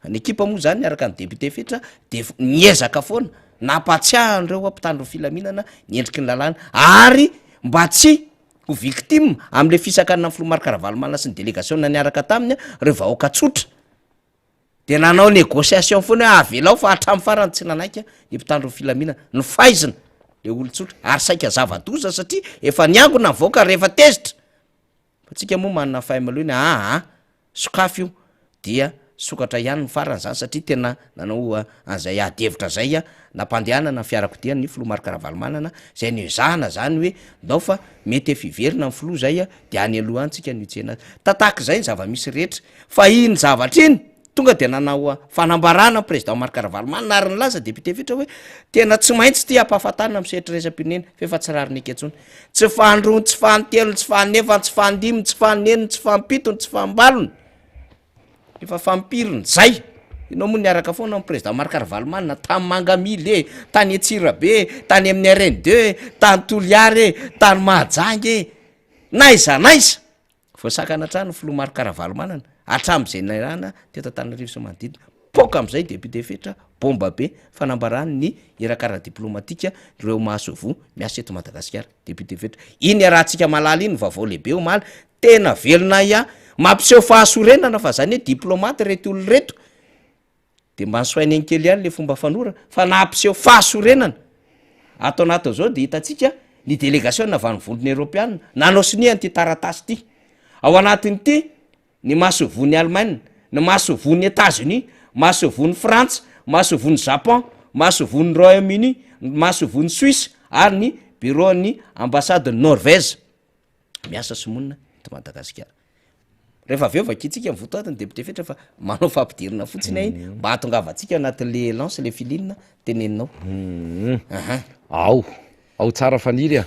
ny ekipa moa zany miaraka ny député fetra de miezaka foana nampatsiahan'ireo ampitandro filaminana niendriky ny lalàna ary mba tsy ho victime am'le fisakanana filo Marc Ravalomanana sy ny délégation niaraka taminy reo vahoaka tsotra de nanao négociation foana hoe avelao fa hatramy farany tsy nanaiky ny mpitandro filaminana ny faizina le olo-tsotra ary saika zava-doza satria efa niangona nivoaka rehefa tezitra fa tsika moa manana fahamalony sokafy io dia sokatra ihany ny farany zany satria tena nanao an'izay adevitra zay nampandehanana fiarakodia ny filo Marc Ravalomanana zay nizahana zany hoe ndao fa mety fiverina ny filo zay de any aloha antsika nitsena tataka zay ny zava-misy rehetra fa iny zavatra iny tonga de nanao fanambarana président Marc Ravalomanana ary nylaza député fetra hoe tena tsy maintsy ty ampahafatana misetra resam-pirenena fefa tsy rariny aketsony tsy fandrony tsy fahatelony tsy fahanefany tsy fahandimony tsy fahaneniny tsy fahampitony tsy fahambalony efa fampiriny zay inao moa niaraka foana amin'ny président Marc Ravalomanana tamy Mangamily tany Antsirabe tany amin'ny RN2 tany Toliary tany Mahajangy naiza voasakana trano filo Marc Ravalomanana hatram'izay nairana teto Antananarivo sy manodidina poka am'izay député fetra bomba be fanambarany ny irakara diplomatika reo mahasovo miasa eto Madagasikara député fetra iny arahantsika malala iny vaovao lehibe omaly tena velona mampiseho fahasorenana fa zany hoe diplomate reto olo reto de mba nisoainy any kely ihany le fomba fanora fa nampiseho fahasorenana ato anato zao de hitatsika ny délégation navany vondrony Europiana nanao siniany ty taratasy ty ao anatiny ty ny mahasovony Allemagne ny mahasovony États-Unis mahasovony Frantsa mahasovony Japon mahasovony Royaume-Uni mahasovony Suisse ary ny bureau ny ambassade Norvège miasa somonina to Madagasikara rehefa aveo vakitsika mivotoatiny député fetra fa manao fampidirina fotsiny iny mba hatongavantsika anatin'le lance le filinina teneninao ao tsara faniry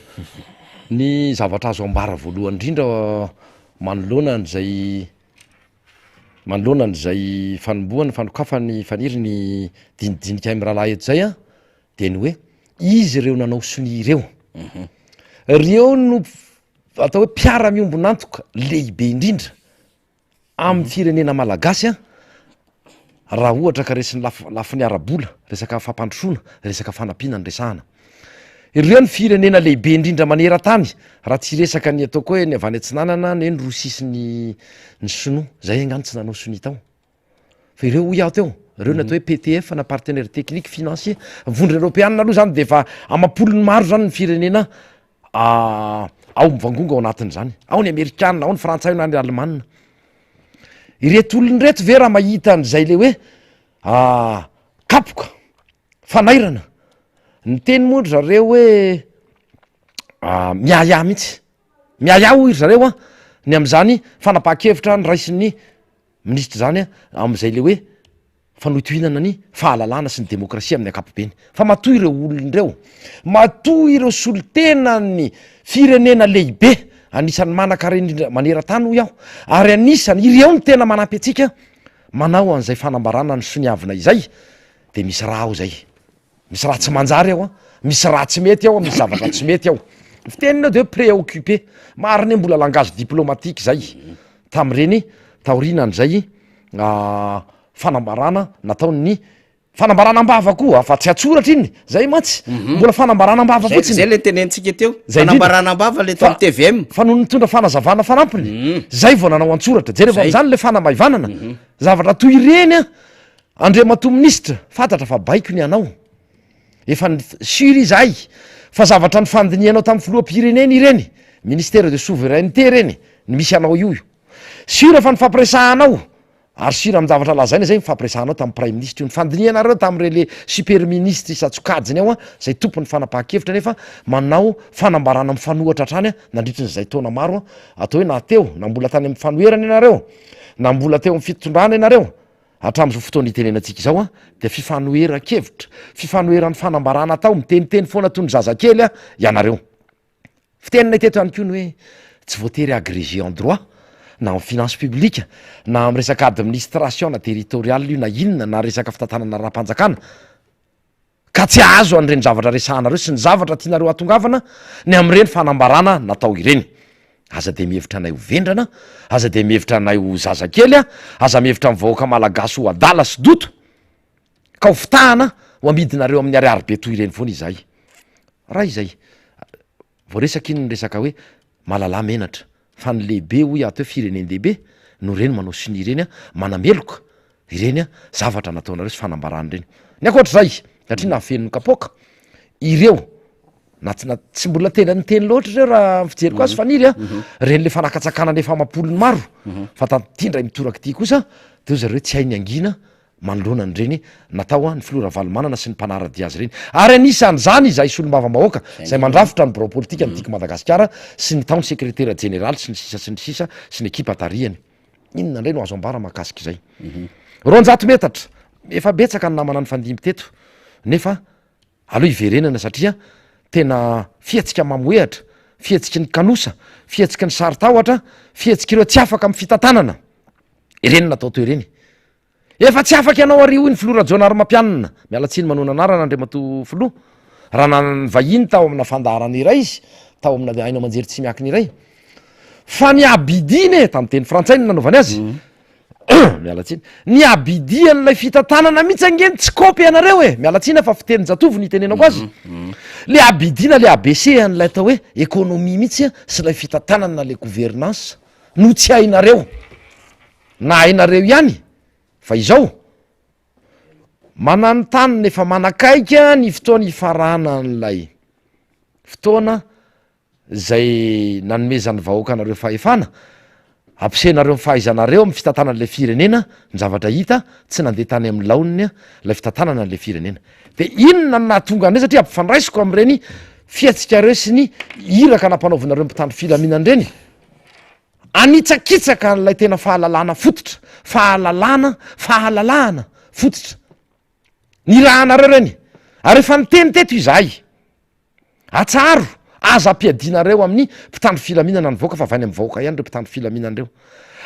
ny zavatra azo ambara voalohany indrindra manoloana n'zay fanombohany fanokafany faniry ny dinidinika ay mirahalahy eto zay de ny hoe izy ireo nanao soni reo no atao hoe mpiara-miombonantoka lehibe indrindra amin'ny firenena malagasy a raha ohatra ka resiny lafiny ara-bola resaka fampandrosoana resaka fanampiana ny resahana ireo ny firenena lehibe indrindra manera-tany raha tsy resaka ny ataoko hoe ny avy any antsinanana ny rosisy ny sinoa zay angano tsy nanao sonia tao fa ireo hoy aho teo ireo ny atao hoe PTF na partenaire technique financier vondra européanna aloha zany de efa amapolony maro zany ny firenena ao mivangonga ao anatin'zany ao ny amerikanina ao ny frantsay na ny alemanina ireto olony reto ve raha mahita an'zay le hoe kapoka fanairana ny teny moa zareo hoe miaya mihitsy miaya hoy zareo a ny am'zany fanapaha-kevitra ny raisin'ny ministra zany a am'zay le hoe fanohitohinana ny fahalalana sy ny demokrasia amin'ny ankapobeny fa matoy ireo olon'ireo matoy ireo solotena ny firenena lehibe anisan'ny manan-karena manera-tany hoy aho ary anisany ireo ny tena manampy atsika manao an'izay fanambarana ny soniavina izay de misy raha ao zay misy raha tsy manjary ao a misy raha tsy mety ao a misy zavatra tsy mety ao fitenina de hoe préoccupé mariny mbola langage diplomatique zay tam'ireny taorinan'zay fanambarana nataony fanambarana ambava koa fa tsy atsoratra iny zay matsy mbola fanambarana ambava fotsiny zay le tenentsika teo fanambarana ambava le tamy TVM fa no nitondra fanazavana fanampiny zay vao nanao antsoratra jereva am'zany le fanamaivanana zavatra toy ireny a andriamato ministra fantatra fa baiko ny anao efa sur izay fa zavatra ny fandinianao tamin'ny filoam-pirenena ireny ministère de souveraineté reny ny misy anao io sura fa ny fampiresahanao ary sura am' zavatra lazaina zay mifampiresahanao tamin'ny prime ministre io ny fandinianareo tam'ire le super ministre isatsokajiny ao a zay tompony fanapaha-kevitra nefa manao fanambarana am' fanohatra hatrany a nandritrin'zay taona maro a atao hoe nateo na mbola tany am'ny fanoherana ianareo na mbola teo am'ny fitondrana ianareo hatram'izao fotoana itenenantsika zao a de fifanoheran-kevitra fifanoheran'ny fanambarana tao miteniteny foana toy ny zazakely a ianareo fitenina iteto ihany ko ny hoe tsy voatery agrégé en droit na am' finance publique na am' resaka administration na territoriale io na inona na resaka fitantanana raha-mpanjakana ka tsy azo an'ireny zavatra resahanareo sy ny zavatra tianareo atongavana ny am'ireny fanambarana natao ireny aza de mihevitra anay ho vendrana aza de mihevitra anay ho zazakely a aza mihevitra am' vahoaka malagasy ho adala sy doto ka ho fitahana ho amidinareo amin'ny ariary be toy ireny foana izay raha izay vo resaka iny ny resaka hoe malala menatra fa ny lehibe hoy ato hoe firenendehibe no reny manao sini ireny a manameloka ireny a zavatra nataonareo sy fanambarana ireny ny akoatr'zay satria nafenony kapoka ireo tsy mbola tena ny teny loatra reo raha fijeriko azy faniry a reny le fanakatsakana nefa amapolony maro fa tantindray mitoraky ty kosa teo zareo tsy hay ny angina manoloana nyreny natao a ny filora valomanana sy ny mpanaradia azy reny ary anisan'zany izay solom-bava-mahoaka zay mandrafitra ny bureau politika am'tika madagasikara sy ny taony secrétaire général sy ny sisa sy ny sisa sy ny ekipa tariany inona ndray no azo ambara mahakasiky zay ronjato metatra efa betsaka ny namana ny fandimby teto nefa aloha iverenana satria tena fiatsika mamoehatra fiatsiky ny kanosa fiatsiky ny saritahoatra fiatsiky ireo tsy afaka amin'ny fitantanana ireny natao to ireny efa tsy afaky ianao ary hoy ny filora-jaonary mampianina mialatsiny manona anarana andriamato filoha raha nanany vahiny tao amina fandarana iray izy tao amina aina manjery tsy miakiny iray fa ny abidiny e tam'y teny frantsay ny nanaovany azy mialatsiny ny abidian'lay fitantanana mihitsy angeny tsy kopy ianareo e mialatsiny fa fiteny jatovo ny itenenako azy le abidina le ABC an'lay atao hoe économie mihitsy a sy lay fitantanana le gouvernance no tsy hainareo na hainareo ihany fa izao manano tany nefa manakaika ny fotoana ifarana n'lay fotoana zay nanomezany vahoaka anareo fahefana ampisenareo mifahaizanareo am'y fitantanan'le firenena ny zavatra hita tsy nandeha tany am'ny laoniny a lay fitantanana n'le firenena de inona n nahatonga an'reny satria ampifandraisiko am'ireny fiatsikareo sy ny iraka nampanaovanareo mpitandro filaminan'ireny anitsakitsaka n'lay tena fahalalana fototra fahalalana fototra ny rahanareo reny ary efa niteny teto izahay atsaro aza ampiadinareo amin'ny mpitandro filaminana ny vaoaka fa avy any am'ny vahoaka ihany reo mpitandro filaminan'ireo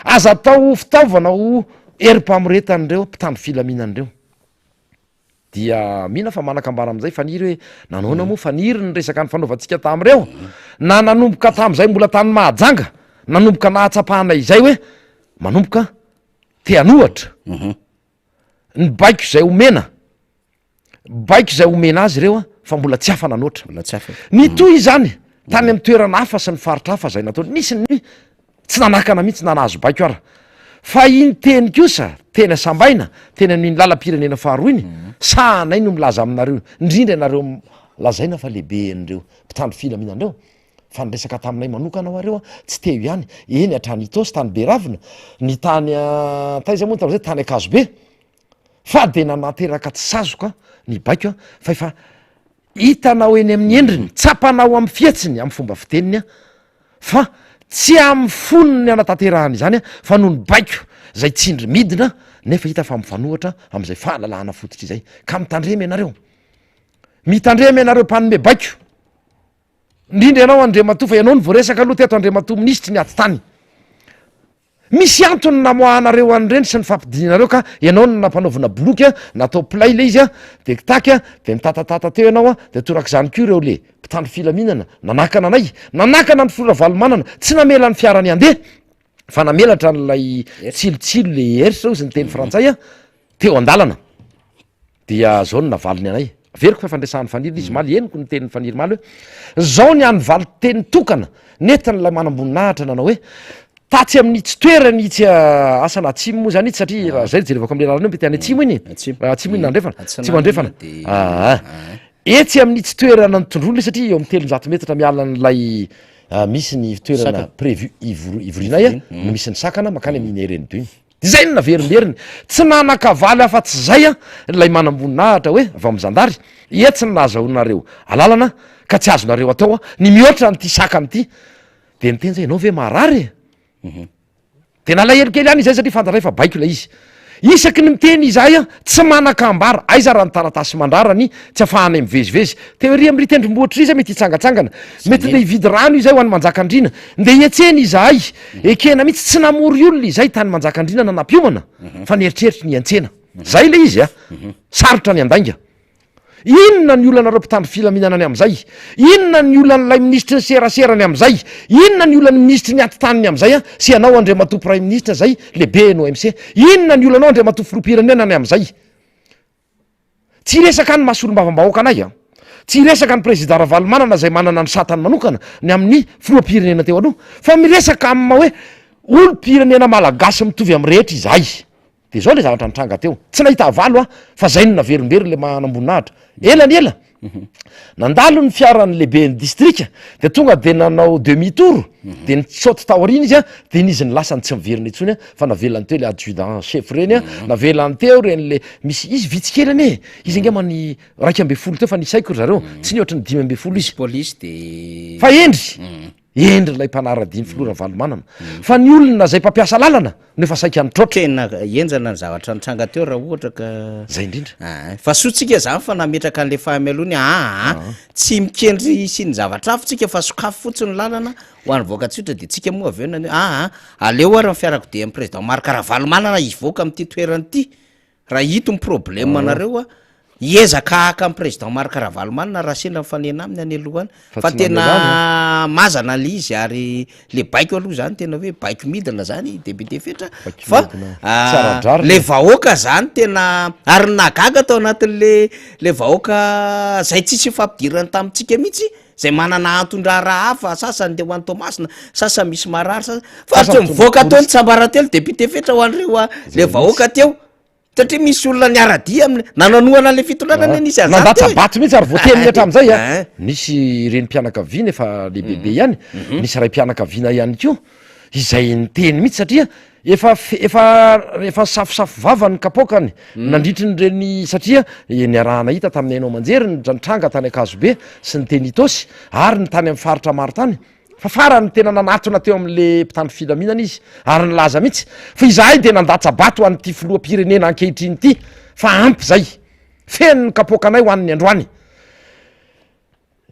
aza atao fitaovana ho erim-pamoretan'ireo mpitandro filaminan'ireo dia mihina fa manakambara am'izay faniry hoe nanaona moa faniry ny resaka ny fanaovantsika tam'ireo na nanomboka tam'izay mbola tany mahajanga nanomboka nahatsapahana izay hoe manomboka teanohatra ny baiko izay omena baiko izay omena azy ireo a fa mbola tsy hafa nanoatra ny toy izany tany amin'ny toerana hafa sy ny faritra hafa zay natao nisy ny tsy nanakana mihitsy nanazo baiko ara fa iny teny kosa teny asambaina teny amin'iny lalam-pirenena faharoa iny saanay no milaza aminareo indrindra ianareo lazaina fa lehibe an'ireo mpitandro filaminandreo fa nyresaka taminay manokana ao areo a tsy teo ihany eny atrany itosy tany be ravina ny tany taiza moa tazay tany akazo be fa de nanateraka tsy sazoka ny baiko a fa efa hitanao eny amin'ny endriny tsapanao amin'ny fiatsiny amin'ny fomba fiteniny a fa tsy amin'ny fonony ny anatanterahany izany a fa noho ny baiko zay tsindry midina nefa hita fa mifanohatra am'izay fahalalahana fototra izay ka mitandremy ianareo mitandremy ianareo mpanome baiko indrindra ianao andrematoa fa ianao ny voaresaka aloha teto andrematoa ministry ny aty tany misy antony namoahanareo an'ireny sy ny fampidinareo ka ianao no nampanaovana bloky a natao play le izy a de kitaky a de mitatatata teo ianao a de torak'izany ko ireo le mpitandro filaminana nanakana anay nanakana ny flora valomanana tsy namela ny fiarany andeha fa namelatra n'lay tsilotsilo le heritra ozy ny teny frantsay a teo an-dalana dia zao no navaliny anay veriko fa fandraisan'ny faniry izy maly eniko ny tenin'ny faniry maly hoe zao ny any valy teny tokana netin'lay manamboninahitra nanao hoe tatsy amin'ny tsy toerany itsy asana atsimo moa zany itsy satria raha zay jerevako am'le lalana io mety any atsimo iny atsimo iny nandrefana tsy mandrefana etsy amin'ny tsy toerana ny tondrolo satria eo amin'ny telonjato metatra miala n'lay misy ny toerana prévu ivorinay a no misy ny sakana makany amin'iny ereny do iny de zay no naverimberiny tsy nanakavaly afa-tsy zay a lay manamboninahitra hoe avy am'zandary etsy ny nahazaonareo alalana ka tsy azonareo atao a ny mihoatra nyty sakany ity de ny teny zay ianao ve marary de nalahelo kely any izay satria fantandray fa baiko lay izy isaky ny miteny izahay a tsy manakambara aiza raha ny taratasy mandrarany tsy afahanay mivezivezy teo ry am'ry tendrombohatra izy mety hitsangatsangana mety le hividy rano izay ho any manjakandrina nde hiatseny izahay ekena mihitsy tsy namory olona izay tany manjakandrina nanampiomana fa nieritreritra ny antsena zay le izy a sarotra ny andainga inona ny olanareo mpitandro filaminanany am'zay inona ny olan'lay ministry ny seraserany am'zay inona ny olan'ny ministry ny antitaniny am'zay a sy anao andriamatoa prime ministre zay lehibe no mc inona ny olanao andriamatoa filopirenenany am'zay tsy resaka ny masolom-bavambahoaka anay a tsy resaka ny président ravalomanana zay manana ny satany manokana ny amin'ny filopirenena teo aloha fa miresaka am'ma hoe olo-pirenena malagasy mitovy am' rehetra izahay de zao le zavatra nitranga teo tsy nahita avalo a fa zay no naverimbery le manamboninahitra elany ela nandalo ny fiaran'ny lehibe ny distrika de tonga de nanao demi tour de nitsaoty taoriny izy a de nizy ny lasany tsy miverina itsony a fa navelany teo le adjudant chef reny a navelany teo renyle misy izy vitsikelany e izy ngemany raiky ambe folo teo fa nisaiko ry zareo tsy ny ohatry ny 5 ambe folo izy police de fa endry lay mpanaradiny filora valomanana fa ny olona zay mpampiasa lalana nefa saika nitrotra tena enjana ny zavatra nitranga teo raha ohatra ka zay indrindra fa sotsika zany fa nametraka an'le fahamelony tsy mikendry sy ny zavatra afo tsika fa sokafo fotsiny lalana ho an'ny voaka-tsotra de tsika moa avy eo aleo ary ny fiarako de amin'ny président marka ravalomanana ivoaka am'ty toerany ity raha hito ny problème anareo a iezaka haka amin'ny président marka ravalomanana raha sendra mifanena aminy any alohany fa tena mazana le izy ary le baiko aloha zany tena hoe baiko midina zany député fetra fa le vahoaka zany tena ary nagaga tao anatin'le vahoaka zay tsisy fampidirany tamintsika mihitsy zay manana antondra raha hafa sasany de ho an'ny tomasina sasa misy marary fa tsy mivoaka tao ny tsambaratelo député fetra ho an'reo le vahoaka teo satria misy olona niaradia aminy nananoana le fitondranany nisy nandatsabato mihitsy ary voateny metra am'zay a nisy reny mpianakaviana efa lehibebe ihany nisy ray mpianakaviana ihany ko izay nyteny mihitsy satria efa safosafo vava ny kapokany nandritry ny reny satria niarahana hita tamin'ny ainao manjery nytranga tany akazobe sy ny teny itosy ary ny tany amin'ny faritra maro tany fa farany tena nanatona teo am'le mpitandro filaminana izy ary nylaza mihitsy fa izahay de nandatsabato an'ity filoam-pirenena ankehitriny ity fa ampy zay feno ny kapokanay ho an'ny androany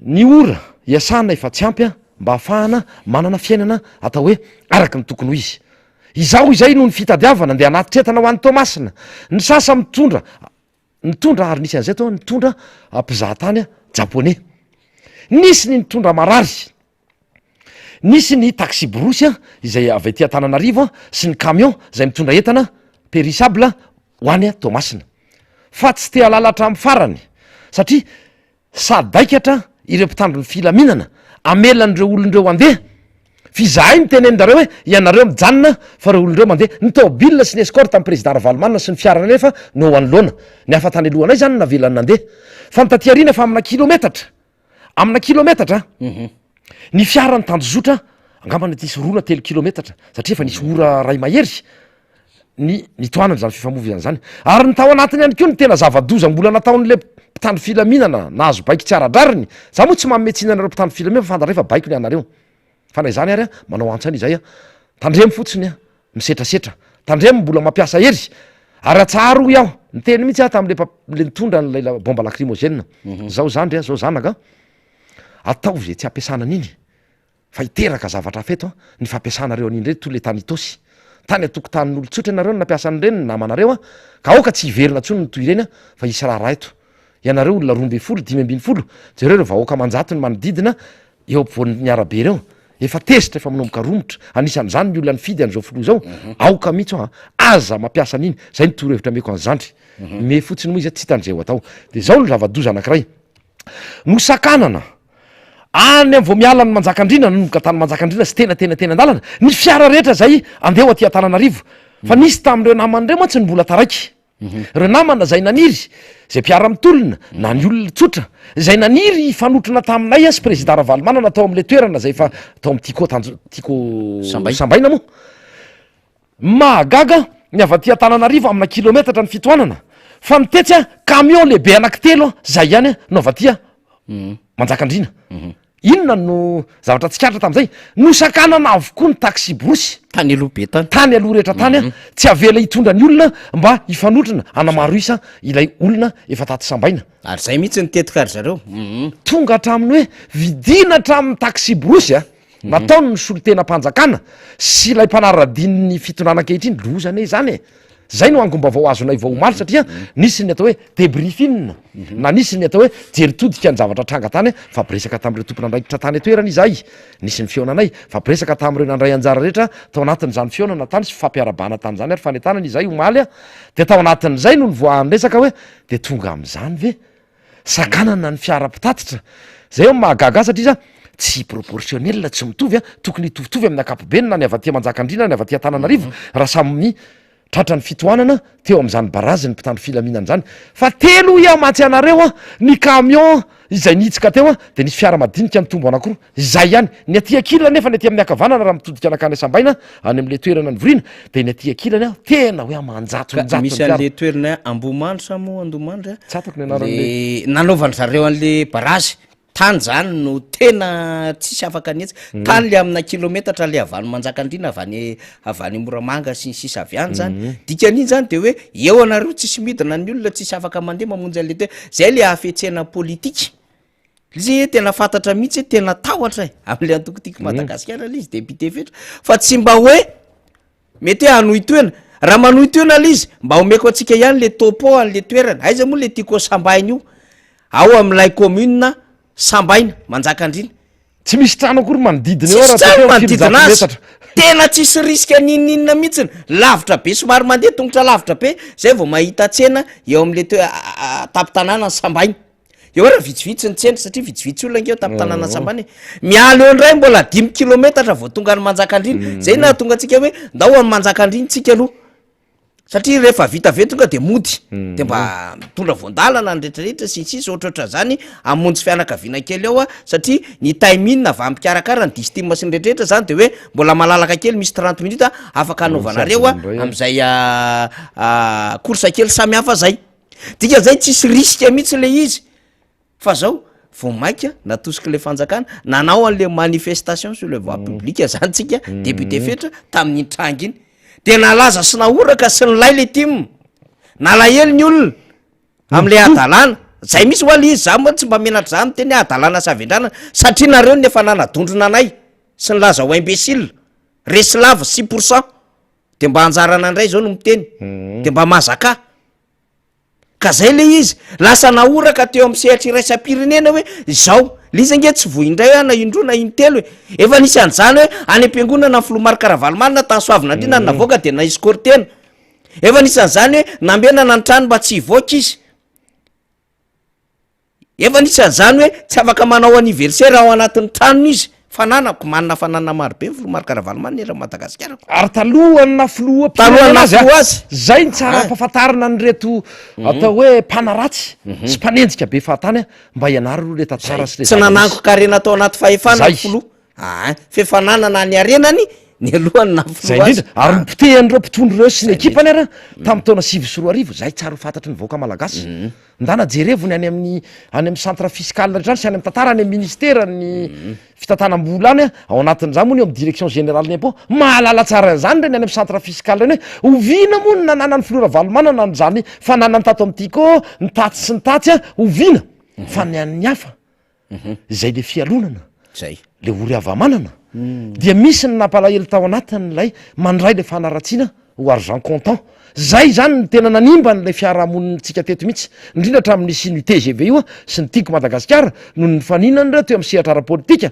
ny ora iasana efa tsy ampy a mba hahafahana manana fiainana atao hoe araky ny tokony ho izy izao izay noho ny fitadiavana de anatitretana ho an'ny tomasina ny sasa mitondra ary nisy an'izay tao nitondra mpizahatany a japonais nisy ny nitondra marary nisy ny taxi brosy a izay avy ty Antananarivo a sy ny camion zay mitondra entana périsable ho any a Toamasina fa tsy te halala hatramin'ny farany satria sadaikatra ireo mpitandro ny filaminana amelan'ireo olondreo andeha fizahay mitenendareo hoe ianareo mijanona fa reo olondreo mandeha ny tômôbila sy ny escorte amin'ny président Ravalomanina sy ny fiarana nefa no anoloana ny afa tany alohanay zany navelany nandeha fa ny taty arina fa amina kilometatra ny fiarany tanjozotra angambana tisy roa na 3 kilometatra satria efa nisy ora ray mahery ny toanany zany fifamovizana zany ary ny tao anatiny ihany koa ny tena zava-doza mbola nataon'le mpitandro filaminana nahazo baiky tsy ara-drariny za moa tsy mametsiana nareo mpitandro filaminana fa fantareo fa baiko ny anareo fanay zany ary a manao antsany izay a tandremo fotsiny a misetrasetra tandremo mbola mampiasa hery ary atsaro iaho ny teny mihitsy a tam'le nitondra n'lay bomba lacrymogène zao zandry a zao zanaka atao zay tsy ampiasana an'iny fa hiteraka zavatra feto ny fampiasanareo an'iny reny to le tany itosy tany atokotanin'olotsotra ianareo ny nampiasa an'ireny namanareo a ka aoka tsy hiverina ntsony ny toy ireny a fa isy raha eto ianareo olona 12 5 jereo reo vahoaka manjato ny manodidina eo ampovoan'ny arabe reo efa tezitra efa manomboka romotra anisan'izany ny olona ny fidy an'izao filoha zao aoka mihitsy o aza mampiasa an'iny zay ny torohevitra meko an'zandry me fotsiny moa izy tsy tan'zay ho atao de zao no zava-doza anankiray mosakanana any am' vo miala ny manjakandrina nanomboka tany manjakandrina sy tena andalana ny fiara rehetra zay andeha aty Antananarivo fa nisy tam'ireo naman'ireo moa tsy ny mbola taraiky reo namana zay naniry zay mpiara mitolona na ny olona tsotra zay naniry fanotrona taminay a sy président Ravalomanana natao am'le toerana zay fa atao am' tiako sambaina moa mahagaga ny avy aty Antananarivo amina kilometatra ny fitoanana fa mitetsy a camion lehibe anankitelo zay ihany a no avy atya manjakandrina inona no zavatra tsikatra tam'izay nosakanana avokoa ny taxi brosy tany aloha be tany aloha rehetra tany a tsy avela hitondra ny olona mba hifanotrana anamaro isa ilay olona efa taty sambaina ary zay mihitsy nitetika ary zareo tonga hatraminy hoe vidina hatramin'ny taxi brosy a nataony ny solotena mpanjakana sy ilay mpanararadin'ny fitondrana ankehitriny lozana zany e zay no angomba vao azonay vao omaly satria nisy ny atao hoe débriefing na nisy ny atao hoe jeritodika ny zavatra tranga tany fa biresaka tam'ireo tompon'andraikitra tany atoerana izay nisy ny fionanay fa biresaka tam'ireo nandray anjara rehetra tao anatin'izany fionana tany sy fampiarabana tany zany ary fanentanana izay omaly a de tao anatin'izay no nyvoahan'ny resaka hoe de tonga am'izany ve sakanana ny fiara-pitatitra zay mahagaga satria za tsy proportionnel tsy mitovy a tokony hitovitovy amin'ny akapobeny na ny avy aty Manjakandriana na ny avy aty Antananarivo raha samy tratra ny fitoanana teo am'izany barazy ny mpitandro filaminana zany fa telo matsy anareo a ny camion izay nitsika teo a de nisy fiara madinika ny tombo anakoroa zay ihany ny aty akilana nefa ny aty amin'ny akavanana raha mitodika anakany sambaina any am'le toerana ny vorina de ny aty akilany a tena hoe manjatomanjato misy an'le toerana Ambomandry mo Andomandry tsatako ny anarale nanaovany zareo an'le barazy tany zany no tena tsisy afaka netsy tany le amina kilometatra le avany Manjakandriana avany Moramanga sy ny sisa avy any zany dikan'iny zany de hoe eo anareo tsisy midina ny olona tsisy afaka mandeha mamonjy an'le toe zay le afetsena politika izy tena fantatra mihitsy tena tahotra am'le antokotiko Madagasikara le izy député fetra fa tsy mba hoe mety hoe hanohy toena raha manohy toena le izy mba homeko atsika ihany le topo an'le toerana aiza moa le tiako sambaina io ao am'lay commune sambaina Manjakandriana tsy misy trano akory manodidina eo manodidina azy tena tsisy riska ninina mihitsiny lavitra be somary mandeha tongotra lavitra be zay vao mahita tsena eo am'le tapitanàna ny sambaina eo raha vitsivitsy ny tsena satria vitsivitsy olona nkeo tapitanàna ny sambaina mialo eo ndray mbola 10 kilometatra vao tonga ny Manjakandriana zay na tonga atsika hoe ndao amin'ny Manjakandriana tsika aloha satria rehefa vita ve tonga de mody de mba mitondra voandalana ny rehetrarehetra sisisy ohatrohatra zany amonjy fianakaviana kely eo a satria ny time-in avy am'pikarakara ny distim sy ny rehetrarehetra zany de hoe mbola malalaka kely misy 30 minutes afaka anaovanareo am'izay course kely samy hafa zay dika zay tsisy riska mihitsy le izy fa zao vao maika natosiky le fanjakana nanao an'le manifestation sur le voie publique zany tsika député fetra tamin'ny trangy iny de nalaza sy naoraka sy nylay le tim nalahely ny olona am'le adalana zay misy ho aly izy za moa tsy mba menatra za miteny adalana sy avendrana satria nareo nefa nanadondrona anay sy nylaza ho imbécile reslave 6% de mba anjarana andray zao no miteny de mba mahazaka ka zay le izy lasa naoraka teo amin'ny sehatra iraisam-pirenena hoe zao lizange tsy voindray hoe na indroa na intelo hoe efa nisy an'zany hoe any am-piangonana filomarika rahavalomalina tasoavina andrina ny navoaka de na izy kortena efa nisy an'zany hoe nambenana ny trano mba tsy hivoaka izy efa nisy an'zany hoe tsy afaka manao anniversaire ao anatin'ny tranony izy fananako manana fanana marobe filomarika rahavalomalina era Madagasikara ary talohana filoha azy zay ny tsara ampahafantarina ny reto atao hoe mpanaratsy sy mpanenjika be fahatany mba ianary ro reta tsara sy tsy nanango karena atao anaty fahefana filoha fefananana ny arenany ny alohany na zay indrindra ary nipotehanyireo mpitondro reo sy ny ekipany ara tamin'ny taona 7 zay tsara ho fantatry ny vahoaka malagasy ndana jerevony any amin'ny centre fiscal rehetrany sy any amin'ny tantara any amin'ny ministera ny fitantanam-bola any ao anatin'izany moa ny eo amin'ny direction générale n'impôt mahalala tsara zany reny any amin'ny centre fiscal reny hoe oviana moa ny nanana ny filora valomanana n'zany fananany tato am'tiko ny tatsy sy ny tatsy oviana fa ny an'ny hafa zay le fialonana zay le ory avamanana dia misy ny nampalahelo tao anatiny lay mandray le fanaratsiana ho argent comptant zay zany ny tena nanimba n'lay fiarahamonitsika teto mihitsy indrindra hatramin'ny siny TGV io sy ny tiako Madagasikara no ny faninany reo teo amin'ny sehatra ara-politika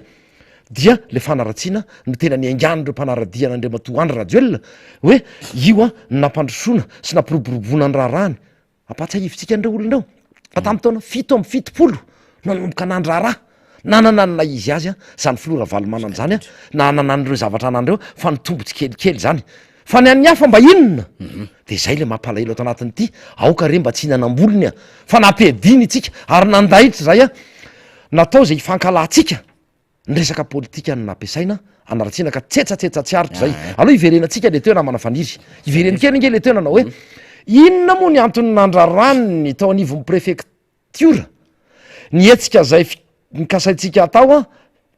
dia le fanaratsiana no tena niaingan'ireo mpanaradiana Andriamatoandro Rajoelina hoe io nampandrosoana sy nampiroboroboana ny raharahany ampatsahivitsika an'ireo olonareo fa tamin'ny taona 7 nanomboka nandraraha nanana na izy azy zany filora valomanana zany nanana n'ireo zavatra anan'ireo fa nitombotsy kelikely zany fa ny an'ny hafa mba inona de zay le mampalahelo ato anatin'ity aoka re mba tsy hinanam-bolony fa nampediny itsika ary nandahitra zay natao zay ifankalahtsika ny resaka politika ny nampiasaina anaratsiana ka tsetsatsetsat tsy aritra zay aloha iverenatsika le toena manafaniry ivereny kely nge le toena nao hoe inona moa ny antony nandrarany tao anivon'ny préfecture ny etsika zay nikasaitsika atao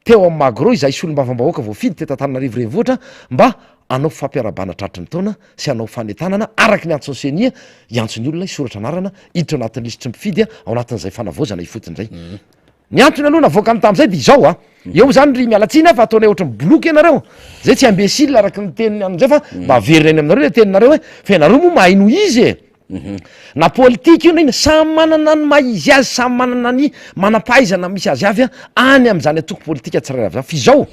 teo amin'ny magro izay solom-bavambahoaka voafidy tetantananarivo renivohitra mba anao fampiarabana tratry ny taona sy anao fanetanana araky ny antso senia iantsony olona isoratra anarana iditra anatin'ny lisitry mifidy ao anatin'izay fanavozana ifotin'izay ny antony aloha navoaka ny tam'izay de izao eo zany ry mialatsiny fa ataonay ohatry ny boloky ianareo zay tsy ambesil araky ny teniny an'izay fa mba averina any aminareo le teninareo hoe fa ianareo moa mahaino izy na politika io na ina samy manana ny maizy azy samy manana ny manampahaizana misy azy avy any am'zany atoko politika tsiray avy zany fa izao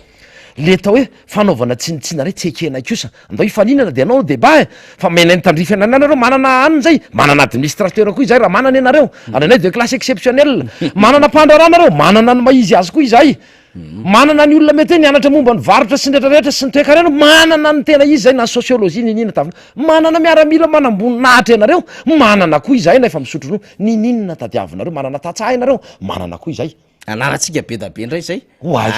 le tao hoe fanaovana tsinitsina re tsy ekena kosa andao ifaninana de anao débat fa menay nitandrify anana anareo manana aniny zay manana administrateur koa izay raha manana anareo ananay de classe exceptionnelle manana mpandrara anareo manana ny maizy azy koa izay manana ny olona mety nianatra momba ny varotra sy nretrarehetra sy nytoeka reno manana ny tena izy zay na sociologie ninina tavina manana miaramila manamboninahitra ianareo manana koa izay na efa misotro nininona tadiavinareo manana tatsaha inareo manana koa izay anaratsika be da be indray zay oay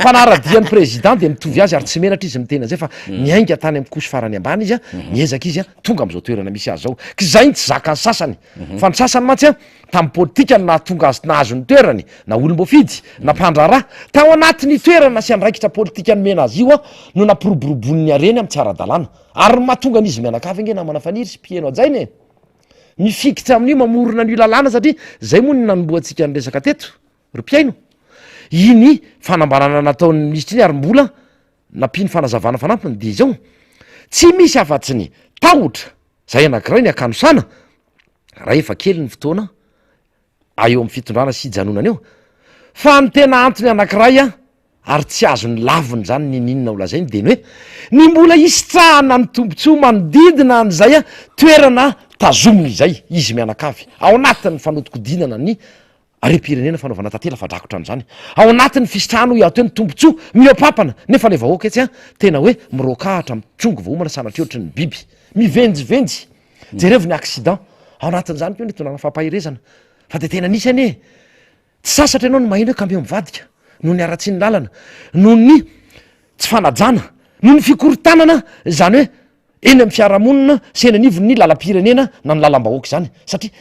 fanaradian'ny président de mitovy azy ary tsy menatra izy mitena zay fa miainga tany amin'ny kosy farany ambany izy miezaka izy tonga am'izao toerana misy azy zao ka zay ny tsy zakany sasany fa ny sasany matsy tamin'ny politika na tonga azy nahazo ny toerany na olom-boafidy na mpandraraha tao anatin'ny toerana sy andraikitra politika ny mena azy io no nampiroborobonin'ny areny amin'ny tsy ara-dalàna ary mahatonga an'izy mianakavy nge na manafaniry sy mpieno ajainy mifikitra amin'io mamorona ny lalàna satria zay moa ny nanomboantsika ny resaka teto ry-piaino iny fanambanana nataon'ny ministry iny ary mbola nampiny fanazavana fanampiny de izao tsy misy afatsy ny tahotra zay anankiray ny akanosana raha efa kely ny fotoana eo amin'ny fitondrana sy janonana eo fa ny tena antony anankiray ary tsy azo ny laviny zany nininona olazainy de ny hoe ny mbola isitrahana ny tombontsoa manodidina an'izay toerana tazominy izay izy mianakavy ao anatin'ny fanodikodinana ny are-pirenena fanaovana tantela fa drakotra an'izany ao anatin'ny fisitrahana ho iato ny tombontsoa miopapana nefa le vahoaka etsy tena hoe mirokahatra mitrongo vaomana sanatria ohatry ny biby mivenjivenjy jerevy ny accident ao anatin'izany keo ny tonana fampahirezana fa de tena nisy anie tsy sasatra ianao ny mahino hoe kambe mivadika noho ny aratsy ny lalana noho ny tsy fanajana noho ny fikorotanana zany hoe eny amin'ny fiarahamonina sy eny anivony ny lalam-pirenena na ny lalam-bahoaka zany satria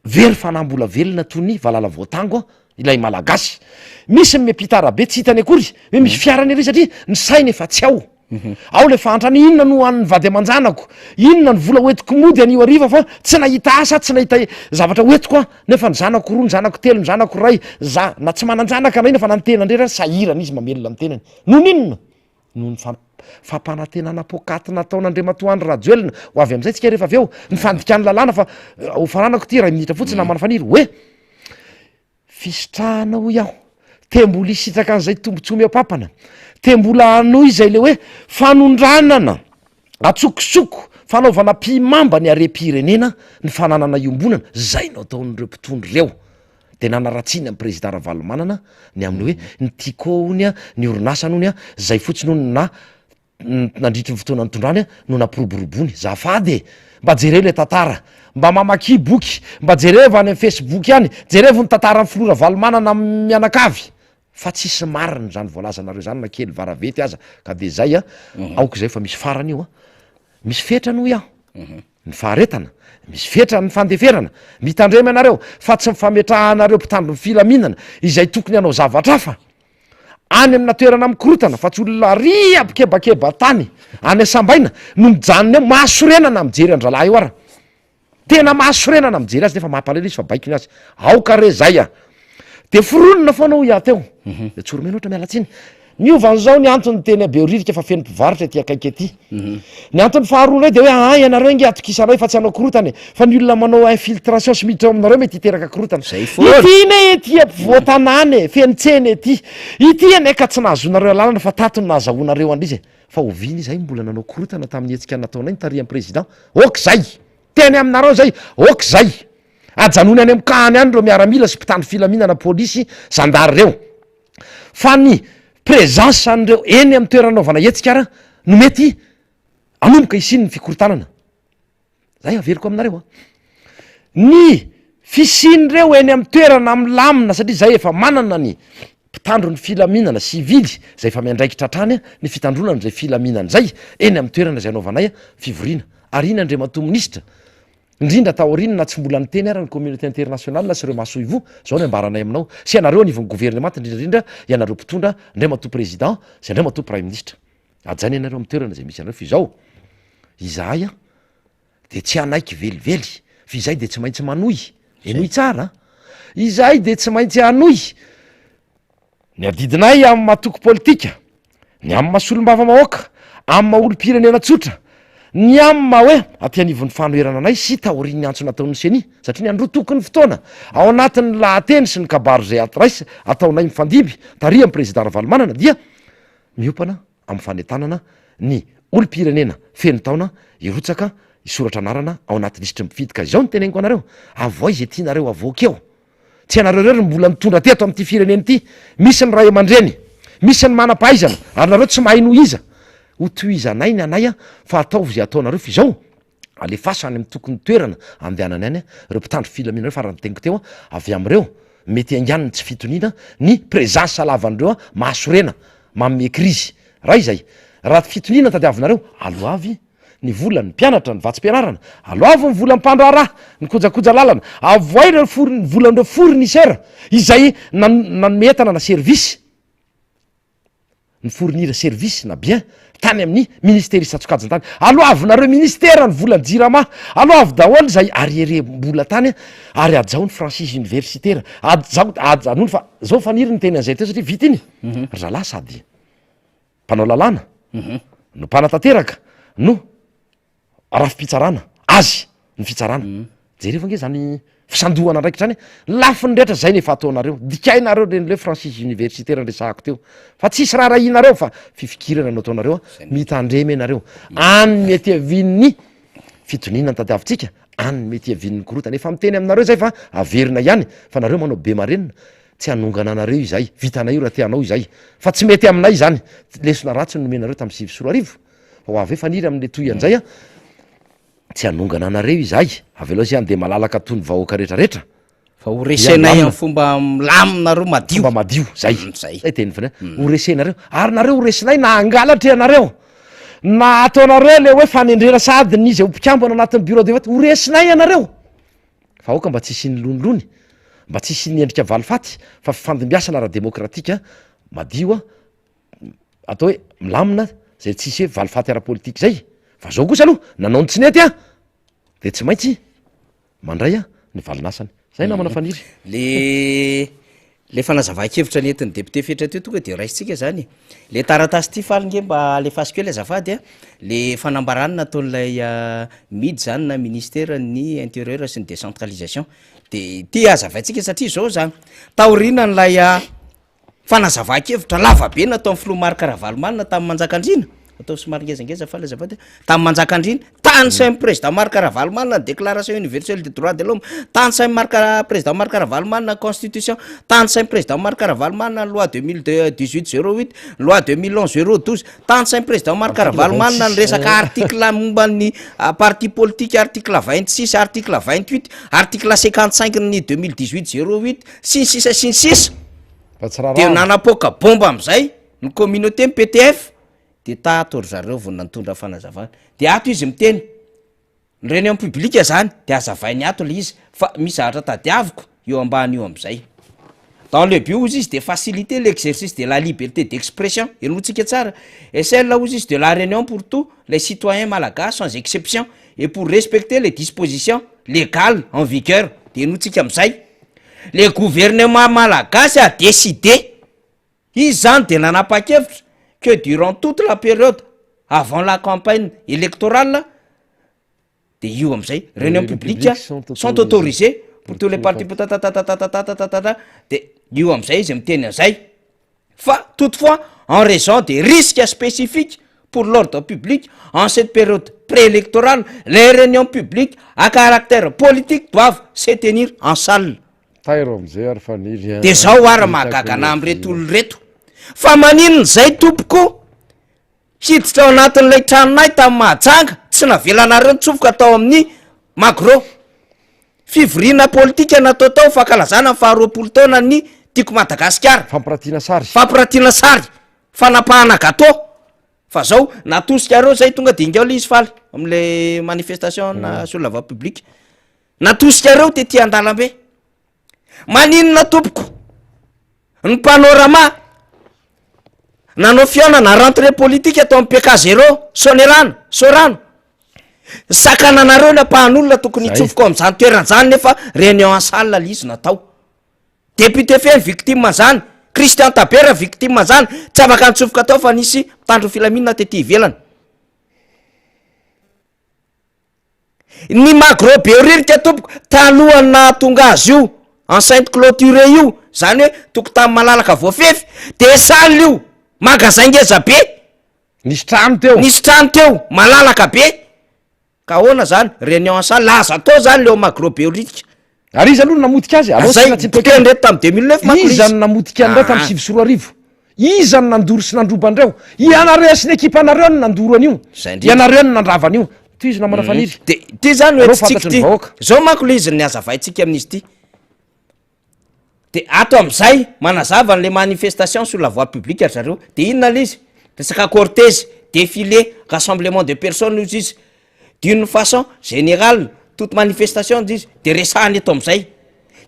very fanambola velona toy ny valala voatango ilay malagasy misy mipitarabe tsy hitany akory hoe misy fiarany ry satria ny sainy efa tsy ao le fantrany inona no an'ny vady aman-janako inona ny vola hoetiko mody an'io ariva fa tsy nahita asa tsy nahita zavatra hoetiko nefa ny zanako roa ny zanako telo ny zanako ray za na tsy manan-janaka na ina fa nanytena ndrera sahirana izy mamelona ny tenany noho ninona no ny fampanantenana pokaty nataon'Andriamatoandro Rajoelina ho avy am'izay tsika rehefa avy eo ny fandikany lalàna fa ho faranako ty ray minitra fotsiny namana faniry hoe fisitrahana ho iaho te mbola isitraka an'izay tombotsomy ampapana te mbola anoy izay le hoe fanondranana atsokosoko fanaovana mpimamba ny are-pirenena ny fananana iombonana zay no ataon'ireo mpitondry ireo de nanaratsiny amin'ny président Ravalomanana ny amin'ny hoe ny tikony a ny orinasany ony a zay fotsiny ony na nandritry ny fotoana nitondrany a no nampiroboroboany zafady mba jereo le tantara mba mamaky boky mba jereva any amin'ny Facebook ihany jerevo ny tantara ny Filora Valomanana mianakavy fa tsisy mariny zany voalazanareo zany na kely varavety aza ka de zay a aoko zay fa misy farany io a misy fetrany ho iaho ny faharetana misy fetra ny fandeferana mitandremy anareo fa tsy mifametrahanareo mpitandro ny filaminana izay tokony anao zavatra hafa any amina toerana mikorotana fa tsy olona ry apikebakeba tany any asambaina no mijanony eo mahasorenana mijery andralahy io ara tena mahasorenana mijery azy nefa mampalahelo izy fa baikiny azy aoka re zay a de foronona foanao ia teo de tsoromena ohatra mialatsiny niovan'zao ny antony teny Beoririka fa feno mpivarotra ty akaiky aty ny antony faharoana de hoe ay ianareo nge atokisanao fa tsy anao korotany fa ny olona manao infiltration sy miditra aminareo mety hiteraka korotana ity ne ety voatanany feno tseny ety ity ane ka tsy nahazonareo lalana fa tatony nahazahoanareo andrizy fa oviny zay mbola nanao korotana tamin'ny hetsika nataonay ny tarian'ny président ok zay teny aminareo zay ok zay ajanony any am'kahany any reo miaramila sy mpitandro filaminana polisy zandary reo fa ny présence an'ireo eny amin'ny toeranaovana hetsika ara no mety anomboka isiny ny fikorotanana zay aveliko aminareo a ny fisinyreo eny amin'ny toerana milamina satria zay efa manana ny mpitandro ny filaminana sivily zay efa miandraikitra hatrany a ny fitandronana zay filaminana zay eny amin'ny toerana zay anaovanay a fivoriana ary iny Andriamatoa minisitra indrindra taoriny na tsy mbola niteny ara ny communauté internationale na sy reo maso ivo zao ny ambaranay aminao sy ianareo anivon'ny gouvernement indrindrandrindra ianareo mpitondra Andriamatoa président sy Andriamatoa prime ministre ajany ianareo amin'ny toerana zay misy anareo fi zao izahay a de tsy anaiky velively fi izay de tsy maintsy manoy enoy tsara izahay de tsy maintsy anoy ny adidinay amin'ny matoko politika ny amin'ny masolombava mahoaka amin'ny maolo-pirenena tsotra ny amma hoe aty anivon'ny fanoherana anay sy taoriny antso nataon'ny seni satria ny andro tokony fotoana ao anatin'ny lahateny sy ny kabaro zay atraisy ataonay mifandimby taria amin'ny président Ravalomanana dia miopana amin'ny fanentanana ny olo-pirenena feno taona irotsaka isoratra anarana ao anatin'ny isitry mifidika zao ny teneniko anareo avoa izy tianareo avoakeo tsy anareo reo mbola mitondra teto amin'ity fireneny ity misy ny ray aman-dreny misy ny manam-pahaizana ary nareo tsy mahay nohiza ho toizanay ny anay a fa ataovy zay ataonareo fi zao alefasany amin'ny tokony toerana andehanany any a reo mpitandro filaminareo farany teniko teo a avy am'ireo mety anganiny tsy fitoniana ny présence alavan'ireo a mahasorena mamme crise raha izay raha fitoniana tadiavinareo aloavy ny vola ny mpianatra ny vatsim-pianarana aloavy ny vola mpandraraha ny kojakoja lalana avoay reo ny volan'ireo fournisseur izay nanometana na service ny fournir service na bien tany amin'ny ministère isatsokajany tany aloavinareo ministère ny volany jirama aloavy daholo zay ariere mbola tany ary ajao ny franchise universitaire ajanony fa zao faniry ny teny an'izay teo satria vita iny zalahy sady mpanao lalàna no mpanatanteraka no rafi-pitsarana azy ny fitsarana jereva nge zany fisandohana ndraikitrany lafiny rehetra zay nefa ataonareo dikainareo renyle franchise universitaire ndresahako teo fa tsisy raha rahinareo fa fifikirana no ataonareo mitandremy anareo any mety avin'ny fitoniana ny tadiavitsika any mety avin'ny korotana efa miteny aminareo zay fa averina ihany fa nareo manao be marenina tsy hanongana anareo izay vitanay io raha tianao izay fa tsy mety aminay zany lesona ratsy nomenareo tamin'ny sivy sy roa arivo fa ho avy hoe faniry amin'le toy an'izay a tsy hanongana anareo izay avy aloha sy any de malalaka tony vahoaka rehetrarehetra fa horesenay amin'ny fomba milaminareo madio fomba madio zay zay teny fana horesenareo ary nareo horesinay na angalatra ianareo na ataonareo le hoe fanendrena sady n'izy mpikambona anatin'ny bureau de vote horesinay ianareo fa aoka mba tsisy ny lonilony mba tsisy ny endrika valifaty fa fifandimbiasana ara-demokratika madio a atao hoe milamina zay tsisy hoe valifaty ara-politika zay fa zao kosa aloha nanao ny tsinety a de tsy maintsy mandray a ny valinasany zay namana faniry le le fanazava-kevitra nentin'ny député fetra teo tonga de raisitsika zany le taratasy ty falinge mba alefasiko ela azafady a le fanambarany nataon'lay midy zany na ministère ny intérieur sy ny décentralisation de ty azavaitsika satria zao zany taorina n'lay fanazava-kevitra lavabe natao amin'ny filoha Marc Ravalomanina tamin'ny Manjakandriana atao somary ngezangeza fa le azafady tamin'ny Manjakandriana tany sain'ny président Marc Ravalomanina déclaration universelle des droits de l'homme tany sain'ny président Marc Ravalomanina constitution tany sain'ny président Marc Ravalomanina loi 2018-08 loi 2011-012 tany sain'ny président Marc Ravalomanina ny resaka article momban'ny parti politique article 26 article 28 article 55 ny 2018-08 sy ny sisa de nanapoka bomba am'izay ny communauté ny PTF de tatory zareo vo nantondra fanazavana de ato izy miteny ny réunion publique zany de azavainy ato le izy fa misy zavatra tadiaviko eo ambany eo am'izay dans le but ozy izy de faciliter l'exercice de la liberté d'expression enotsika tsara et celle ozy izy de la réunion pour tous les citoyens malagasy sans exception et pour respecter les dispositions légales en vigueur de enotsika am'izay le gouvernement malagasy a décidé izy zany de nanapa-kevitra que durant toute la période avant la campagne électorale de io am'izay réunions publiques sont autorisées pour tous les partis de io am'izay izy miteny an'izay fa toutefois en raison des risques spécifiques pour l'ordre public en cette période préélectorale les réunions publiques à caractère politique doivent se tenir en salle de zao ara mahagagana am'reto olo reto fa maninona zay tompoko hiditra ao anatin'ilay tranonay tamin'ny Mahajanga tsy navelanareo nitsofoka atao amin'ny magro fivoriana politika natao tao fankalazana faharoapolo taona ny tiako Madagasikara fampiratiana sary fanapahana gato fa zao natosika reo zay tonga de ingao le izy faly am'le manifestation na sur la voie publique natosika reo te ty andalambe maninona tompoko ny panorama nanao fiaonana rentrée politique atao amin'ny PK 0 sorano sakananareo ny ampahan'olona tokony hitsofoko am'izany toeran'izany nefa réunion en salle le izy natao député feny victime zany Christian Tabera victime zany tsy afaka nitsofoka atao fa nisy mpitandro filaminana tety ivelany ny magro beoririka tompoko talohana tonga azy io enceinte clôturé io zany hoe toko tamin'ny malalaka voafefy de salle io magasin ngeza be nisy trano teo malalaka be ka ahoana zany réunion en salle laza tao zany leo magro beoririka ary izy aloha namotika azy nreto tamin'ny 2009 izany namotika an'ireo tamin'ny sivy sy roa arivo izany nandoro sy nandroban'ireo ianareo sy ny ekipa anareo ny nandoro an'io ianareo ny nandravana io ty izy namana faniry de ty zany hoe tsika ty zao manko le izy ny azavaitsika amin'izy ty de ato am'izay manazava n'le manifestation sur la voie publique zareo de inona le izy resaka cortège défilé rassemblement de personnes ozy izy d'une façon générale toute manifestation disent de resahany eto am'izay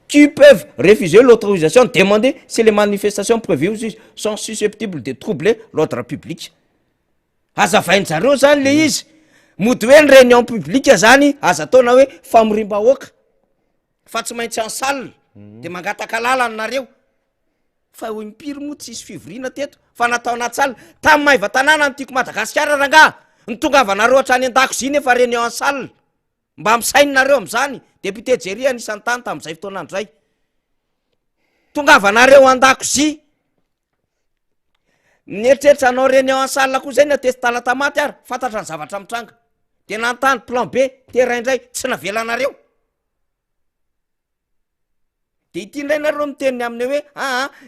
qui peuvent refuser l'autorisation demander si les manifestations prévues sont susceptibles de troubler l'ordre public azavainy zareo zany le izy mody hoe ny réunion publique zany aza ataona hoe famorim-bahoaka fa tsy maintsy en salle de mangataka lalany nareo fa ho impiry moa tsisy fivoriana teto fa natao anaty salle tamin'ny maiva tanàna ny tiako Madagasikara rangaha ny tongavanareo hatrany an-dakozia nefa réunion en salle mba misainareo am'izany député Jery anisan'ny tany tamin'izay fotoanandro zay tongavanareo an-dakozia mieritreritra anao réunion en salle koa zay ny atesy talatamaty ary fantatra ny zavatra mitranga de nantany plan B teraindray tsy navelanareo de itindray nareo miteny aminy hoe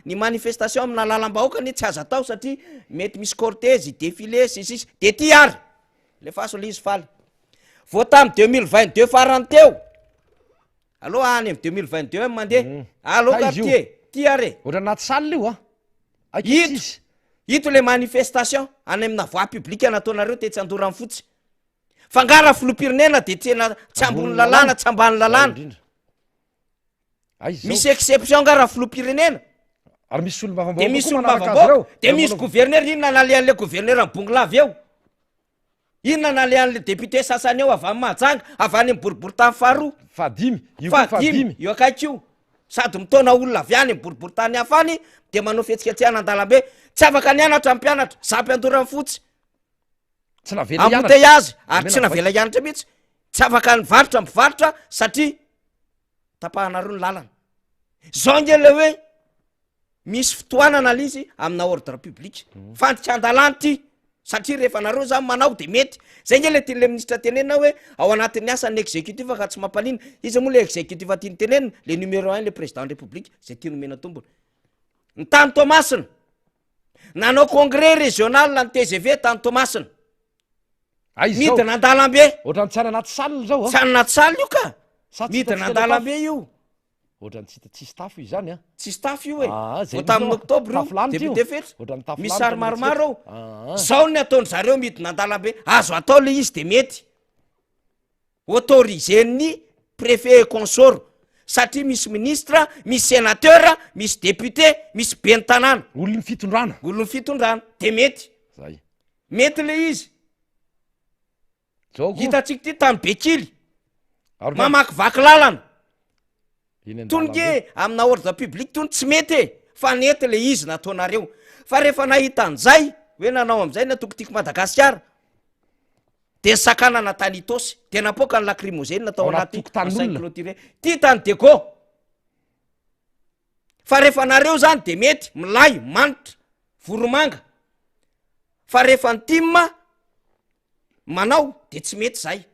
ny manifestation amina lalam-bahoaka ny tsy aza atao satria mety misy cortège défilé sisisy de ty ary le faso le izy faly vo tamy 2022 farany teo aloha any amin'ny 2022 mandeha aloha quartier ty ary ohatra anaty salle io ito le manifestation any amina voie publique nataonareo te tsy andorany fotsy fangara filopirenena de tsena tsy ambony lalàna tsy ambany lalàna misy exception nga raha filopirenena ary misy olo de misy olo mavambao de misy gouverneur inona nalean'le gouverneur ambonglavy eo inona nalean'le député sasany eo avy amin'ny Mahajanga avy any amin'ny boribory tany faharoa fadimy io akaiky io sady mitona olona avy any boribory tany hafany de manao fihetsiketsehana an-dalambe tsy afaka nianatra mpianatra zampiandorany fotsy tsy navela amboteiazy ary tsy navela ianatra mihitsy tsy afaka nivarotra mivarotra satria tapahanareo ny lalana zao nge le hoe misy fitoanana l izy amina ordre publique fandrikan-dalany ty satria rehefa nareo zany manao de mety zay nge le tian'le ministra tenenina hoe ao anatin'ny asan'ny exécutif ka tsy mampalina izy moa le exécutif tiany tenenina le numéro 1 le président république zay tia nomena tombony ny tany Tomasina nanao congrès régional ny TGV tany Tomasina midina an-dalambe ohatrany tsy any anaty salina zao tsy any anaty sala io ka midina an-dalambe io ohatrany tsy staff io zany a tsy staff io e zay vo tamin'ny octobre député fetra misy sary maromaro ao zao ny ataony zareo midina an-dalambe azo atao le izy de mety autoriseny préfet consort satria misy ministre misy sénateur misy député misy ben'ny tanàna olony fitondrana olony fitondrana de mety zay mety le izy zao hitatsika ty tamy bekily mamakivaky lalana tonge amina ordre publique tony tsy mety e fa nety le izy nataonareo fa rehefa nahita an'izay hoe nanao am'izay ny atokotiko Madagasikara de sakanana tany itosy de napoka ny lacrymogène natao anaty clôture ty tany Dego fa rehefa nareo zany de mety milay manitra voromanga fa rehefa ny timma manao de tsy mety zay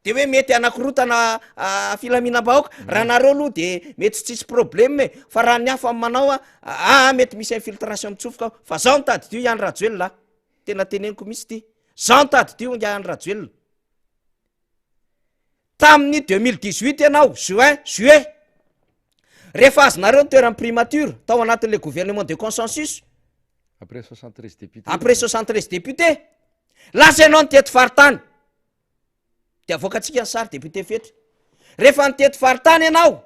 de hoe mety anakorotana filaminam-bahoaka raha nareo aloha de mety tsisy problème fa raha ny hafa manao mety misy infiltration mitsofoka fa zao nitady tio ihany Rajoelina tena teneniko misy ty zao nitady tio ihany Rajoelina tamin'ny 2018 ianao juillet rehefa azonareo ny toerany primature tao anatin'le gouvernement de consensus après 73 députés lasa ianao ny tety faritany de avoakatsika ny sary député fetra rehefa nytety faritany ianao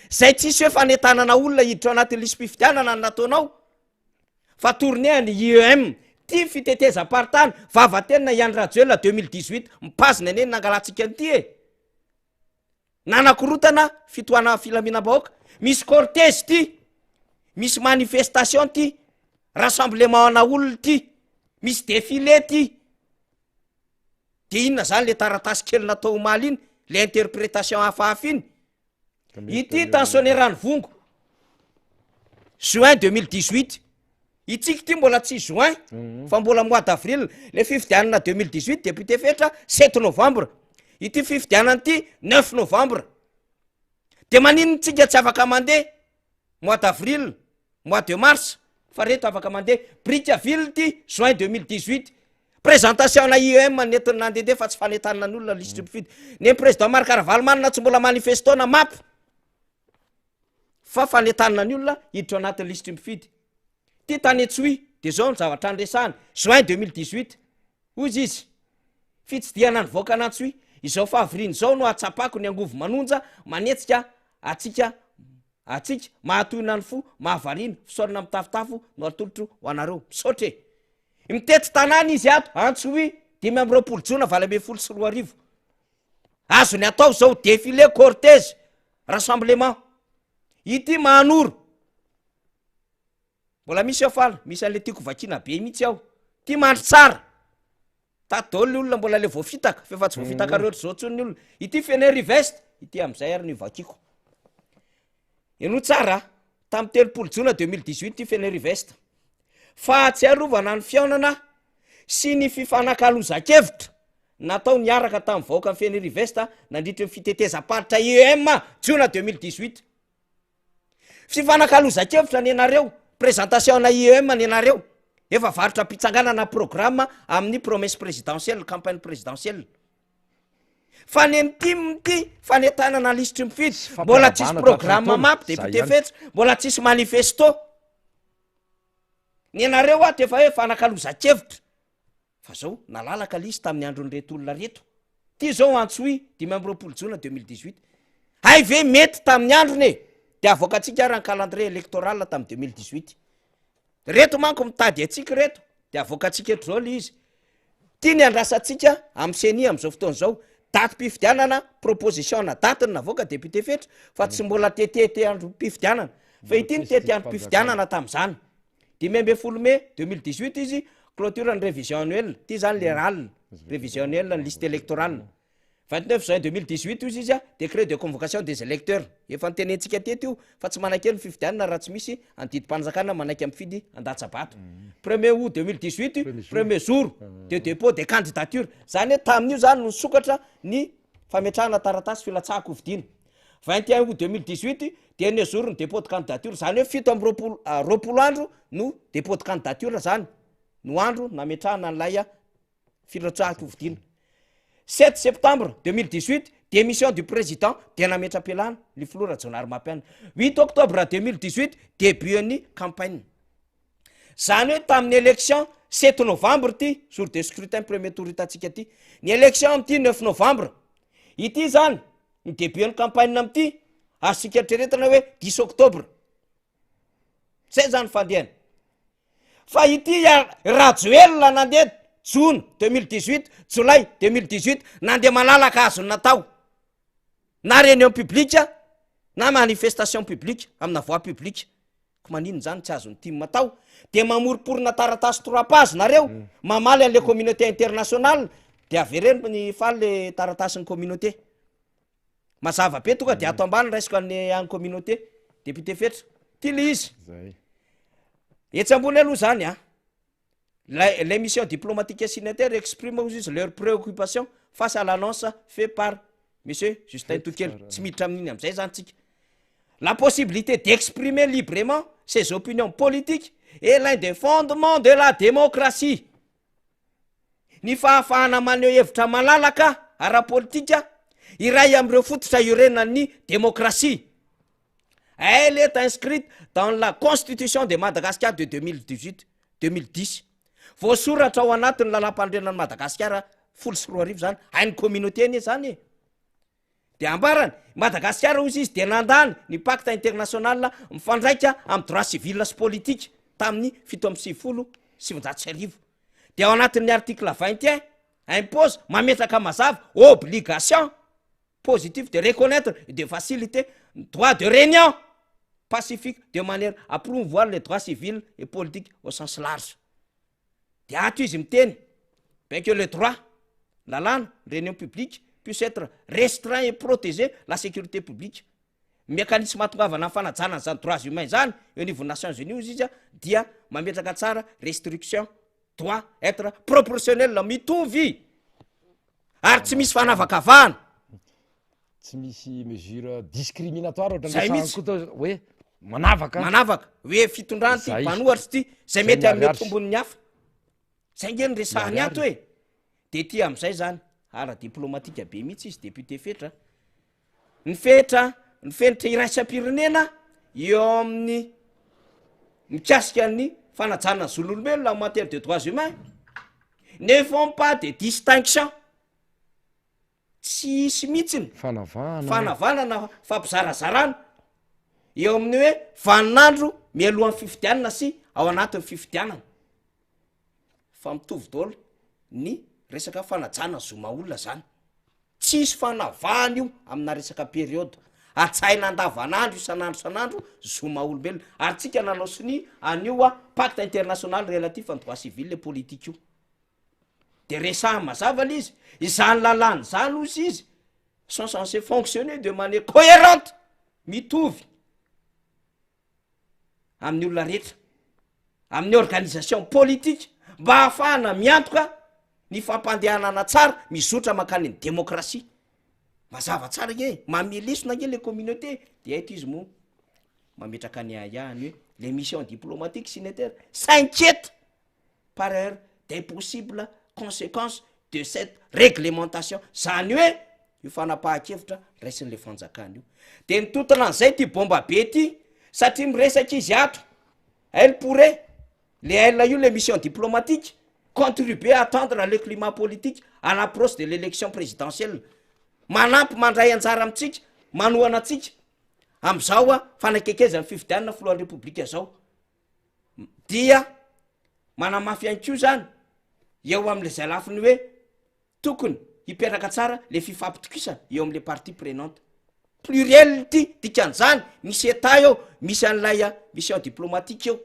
zay tsisy hoe fanetanana olona hiditra anatin'ny lisy-pifidianana nataonao fa tourné ny IEM ty fiteteza-paritany vavatenina ihany Rajoelina 2018 mipazina eny nangalatsika an'ity e nanakorotana fitoana filaminam-bahoaka misy cortège ty misy manifestation ty rassemblement ana olona ty misy défilé ty de inona zany le taratasy kely natao omaly iny le interprétation hafahafa iny ity tensionnerany vongo juin 2018 itsika ty mbola tsy juin fa mbola mois d'avril le fifidianana 2018 député fetra 7 novembre ity fifidianany ty 9 novembre de maninony tsika tsy afaka mandeha mois d'avril mois de mars fa reto afaka mandeha Brickaville ty juin 2018 présentation na IEM netiny nandede fa tsy fanetanana ny olona liste mifidy ny président Marc Ravalomanana tsy mbola manifestona mapy fa fanetanana ny olona hiditra anatin'ny liste mifidy ty tany Etsoy de zao ny zavatra andresany juin 2018 ozy izy fitsidiana ny voaka an'Antsoy izao fa avriny zao no atsapako ny angovo manonja manetsika atsika mahatoina ny fo mahavarina fisaorana mitafotafo no atolotro ho anareo misaotre mitety tanàna izy ato Antsoy 5 jona 24 azo ny atao zao défilé cortège rassemblement ity mahanoro mbola misy afala misy an'le tiako vakina be mihitsy aho ty mandry tsara tadolo ny olona mbola le voafitaka fefa tsy voafitaka rehetra zao tsony ny olona ity Fenerivest ity am'izay ary ny vakiko eno tsara tamy 3 jona 2018 ty Fenerivest fa tsy arovana ny fiaonana sy ny fifanankalozakevitra natao niaraka tamin'ny vahoaka ny Fenerivest nandritra ny fitetezam-paritra IEM jona 2018 fifanankalozakevitra ny anareo présentation na IEM ny anareo efa varotra mpitsanganana programme amin'ny promesse présidentielle campagne présidentielle fa nentimty fanetanana liste mifidy mbola tsisy programme mapy député fetra mbola tsisy manifesto ny anareo ato efa hoe fanakalozakevitra fa zao nalalaka lisy tamin'ny androny reto olona reto ty zao Antsoy 20 jona 2018 hay ve mety tamin'ny androny e de avoakatsika ary ny calendrier électoral tamy 2018 reto manko mitady atsika reto de avoakatsika eto zao le izy tia ny andrasatsika am'y seni am'izao fotoana zao daty mpifidianana proposition daty navoaka député fetra fa tsy mbola tetete andro mpifidianana fa ity ny tety andro mpifidianana tam'izany 10 mai 2018 izy clôture ny révision annuelle ty zany le RAL révision annuelle ny liste électorale 29 juin 2018 izy a décret de convocation des électeurs efa nitenentsika teto io fa tsy manaiky ny fifidianana raha tsy misy andidim-panjakana manaiky amin'ny fidy andatsabato 1er août 2018 premier jour de dépôt des candidatures zany hoe tamin'io zany no sokatra ny fametrahana taratasy filatsahako hovidina 21 août 2018 dernier jour ny dépôt de candidature zany hoe fito amby roapolo andro no dépôt de candidature zany no andro nametrahana an'lay filatsahako hovidina 7 septembre 2018 démission du président dia nametra-pialana ny filora Jonary Mampiana 8 octobre 2018 début ny campagne zany hoe tamin'ny élection 7 novembre ty jour de scrutin premier tour hitantsika ty ny élection am'ty 9 novembre ity zany ny début ny campagne am'ty azosika eritreretana hoe 10 octobre zay zany fandehana fa ity rajoelona nandeha June 2018 Jolay 2018 nandeha malalaka azo natao na réunion publique na manifestation publique amina voie publique ko manino zany tsy azony ty matao de mamoriporina taratasy 3 page nareo mamaly an'le communauté internationale de avereno ny faly le taratasyny communauté mazava be tonga de ato ambany raisiko any communauté député fetra ty le izy etsy ambony aloha zany les missions diplomatiques et signataires expriment aussi leur préoccupation face à l'annonce faite par monsieur Justin Toukel tsy miditra amin'iny am'izay zany tsika la possibilité d'exprimer librement ses opinions politiques est l'un des fondements de la démocratie ny fahafahana maneho hevitra malalaka ara-politika iray am'ireo fototra iorenan'ny démocratie elle est inscrite dans la constitution de Madagascar de 2010 voasoratra ao anatin'ny lalam-pandrenan'ny Madagasikara 12 zany hainy communauté anie zany de ambarany Madagasikara ozy izy de nandany ny pacte international mifandraika amin'ny droit civil sy politique tamin'ny 7 de ao anatin'ny article 21 impose mametraka mazava obligation positive de reconnaître et de faciliter droit de réunion pacifique de manière à promouvoir les droits civils et politiques au sens large de ato izy miteny bien que le droit lalàna réunion publique puisse être restreint et protéger la sécurité publique mécanisme matongavana fanajana zany droits humains zany au niveau Nations Unies izy dia mametraka tsara restriction doit être proportionnel mitovy ary tsy misy fanavakavahana tsy misy mesure discriminatoire zay mitsy hoe manavaka hoe fitondrany ty manohatry ty zay mety amin'ny tombon'ny hafa zay nge ny resahany ato hoe de ty am'izay zany ara diplomatika be mihitsy izy député fetra ny fenitra iraisam-pirenena eo amin'ny mikasika ny fanajana zon'olombelona en matière de droits humains ne font pas de distinction tsy isy mihitsiny fanavana na fampizarazarana eo amin'ny hoe vaninandro mialohan'ny fifidianana sy ao anatin'ny fifidianana fa mitovy daholo ny resaka fanajana zoma olona zany tsisy fanavahana io amina resaka période atsaina andavanandro isanandro zoma olombelona ary tsika nanao siny anio pacte international relatif en droit civil et politique io de resaha mazava l'izy izany lalàny zany ozy izy sont censés fonctionner de manière cohérente mitovy amin'ny olona rehetra amin'ny organisation politique mba hahafahana miantoka ny fampandehanana tsara mizotra makany ny démocratie mazava tsara nge mamelesona nge le communauté de eto izy mo mametraka ny ayahany hoe les missions diplomatiques signataires s'inquiètent par ailleurs des possibles conséquences de cette réglementation zany hoe io fanapahan-kevitra raisin'le fanjakany io de nitotona an'izay ty bomba be ty satria miresaka izy ato elle pourrait les missions diplomatiques contribuer à tendre le climat politique à l'approche de l'élection présidentielle manampy mandray anjara amitsika manohana atsika am'izao fanakekezany fifidianana filohan'ny république zao dia manamafy any ko zany eo am'le zay lafiny hoe tokony hipetraka tsara le fifampitokisana eo am'le partie prenante pluriel ty dikan'zany misy eta eo misy an'lay mission diplomatique eo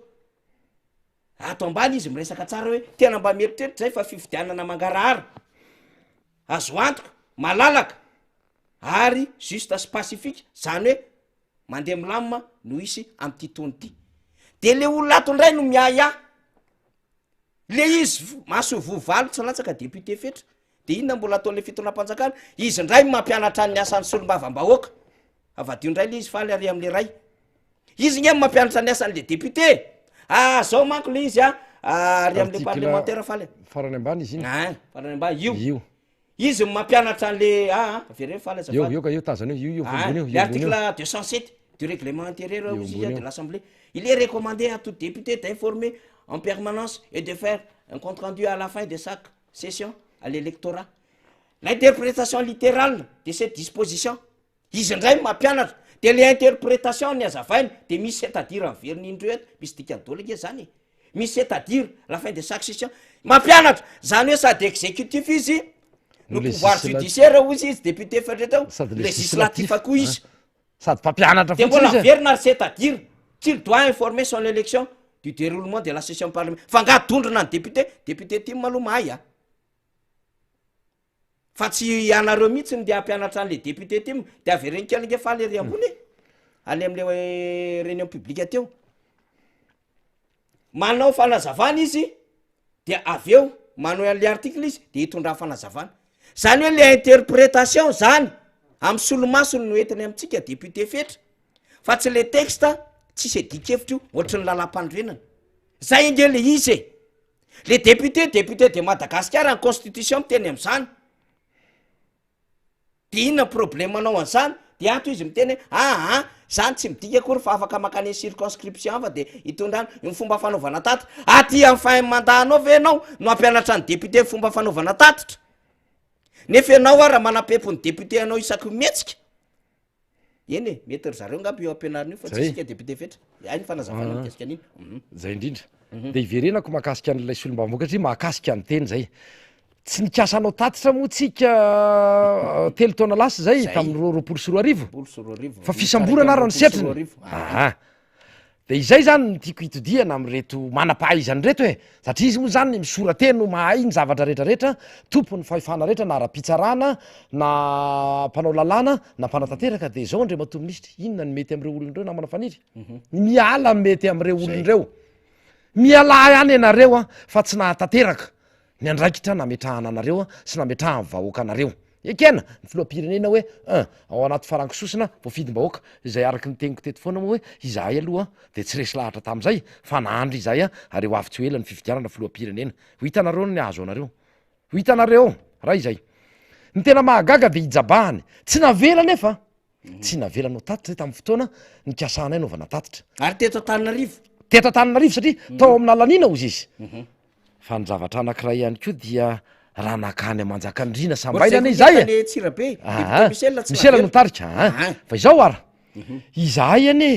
ato ambany izy miresaka tsara hoe tena mba mieritreritry zay fa fividianana mangarahara azo antoka malalaka ary juste spacifika zany hoe mandeha milamima no isy am'ty tony ty de le olona ato ndray no miaya le izy maso vovalo tsy latsaka député fetra de inona mbola ataon'le fitondram-panjakana izy ndray mampianatra ny asan'ny solombavam-bahoaka avadio ndray le izy faly ary am'le ray izy nye mampianatra ny asan'le député zao manko le izy ary am'le parlementaire faly farany ambany izy iny farany ambany io izy mampianatra an'le avere faly eo ka io tazany io le article 207 du règlement intérieur de l'Assemblée, il est recommandé à tout député d'informer en permanence et de faire un compte rendu à la fin de chaque session à l'électorat. L'interprétation littérale de cette disposition, izy ndray mampianatra de le interprétation ny azavainy de misy c'est-à-dire averiny indreo eto misy dikadolo ake zany misy c'est-à-dire la fin de chaque session mampianatra zany hoe sady exécutif izy no pouvoir judiciaire ozy izy député fedretao législatif akoa izy sady mpampianatra de mbola verina ary c'est-à-dire qu'il doit informer son élection du déroulement de la session parlementaire fa ngadondrona ny député ty maloha mahay fa tsy anareo mihitsy ny de ampianatra an'le député ty de averenikely faly ery ambony ale am'le réunion publique teo manao fanazavana izy de aveo manao an'le article izy de hitondra fanazavana zany hoe le interprétation zany amy solomasony no entiny amitsika député fetra fa tsy le texte tsisy edikevitra io ohatry ny lalam-pandrenana zay inge le izy le député de Madagascar en constitution miteny am'zany de inona problème anao an'zany de ato izy miteny zany tsy midika akory fa afaka makany circonscription fa de hitondrano ny fomba fanaovana tatitra aty amy fahamandanao venao no ampianatra ny député fomba fanaovana tatitra nefa ianao raha manapepony député anao isaky mihetsika eny mety ry zareo ngaby eo ampianarina io fa tsy isika député fetra ay ny fanazavana mikasika an'iny zay indrindra de iverenako mahakasika an'lay solombavam-boaka satria mahakasika ny teny zay tsy nikasanao tatitra moa tsika telo taona lasa zay tamin'ny roapolo sy roa arivo fa fisamborana ary ny setriny de izay zany ny tiako hitodiana am'reto manam-pahaizany reto satria izy moa zany misorateny no mahay ny zavatra rehetrarehetra tompony fahefana rehetra na ara-pitsarana na mpanao lalàna na mpanatanteraka de zao andre mato minisitra inona ny mety am'ireo olon'ireo namana faniry miala mety am'ireo olon'ireo miala ihany ianareo fa tsy nahatanteraka ny andraikitra nametrahana anareo sy nametrahany vahoaka anareo ekena ny filoam-pirenena hoe ao anaty farankisosina voafidim-bahoaka izay araky ny teniko teto foana moa hoe izahay aloha de tsy resy lahatra tam'izay fa nahandro izay ary eo avy tsy hoela ny fividianana filoam-pirenena ho hitanareo ny azo anareo ho hitanareo raha izay ny tena mahagaga de hijabahany tsy navela nefa tsy navelanao tatitra tamin'ny fotoana nikasanay naovana tatitra ary teto Antananarivo satria tao amina lanina ozy izy fa ny zavatra anankiray ihany koa dia raha nakany amanjakandrina sambainana izay misela no tarika fa izao ara izahay ane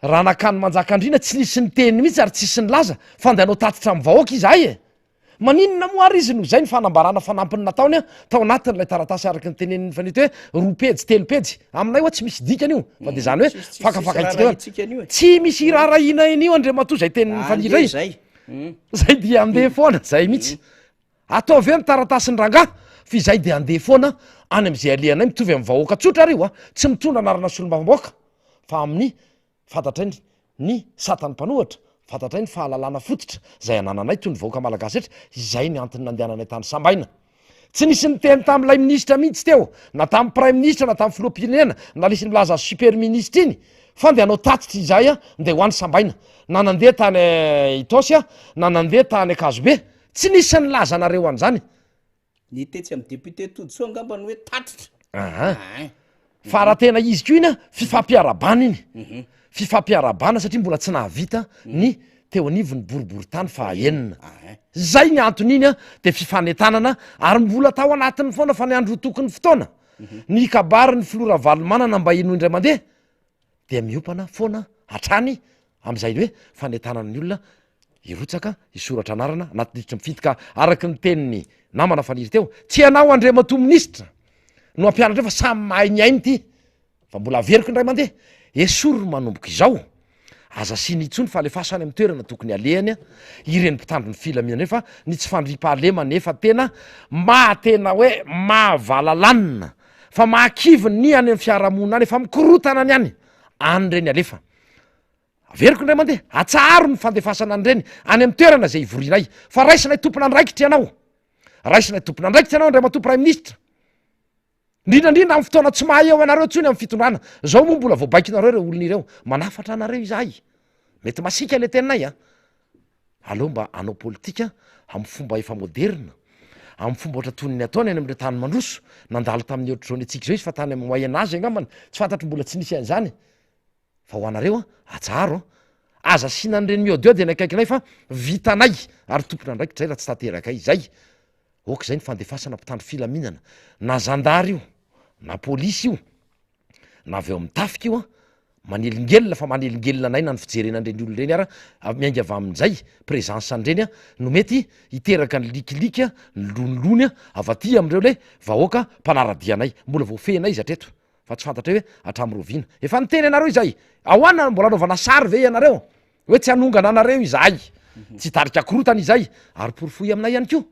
raha nakany manjakandrina tsy nisy ny teny mihitsy ary tsisy ny laza fa ndehanao tatitra amin'ny vahoaka izahay maninona moary izy no zay ny fanambarana fanampiny nataony tao anatin'lay taratasy araky ny teneniny fanety hoe roa pejy telo pejy aminay oa tsy misy dikany io fa de zany hoe fakafakaitsika tsy misy iraharaina in'io andre matoa zay tenin'ny fanidray zay dia andeha foana zay mihitsy ataovy hoe mitaratasy ny ranga fa izay de andeha foana any am'izay alehanay mitovy amin'ny vahoaka tsotra ary io tsy mitondra anarana solombavam-bahoaka fa amin'ny fantatray ny satany mpanohatra fantatray ny fahalalana fototra zay anananay toy ny vahoaka malagasy etra izay ny antony nandehananay tany sambaina tsy nisy ny teny tam'lay ministra mihitsy teo na tamin'ny prime ministre na tamin'ny filoam-pirenena na lisy milaza super ministre iny fa nde anao tatitra izay nde ho any sambaina na nandeha tany Itosy na nandeha tany Akazobe tsy nisy ny laza nareo an'zany ny tetsy am'y député todsoa angambany hoe tatitra fa raha tena izy ko iny fifampiarabana iny fifampiarabana satria mbola tsy nahavita ny teo anivony boribory tany fa enina zay ny antony iny de fifanetanana ary mbola tao anatiny foana fa ny andro tokony fotoana ny kabary ny filora valomanana mba ino indray mandeha de miopana foana hatrany am'izay hoe fanetanana ny olona irotsaka isoratra anarana anatiniditra mifitika araky ny teniny namana faniry teo tsy anao andre mato minisitra no ampianatra fa samy mahay ny ainy ty fa mbola averiko indray mandeha esory manomboka izao aza siny itsony fa alefasany amy toerana tokony alehany a ireny mpitandro ny filamina nefa ny tsy fandripahalema nefa tena mahatena hoe mahavalalana fa mahakiviny ny any amy fiarahamonina any efa mikorotana any any anyreny alefa averiko indray mandeha atsaharo ny fandefasana anyreny any amy toerana zay ivorinay fa raisinay tompona andraikitra ianao raisinay tompona andraikitra ianao ndray matompo ray ministra indrindrandrindra amy fotoana tsy mahay eo anareo tsony amy fitondrana zao moa mbola voabaikinareo reo olona ireo manafatra anareo izahay mety masika le teninay a aleo mba anao politika amy fomba efa moderna amy fomba ohatra toniny ataony any am're tany mandroso nandalo tamin'ny ohatr'zao ny atsika zao izy fa tany amy moyen-age angambany tsy fantatry mbola tsy nisy an'zany fa ho anareo a atsaharo aza sinan'ireny miodiody ny akaikinay fa vitanay ary tompona andraikitra zay raha tsy taterakay zay oka zay ny fandefasana mpitandro filaminana na zandary io na polisy io na avy eo amy tafika io a manelingelina fa manelingelina anay na ny fijerena andreny olo reny ara miainga avy amin'izay présence andreny a no mety hiteraka ny likilika ny lonolony a avaty am'ireo le vahoaka mpanaradianay mbola voafehnay izy atreto fa tsy fantatra hoe atramirovina efa niteny anareo izay ahoana mbola anaovana sary ve ianareo hoe tsy hanongana anareo izahay tsy tarika korotana izay ary porofoy aminay ihany ko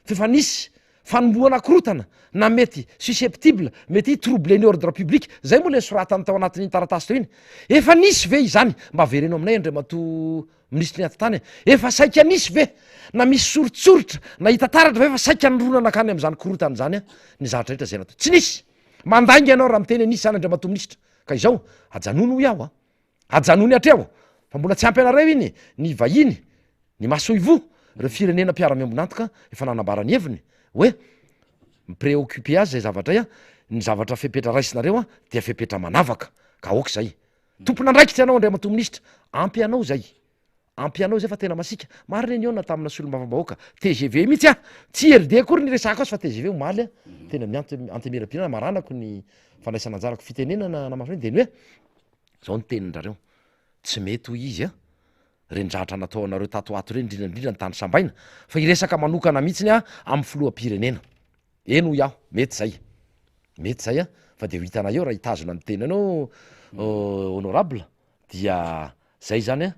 fefa nisy fanomboana korotana na mety susceptible mety troubler ny ordre public zay moa le soratany tao anatin'ny taratasy teo iny efa nisy ve izany mba avereno aminay andre mato ministry ny atatany efa saika nisy ve na misy sorotsorotra na hitataratra ve efa saika nyronana akany am'zany korotana zany a ny zavatra rehetra zay natao tsy nisy mandaingy ianao raha miteny nisy any andre mato ministra ka izao ajanono iaho a ajanony hatreo fa mbola tsy ampy anareo iny ny vahiny ny masoivo reo firenena mpiara-miambonantoka efa nanambarany heviny hoe mipreoccupé azy zay zavatray a ny zavatra fepetra raisinareo a dia fepetra manavaka ka oka zay tompona andraikitra ianao andray mato ministra ampy anao zay fa tena masika mariny eny eo na tamina solombavam-bahoaka TGV mihitsy a tsy heride kory ny resaka azy fa TGV omaly a tena miantemerapirana maranako ny fandraisana anjarako fitenenana namafany de ny hoe zao ny tenindrareo tsy mety ho izy a rendrahatra natao anareo tato ato reny indrindrandrindra ny tany sambaina fa iresaka manokana mihitsiny a amy filoha-pirenena eno iaho mety zay a fa de ho hitanay eo raha hitazona ny tenanao honorable dia zay zany a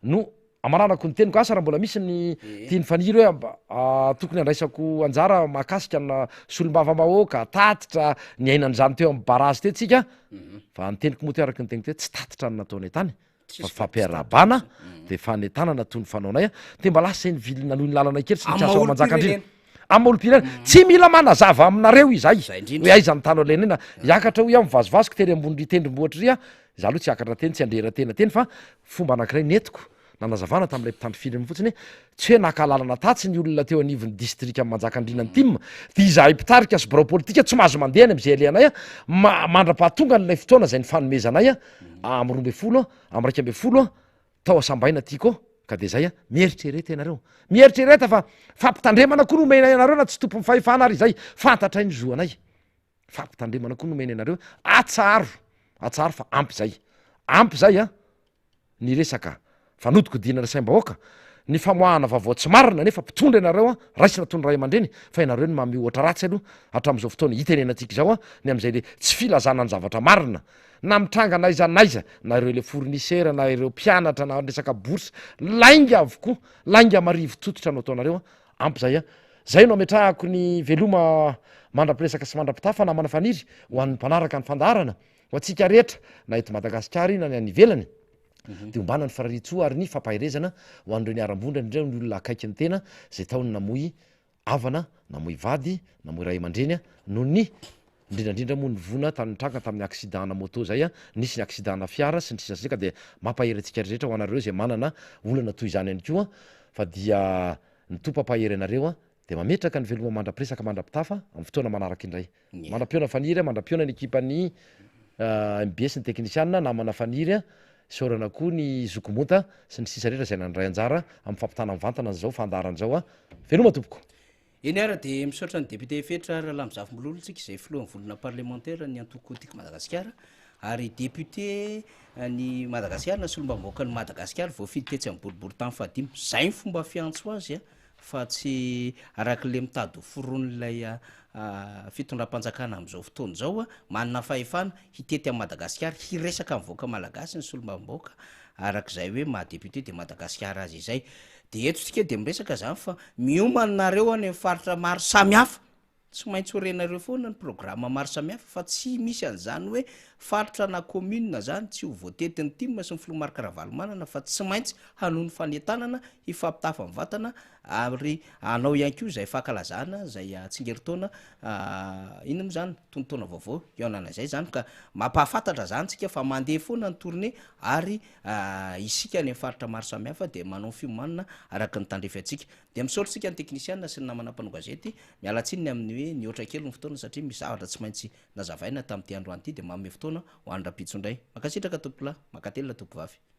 no amaranako ny teniko asa raha mbola misy ny tiany faniry hoe tokony andraisako anjara mahakasika na solombavam-bahoaka tatitra ny ainan'zany teo amy barazy teo tsika fa ny teniko moa teo araky ny teniko teo tsy tatitra ny nataonay tany fa fampiarabana de fanetanana toy ny fanaonay a de mba lasa ny vilina noho ny lalanay kely sy nitsasa manjakandrina am'olom-pirenena tsy mila manazava aminareo izay hoe aiza ny tany alenena hiakatra ho iaho mivazovazoko tery ambony ry tendrombohatra ry a za aloha tsy hiakatra teny tsy andreratena teny fa fomba anankiray netiko nanazavana tam'ilay mpitandro firenena fotsiny tsy hoe nakalalana tatsy ny olona teo anivon'ny distrika amy manjakandrina ny tim de izahay mpitarika sy birao politika tsy mahazo mandeha any am'izay alehanay a mandra-pahatonga n'ilay fotoana zay ny fanomezanay a amy 12 amy 12 tao asambaina tiako ka de zay a mieritrereta ianareo mieritrereta fa fampitandremana koa nomena ianareo na tsy tompo mifahefana ary izay fantatray ny zoanay fampitandremana koa nomena ianareo atsaro fa ampy zay a ny resaka fanodiko dinana saim-bahoaka ny famoahana vaovao tsy marina nefa mpitondra ianareo a raisina tony ray aman-dreny fa ianareo ny mami ohatra ratsy aloha hatram'izao fotoana hitenenantsika zao a ny am'izay le tsy filazana ny zavatra marina na mitranga naiza na ireo le fournisseur na ireo mpianatra na resaka bourse lainga avokoa lainga marivo tototra no ataonareo a ampy zay a zay no ametrahako ny veloma mandra-piresaka sy mandra-pitafa na mana faniry ho an'ny mpanaraka ny fandarana ho atsika rehetra na eto madagasikara na ny any ivelany de ombana ny fararitsoa ary ny fampahirezana ho an'ireo ny arambondra indreo ny olona akaiky ny tena zay taony namoy avana namoy vady namoy ray aman-dreny a noho ny indrindrandrindra moa ny vona tanytraka tamin'ny accident na moto zay a nisy ny accident na fiara sy ny sisasika de mampahery atsika rehetra ho anareo zay manana olana toy izany ihany koa fa dia ny tompampahery anareo a de mametraka ny veloma mandra-piresaka mandra-pitafa amy fotoana manaraka indray mandra-piona faniry mandra-piona ny ekipan'ny MBS ny teknisianina namana faniry a sorana koa ny zokomota sy ny sisa rehetra zay nandray anjara amy fampitana mivantana zao fandaran'zao a veloma tompoko eny ara de misaotra ny député fetra raha lamizafy mololo tsika izay filohan'ny volona parlementaire ny antoko tiako madagasikara ary député ny Madagasikara na solombambaoaka ny Madagasikara voafidy tetsy amin'ny boribory tany fahadimy zay ny fomba fiantso azy a fa tsy arak'le mitady foron'ilay fitondram-panjakana am'izao fotoana zao a manana fahefana hitety amin'ny Madagasikara hiresaka mivoaka malagasy ny solombambaoaka arak'izay hoe mahadeputé de Madagasikara azy izay de eto tsika de miresaka zany fa miomanareo any amin'ny faritra maro samihafa tsy maintsy horenareo foana ny programa maro samihafa fa tsy misy an'izany hoe faritra na commune zany tsy ho voatetiny tim sy ny filomarika Ravalomanana fa tsy maintsy hanony fanentanana hifampitafa mivatana ary anao ihany koa zay fankalazana zay atsingeritaona ino mo zany tontoana vaovao ionana zay zany ka mampahafantatra zany tsika fa mandeha foana ny tournée ary isika any amin'ny faritra maro samihafa de manao fiomanana araka ny tandrefy atsika de misaotra tsika ny teknisiana sy ny namana mpanao gazety miala tsiny amin'ny hoe nihoatra kely ny fotoana satria misy zavatra tsy maintsy nazavaina tamin'ity androany ity de manome fotoana ho an'ny rapitsondray makasitraka tompola makatelina tompovavy